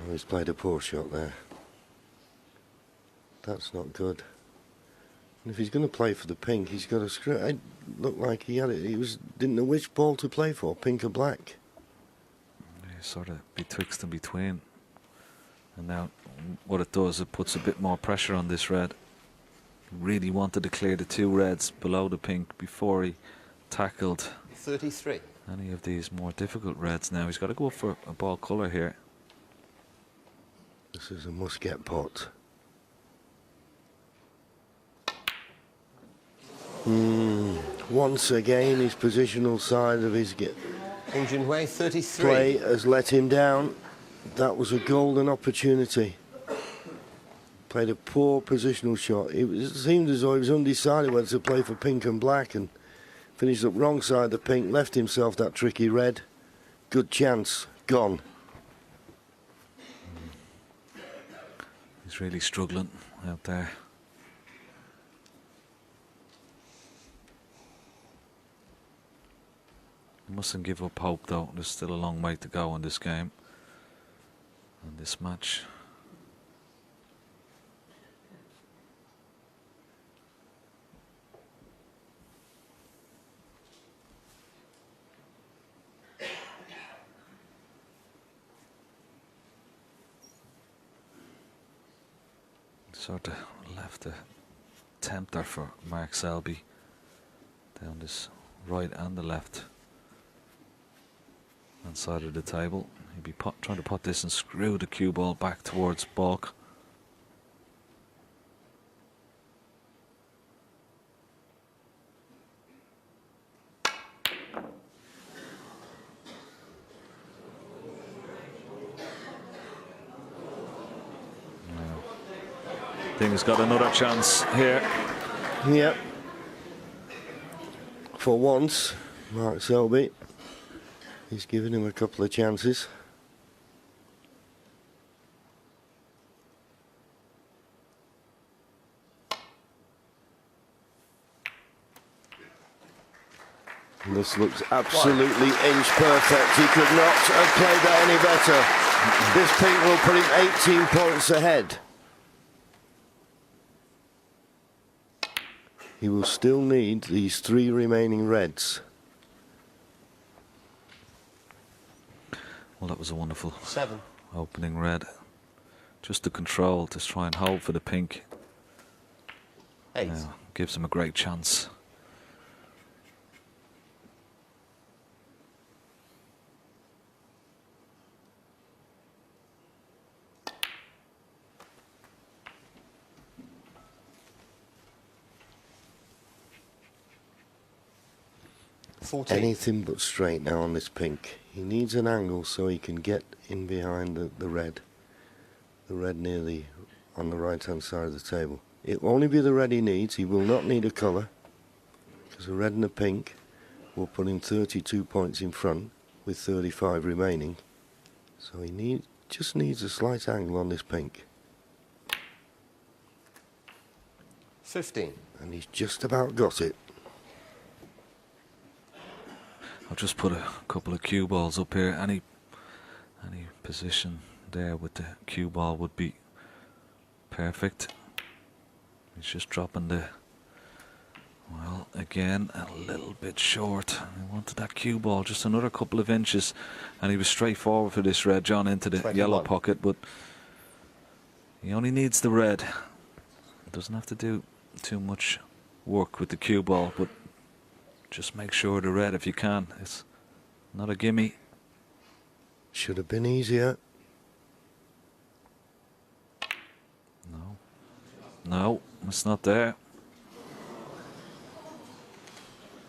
Oh, he's played a poor shot there. That's not good. And if he's going to play for the pink, he's got to screw. It looked like he had it. He didn't know which ball to play for, pink or black. He's sort of betwixt and between. And now what it does, it puts a bit more pressure on this red. He really wanted to clear the 2 reds below the pink before he tackled 33. any of these more difficult reds. Now he's got to go for a ball colour here. This is a must-get pot. Once again, his positional side of his Junhui, 33. play has let him down. That was a golden opportunity. Played a poor positional shot. It seemed as though he was undecided whether to play for pink and black, and finished up wrong side the pink, left himself that tricky red. Good chance, gone. He's really struggling out there. He mustn't give up hope, though. There's still a long way to go in this game and this match. Sort of left a tempter for Mark Selby down this right and the left hand side of the table. He'd be trying to put this and screw the cue ball back towards balk. I think he's got another chance here. Yep. For once, Mark Selby, he's given him a couple of chances. And this looks absolutely inch perfect. He could not have played that any better. This pink will put him 18 points ahead. He will still need these 3 remaining reds. Well, that was a wonderful 7. opening red. Just the control to try and hold for the pink. 8. Gives him a great chance. Anything but straight now on this pink. He needs an angle so he can get in behind the red. The red near on the right hand side of the table. It will only be the red he needs. He will not need a colour, because the red and the pink will put him 32 points in front with 35 remaining. So he just needs a slight angle on this pink. 15. And he's just about got it. I'll just put a couple of cue balls up here. Any position there with the cue ball would be perfect. He's just dropping the, well, again a little bit short. He wanted that cue ball just another couple of inches, and he was straightforward for this red, John, into the 21. yellow pocket, but he only needs the red. Doesn't have to do too much work with the cue ball, but just make sure the red if you can. It's not a gimme. Should have been easier. No, it's not there.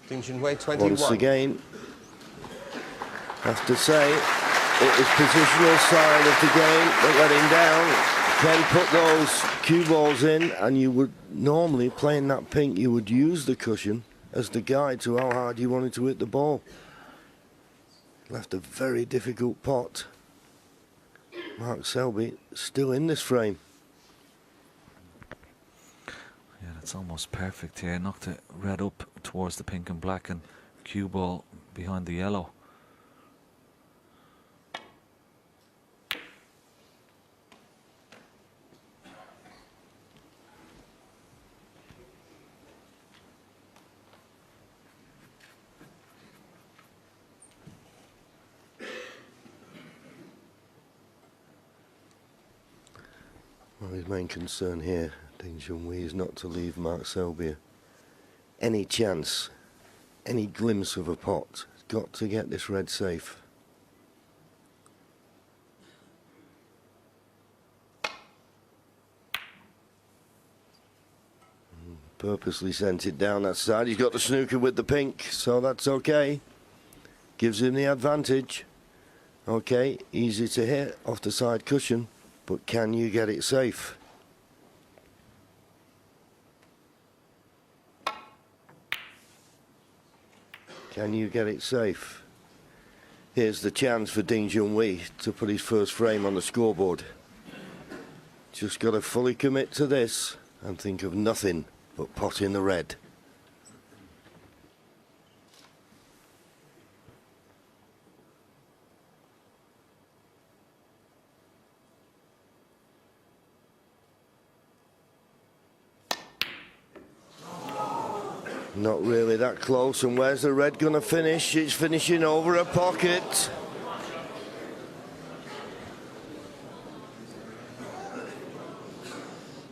Junhui, 21. Once again, have to say, It is positional side of the game that let him down. Ken put those cue balls in, and you would normally, playing that pink, you would use the cushion as the guide to how hard you wanted to hit the ball. Left a very difficult pot. Mark Selby still in this frame. Yeah, that's almost perfect here. Knocked it red up towards the pink and black, and cue ball behind the yellow. Well, his main concern here, Ding Junhui, is not to leave Mark Selby any chance, any glimpse of a pot. He's got to get this red safe. Purposely sent it down that side. He's got the snooker with the pink, so that's okay. Gives him the advantage. Okay, easy to hit off the side cushion, but can you get it safe? Can you get it safe? Here's the chance for Ding Junhui to put his first frame on the scoreboard. Just got to fully commit to this and think of nothing but pot in the red. Not really that close, and where's the red gonna finish? It's finishing over a pocket.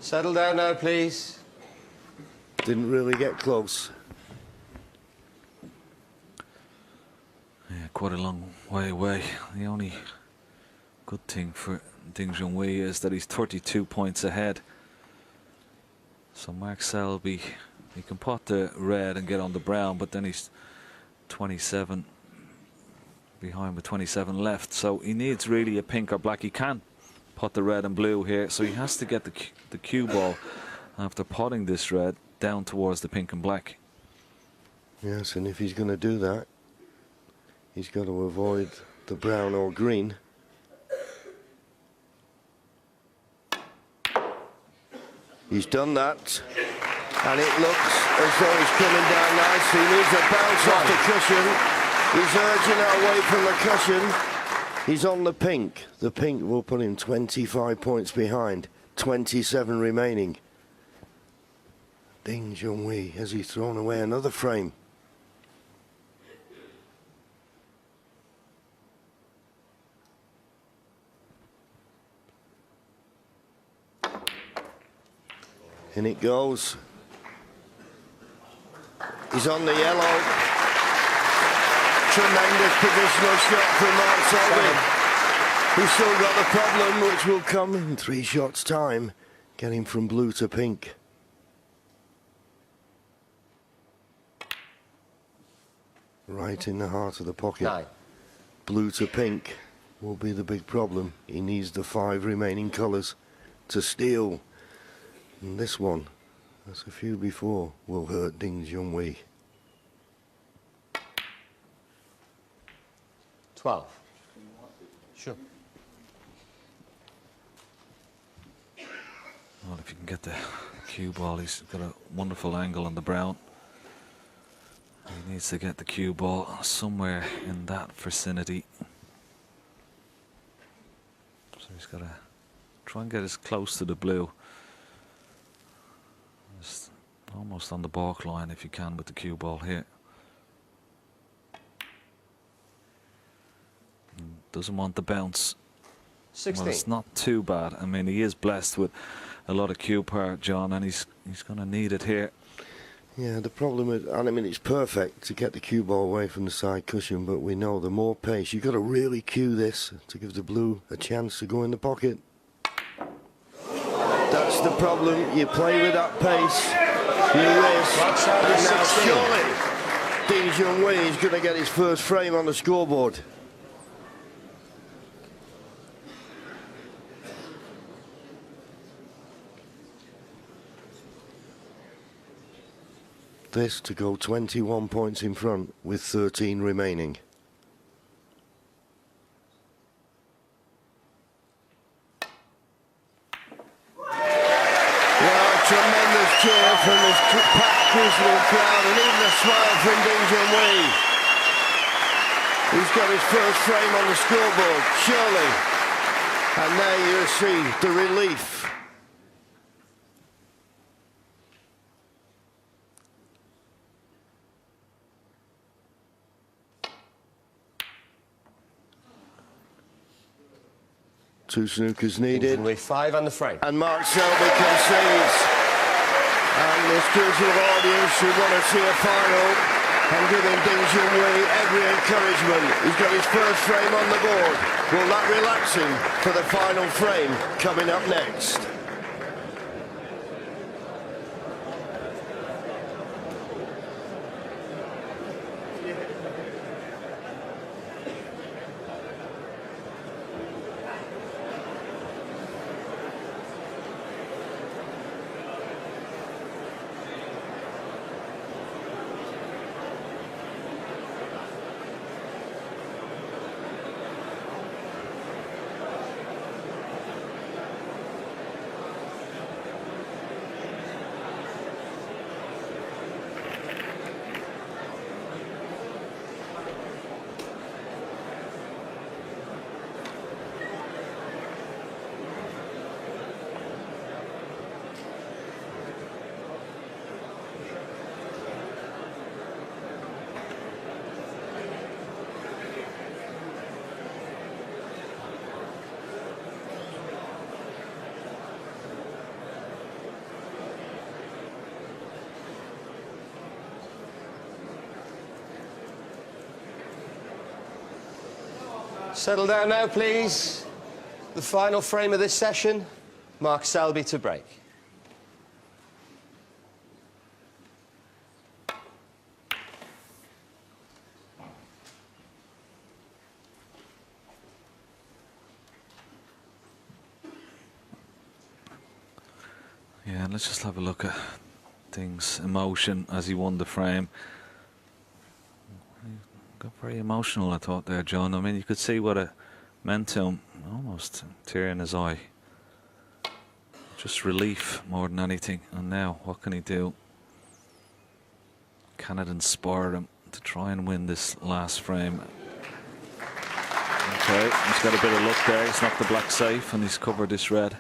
Settle down now, please. Didn't really get close. Yeah, quite a long way away. The only good thing for Ding Junhui is that he's 32 points ahead. So Mark Selby, he can pot the red and get on the brown, but then he's 27 behind with 27 left. So he needs really a pink or black. He can't pot the red and blue here, so he has to get the cue ball after potting this red down towards the pink and black. Yes, and if he's going to do that, he's got to avoid the brown or green. He's done that, and it looks as though he's coming down nicely. He needs a bounce off the cushion. He's urging it away from the cushion. He's on the pink. The pink will put him 25 points behind, 27 remaining. Ding Junhui, has he thrown away another frame? In it goes. He's on the yellow. Tremendous positional shot from Mark Selby. He's still got the problem, which will come in 3 shots' time, getting from blue to pink. Right in the heart of the pocket. 9. Blue to pink will be the big problem. He needs the 5 remaining colours to steal. And this one, as a few before, will hurt Ding Junhui. 12. Sure. Well, if you can get the cue ball, he's got a wonderful angle on the brown. He needs to get the cue ball somewhere in that vicinity. So he's got to try and get as close to the blue. Just almost on the balk line if you can with the cue ball here. Doesn't want the bounce. 16. Well, it's not too bad. I mean, he is blessed with a lot of cue power, John, and he's going to need it here. Yeah, the problem is, and I mean, it's perfect to get the cue ball away from the side cushion, but we know the more pace, you've got to really cue this to give the blue a chance to go in the pocket. That's the problem. You play with that pace, you risk, and now surely Ding Junhui is going to get his first frame on the scoreboard. this to go 21 points in front with 13 remaining. Tremendous cheer from this packed Crucible crowd, and even a smile from Junhui. He's got his first frame on the scoreboard, surely. And there you see the relief. Two snookers needed. Junhui 5 on the frame. And Mark Selby concedes. And this crucial audience who want to see a final and giving Junhui every encouragement. He's got his first frame on the board. Will that relax him for the final frame coming up next? Settle down now, please. The final frame of this session, Mark Selby to break. Yeah, and let's just have a look at things, emotion as he won the frame. Got very emotional, I thought there, John. I mean, you could see what it meant to him. Almost a tear in his eye. Just relief more than anything. And now, what can he do? Can it inspire him to try and win this last frame? Okay, he's got a bit of luck there. He's knocked the black safe and he's covered this red.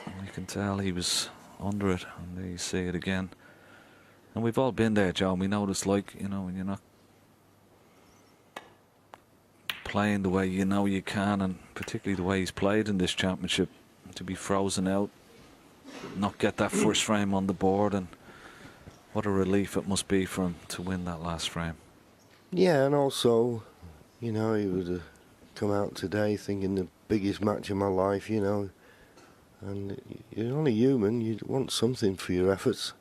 And you can tell he was under it, and there you see it again. And we've all been there, John. We know what it's like, you know, when you're not playing the way you know you can, and particularly the way he's played in this championship, to be frozen out, not get that first frame on the board, and what a relief it must be for him to win that last frame. Yeah, and also, you know, he would have come out today thinking the biggest match of my life, you know. And you're only human, you want something for your efforts.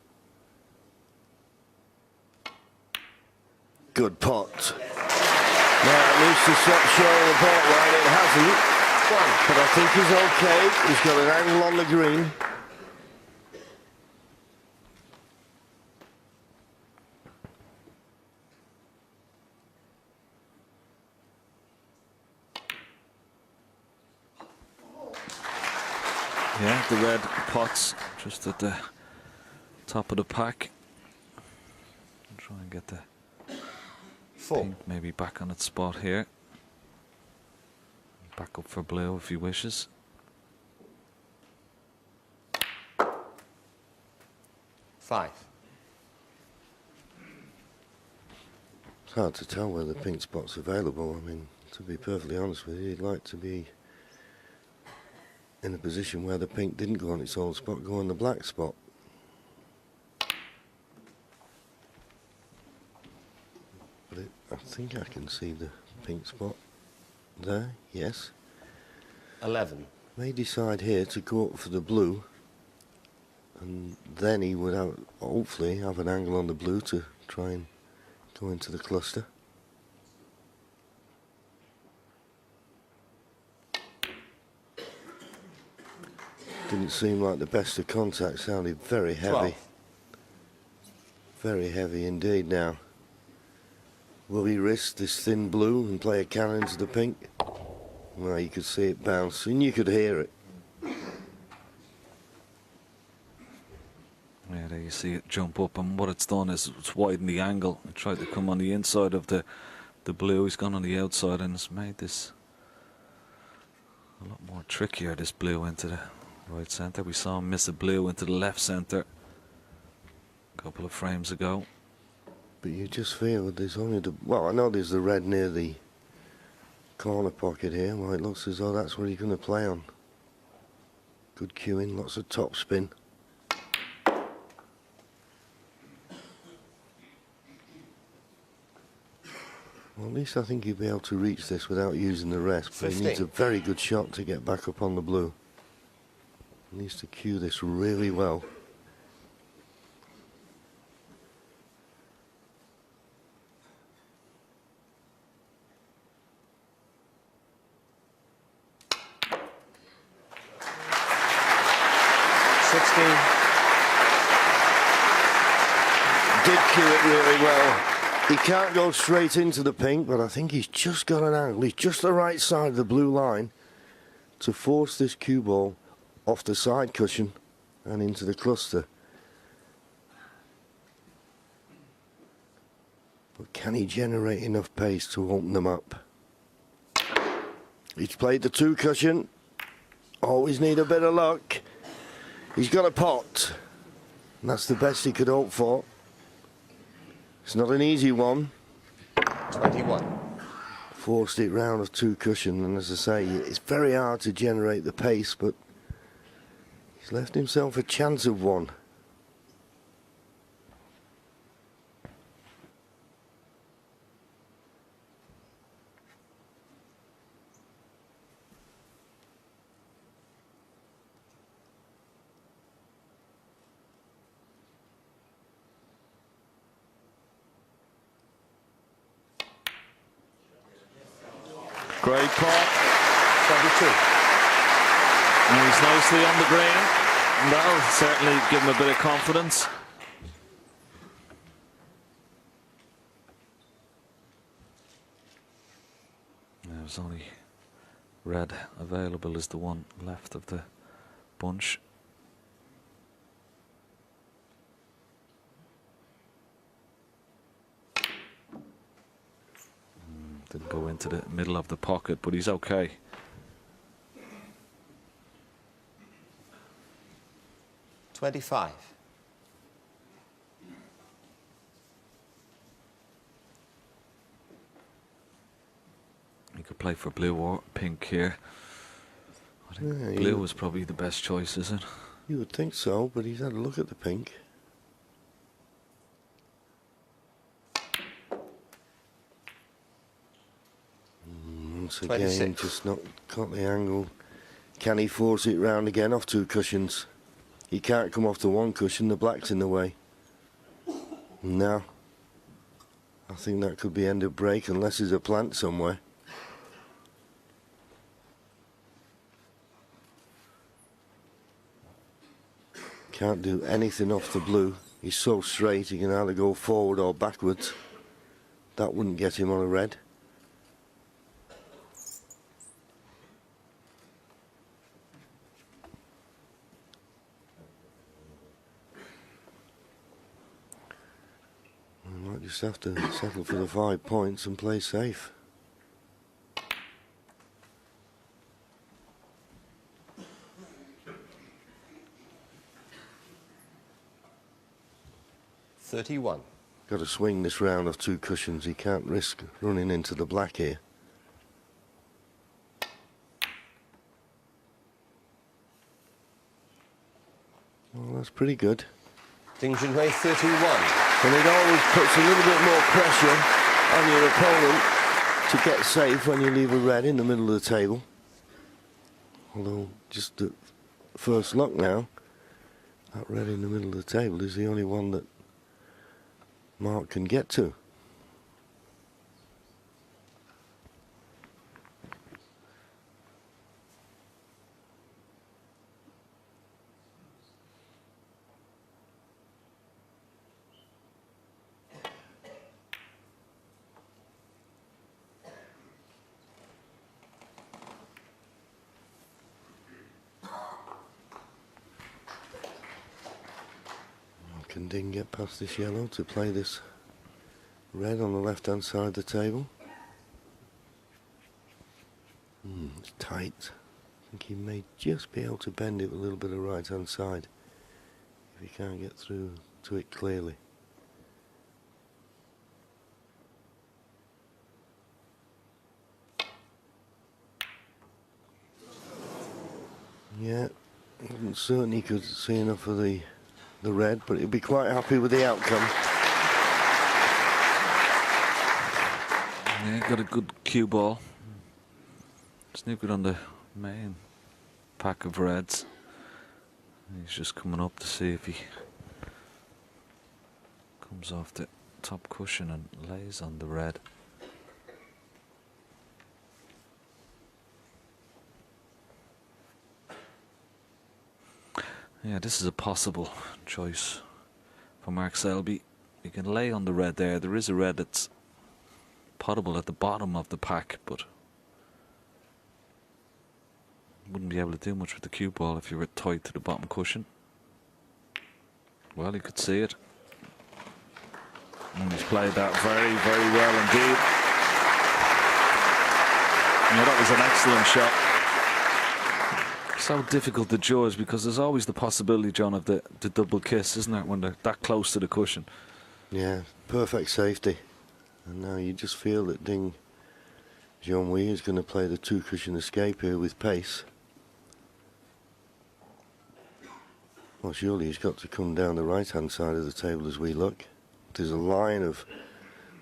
Good pot. Now it needs to stop short of the pot line, it hasn't. But I think he's okay, he's got an angle on the green. Yeah, the red pots just at the top of the pack. Try and get the pink maybe back on its spot here. Back up for blue if he wishes. Five. It's hard to tell where the pink spot's available. I mean, to be perfectly honest with you, you'd like to be in a position where the pink didn't go on its old spot, go on the black spot. But I think I can see the pink spot there, yes. 11. May decide here to go up for the blue, and then he would have, hopefully have an angle on the blue to try and go into the cluster. didn't seem like the best of contact. Sounded very heavy. 12. Very heavy indeed now. Will he risk this thin blue and play a cannon to the pink? Well, you could see it bounce and you could hear it. Yeah, there you see it jump up, and what it's done is it's widened the angle. It tried to come on the inside of the blue. He's gone on the outside, and it's made this a lot more trickier, this blue into the right centre. We saw him miss a blue into the left centre a couple of frames ago. But you just feel there's only the... Well, I know there's the red near the corner pocket here. Well, it looks as though that's what he's going to play on. Good cueing, lots of top spin. Well, at least I think he'll be able to reach this without using the rest. But he needs a very good shot to get back up on the blue. He needs to cue this really well. Did cue it really well. He can't go straight into the pink, but I think he's just got an angle. He's just the right side of the blue line to force this cue ball off the side cushion and into the cluster. But can he generate enough pace to open them up? He's played the 2 cushion. Always need a bit of luck. He's got a pot. And that's the best he could hope for. It's not an easy one. 21. Forced it round of 2 cushion, and as I say, it's very hard to generate the pace, but he's left himself a chance of one. Great pot. 22. And he's nicely on the green. And that'll certainly give him a bit of confidence. There's only red available is the one left of the bunch. Didn't go into the middle of the pocket, but he's okay. $25. He could play for blue or pink here. I think blue was probably the best choice, isn't it? You would think so, but he's had a look at the pink. Once again, 26. just not got the angle. Can he force it round again off 2 cushions? He can't come off the 1 cushion, the black's in the way. No. I think that could be end of break unless there's a plant somewhere. Can't do anything off the blue. He's so straight he can either go forward or backwards. That wouldn't get him on a red. Might just have to settle for the 5 points and play safe. $31. Got to swing this round of 2 cushions. He can't risk running into the black here. Well, that's pretty good. Ding Junhui 31. And it always puts a little bit more pressure on your opponent to get safe when you leave a red in the middle of the table. Although, just the first look now, that red in the middle of the table is the only one that Mark can get to. Can Ding get past this yellow to play this red on the left-hand side of the table? It's tight. I think he may just be able to bend it with a little bit of right-hand side if he can't get through to it clearly. Yeah, wasn't certain he could see enough of the red, but he'll be quite happy with the outcome. Yeah, got a good cue ball. Snookered on the main pack of reds. He's just coming up to see if he comes off the top cushion and lays on the red. Yeah, this is a possible choice for Mark Selby. You can lay on the red there. There is a red that's potable at the bottom of the pack, but wouldn't be able to do much with the cue ball if you were tied to the bottom cushion. Well, he could see it. And he's played that very, very well indeed. Yeah, that was an excellent shot. So difficult to judge because there's always the possibility, John, of the double kiss, isn't there, when they're that close to the cushion? Yeah, perfect safety. And now you just feel that Junhui is going to play the two-cushion escape here with pace. Well, surely he's got to come down the right-hand side of the table as we look. There's a line of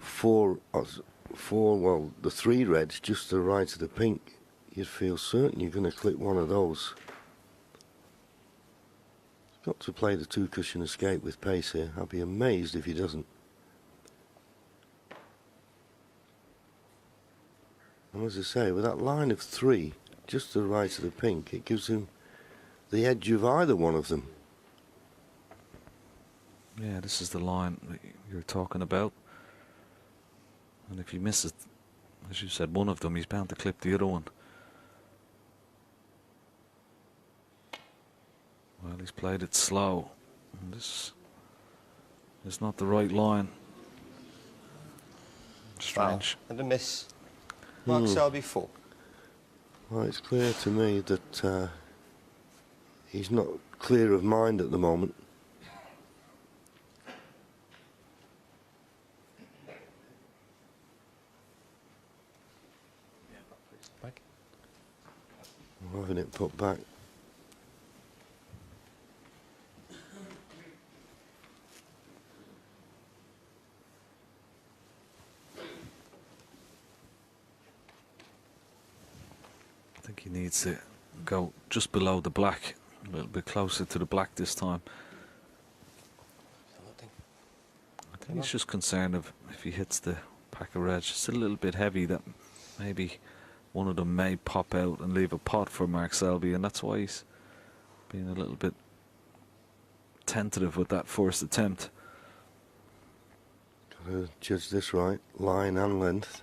four, well, the three reds just to the right of the pink. You'd feel certain you're going to clip one of those. He's got to play the two-cushion escape with pace here. I'd be amazed if he doesn't. And as I say, with that line of three just to the right of the pink, it gives him the edge of either one of them. Yeah, this is the line that you're talking about. And if he misses, as you said, one of them, he's bound to clip the other one. Well, he's played it slow. And this is not the right line. Strange. Foul and a miss. Mark Selby 4. Well, it's clear to me that he's not clear of mind at the moment. We're having it put back. I think he needs to go just below the black, a little bit closer to the black this time. I think he's just concerned of if he hits the pack of reds, just a little bit heavy, that maybe one of them may pop out and leave a pot for Mark Selby, and that's why he's being a little bit tentative with that first attempt. Got to judge this right, line and length.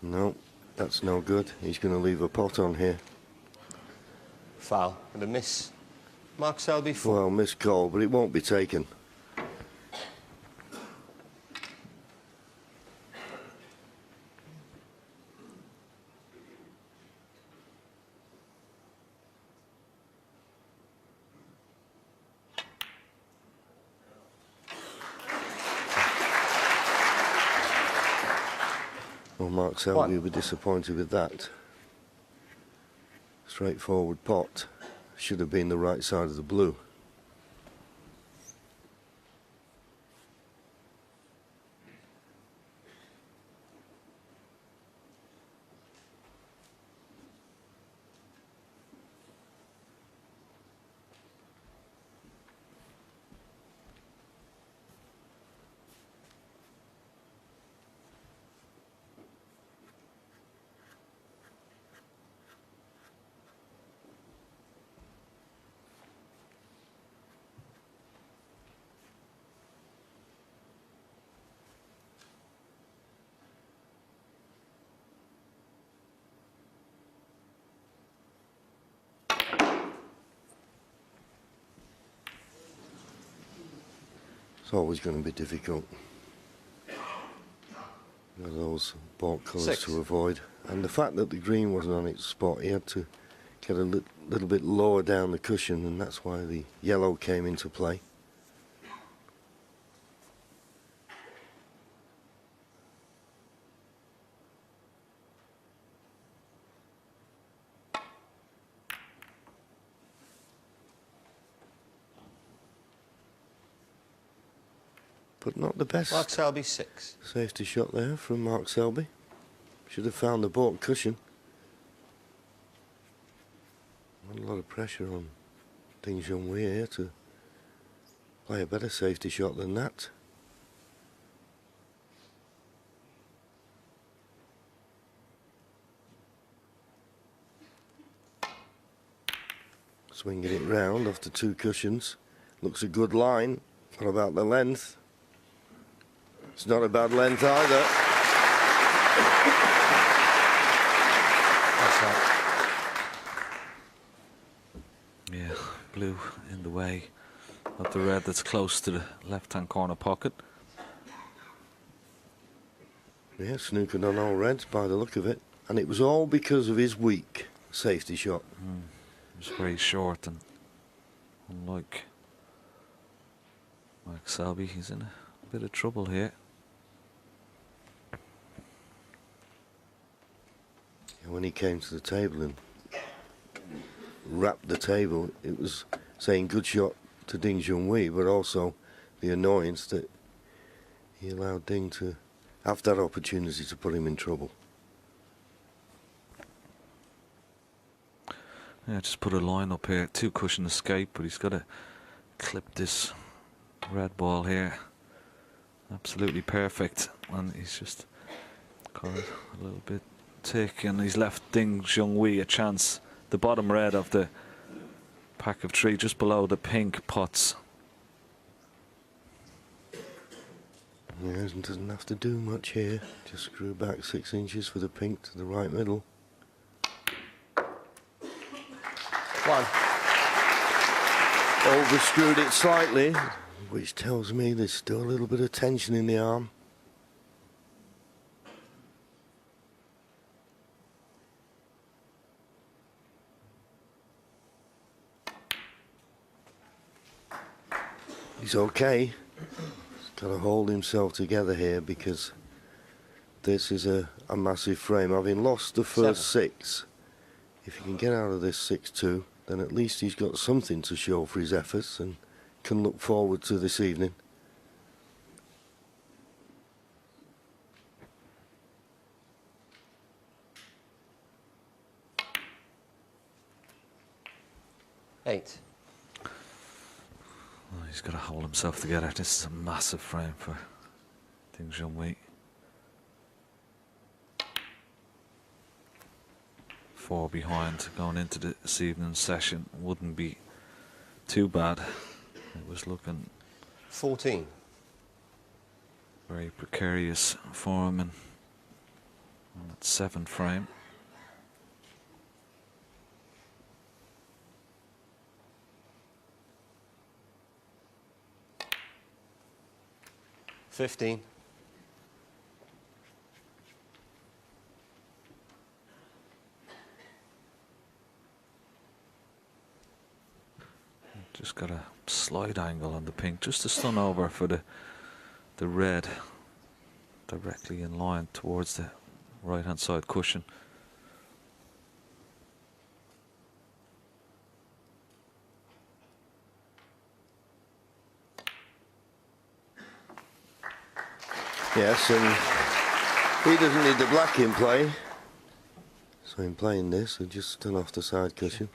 No, that's no good. He's going to leave a pot on here. Foul and a miss. Mark Selby 4. Well, missed call, but it won't be taken. Well, Mark Selby will be disappointed with that. Straightforward pot. Should have been the right side of the blue. It's always going to be difficult. Those baulk colours to avoid. And the fact that the green wasn't on its spot, he had to get a little bit lower down the cushion, and that's why the yellow came into play. But not the best Mark Selby 6. safety shot there from Mark Selby. Should have found the baulk cushion. A lot of pressure on Junhui here to play a better safety shot than that. Swinging it round off the 2 cushions. Looks a good line. What about the length? It's not a bad length either. That's right. Yeah, blue in the way of the red that's close to the left-hand corner pocket. Yeah, snookered on all reds by the look of it. And it was all because of his weak safety shot. It was very short, and unlike Mark Selby, he's in a bit of trouble here. And when he came to the table and wrapped the table, it was saying good shot to Ding Junhui, but also the annoyance that he allowed Ding to have that opportunity to put him in trouble. Yeah, just put a line up here, 2 cushion escape, but he's got to clip this red ball here. Absolutely perfect, and he's just got it a little bit thick, and he's left Ding Junhui a chance. The bottom red of the pack of 3, just below the pink pots. Yeah, doesn't have to do much here. Just screw back 6 inches for the pink to the right middle. 1. Overscrewed it slightly, which tells me there's still a little bit of tension in the arm. He's okay. He's got to hold himself together here because this is a massive frame. Having lost the first 6, if he can get out of this 6-2, then at least he's got something to show for his efforts and can look forward to this evening. Eight. Oh, he's got to hold himself together. This is a massive frame for Ding Junhui. 4 behind going into this evening's session wouldn't be too bad. It was looking 14. very precarious for him on that 7th frame. $15. Just got a slight angle on the pink, just a stun over for the red, directly in line towards the right hand side cushion. Yes, and he doesn't need the black in play. So in playing this, he'll just stun off the side cushion.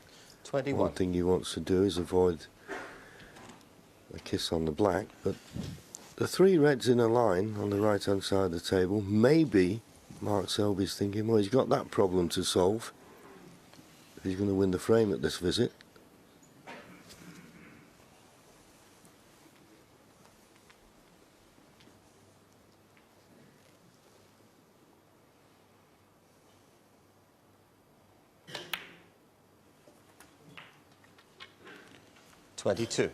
21. One thing he wants to do is avoid a kiss on the black, but the 3 reds in a line on the right hand side of the table, maybe Mark Selby's thinking, well, he's got that problem to solve if he's going to win the frame at this visit. $22.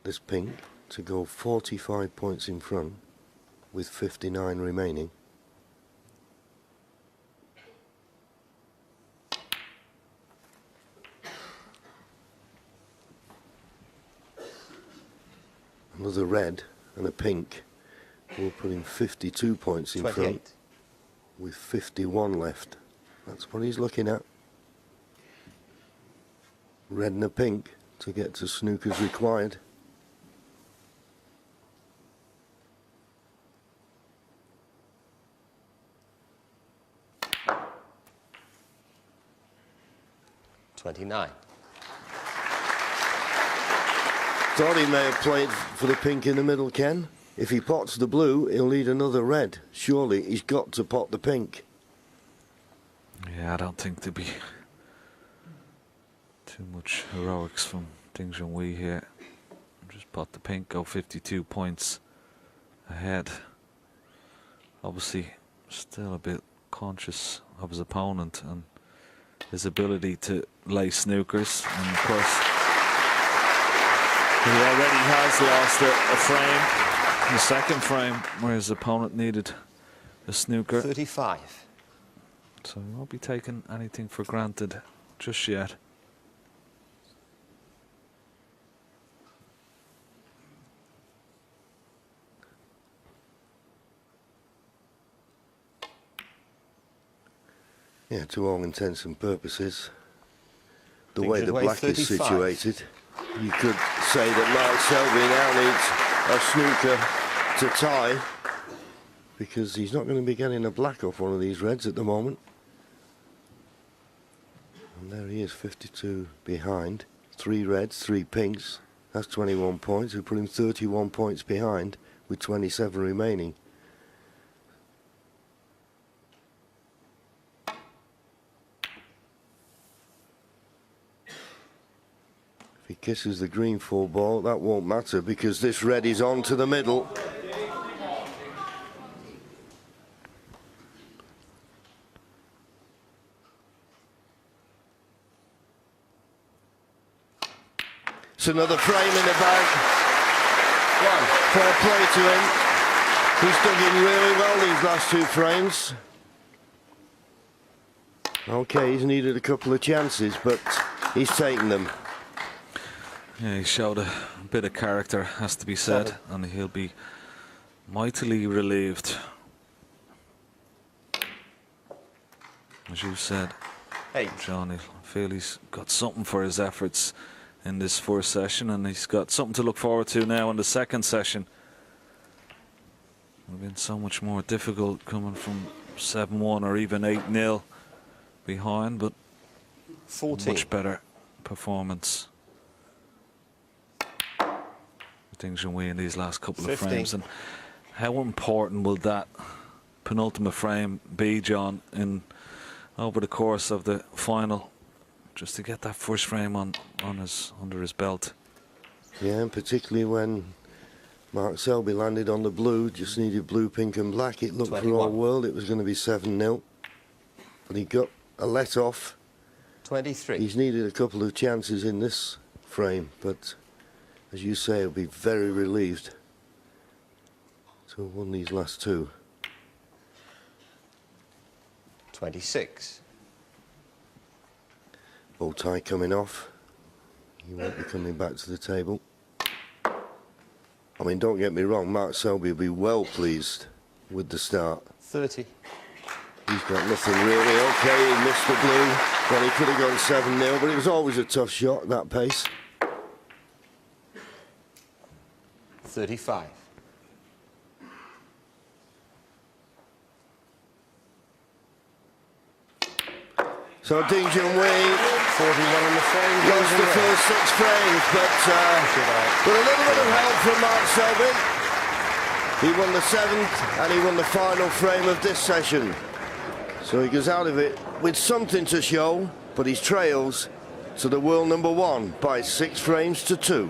this pink to go 45 points in front with 59 remaining. Another red and a pink will put him 52 points in 28. front with 51 left. That's what he's looking at. Red and a pink to get to snooker's required. $29. Thought he may have played for the pink in the middle, Ken. If he pots the blue, he'll need another red. Surely he's got to pot the pink. Yeah, I don't think there'd be too much heroics from Junhui here. Just pot the pink, go 52 points ahead. Obviously, still a bit conscious of his opponent and his ability to lay snookers. And of course, he already has lost a frame, the second frame, where his opponent needed a snooker. 35. So he won't be taking anything for granted just yet. Yeah, to all intents and purposes, the Things way the away black is 35. situated, you could say that Mark Selby now needs a snooker to tie, because he's not going to be getting a black off one of these reds at the moment. And there he is, 52 behind. 3 reds, 3 pinks. That's 21 points. We put him 31 points behind with 27 remaining. If he kisses the green 4 ball, that won't matter because this red is on to the middle. It's another frame in the bag. Fair play to him. He's dug in really well these last 2 frames. Okay, he's needed a couple of chances, but he's taken them. Yeah, he showed a bit of character, has to be said, and he'll be mightily relieved. As you said, John, I feel he's got something for his efforts in this first session, and he's got something to look forward to now in the second session. It's been so much more difficult coming from 7-1 or even 8-0 behind, but 14. much better performance. Junhui in these last couple 15. of frames, and how important will that penultimate frame be, John, in over the course of the final, just to get that first frame under his belt? Yeah, and particularly when Mark Selby landed on the blue, just needed blue, pink and black. It looked 21. for all world it was going to be 7-0, but he got a let off. 23. He's needed a couple of chances in this frame, but as you say, he'll be very relieved to have won these last 2. 26. Bow tie coming off. He won't be coming back to the table. I mean, don't get me wrong, Mark Selby will be well pleased with the start. 30. He's got nothing really. Okay, he missed the blue. Well, he could have gone 7-0, but it was always a tough shot at that pace. 35. So Ding Junhui 41 on the frame. lost the first 6 frames, but with a little bit of help from Mark Selby, he won the 7th and he won the final frame of this session. So he goes out of it with something to show, but he trails to the world #1 by 6 frames to 2.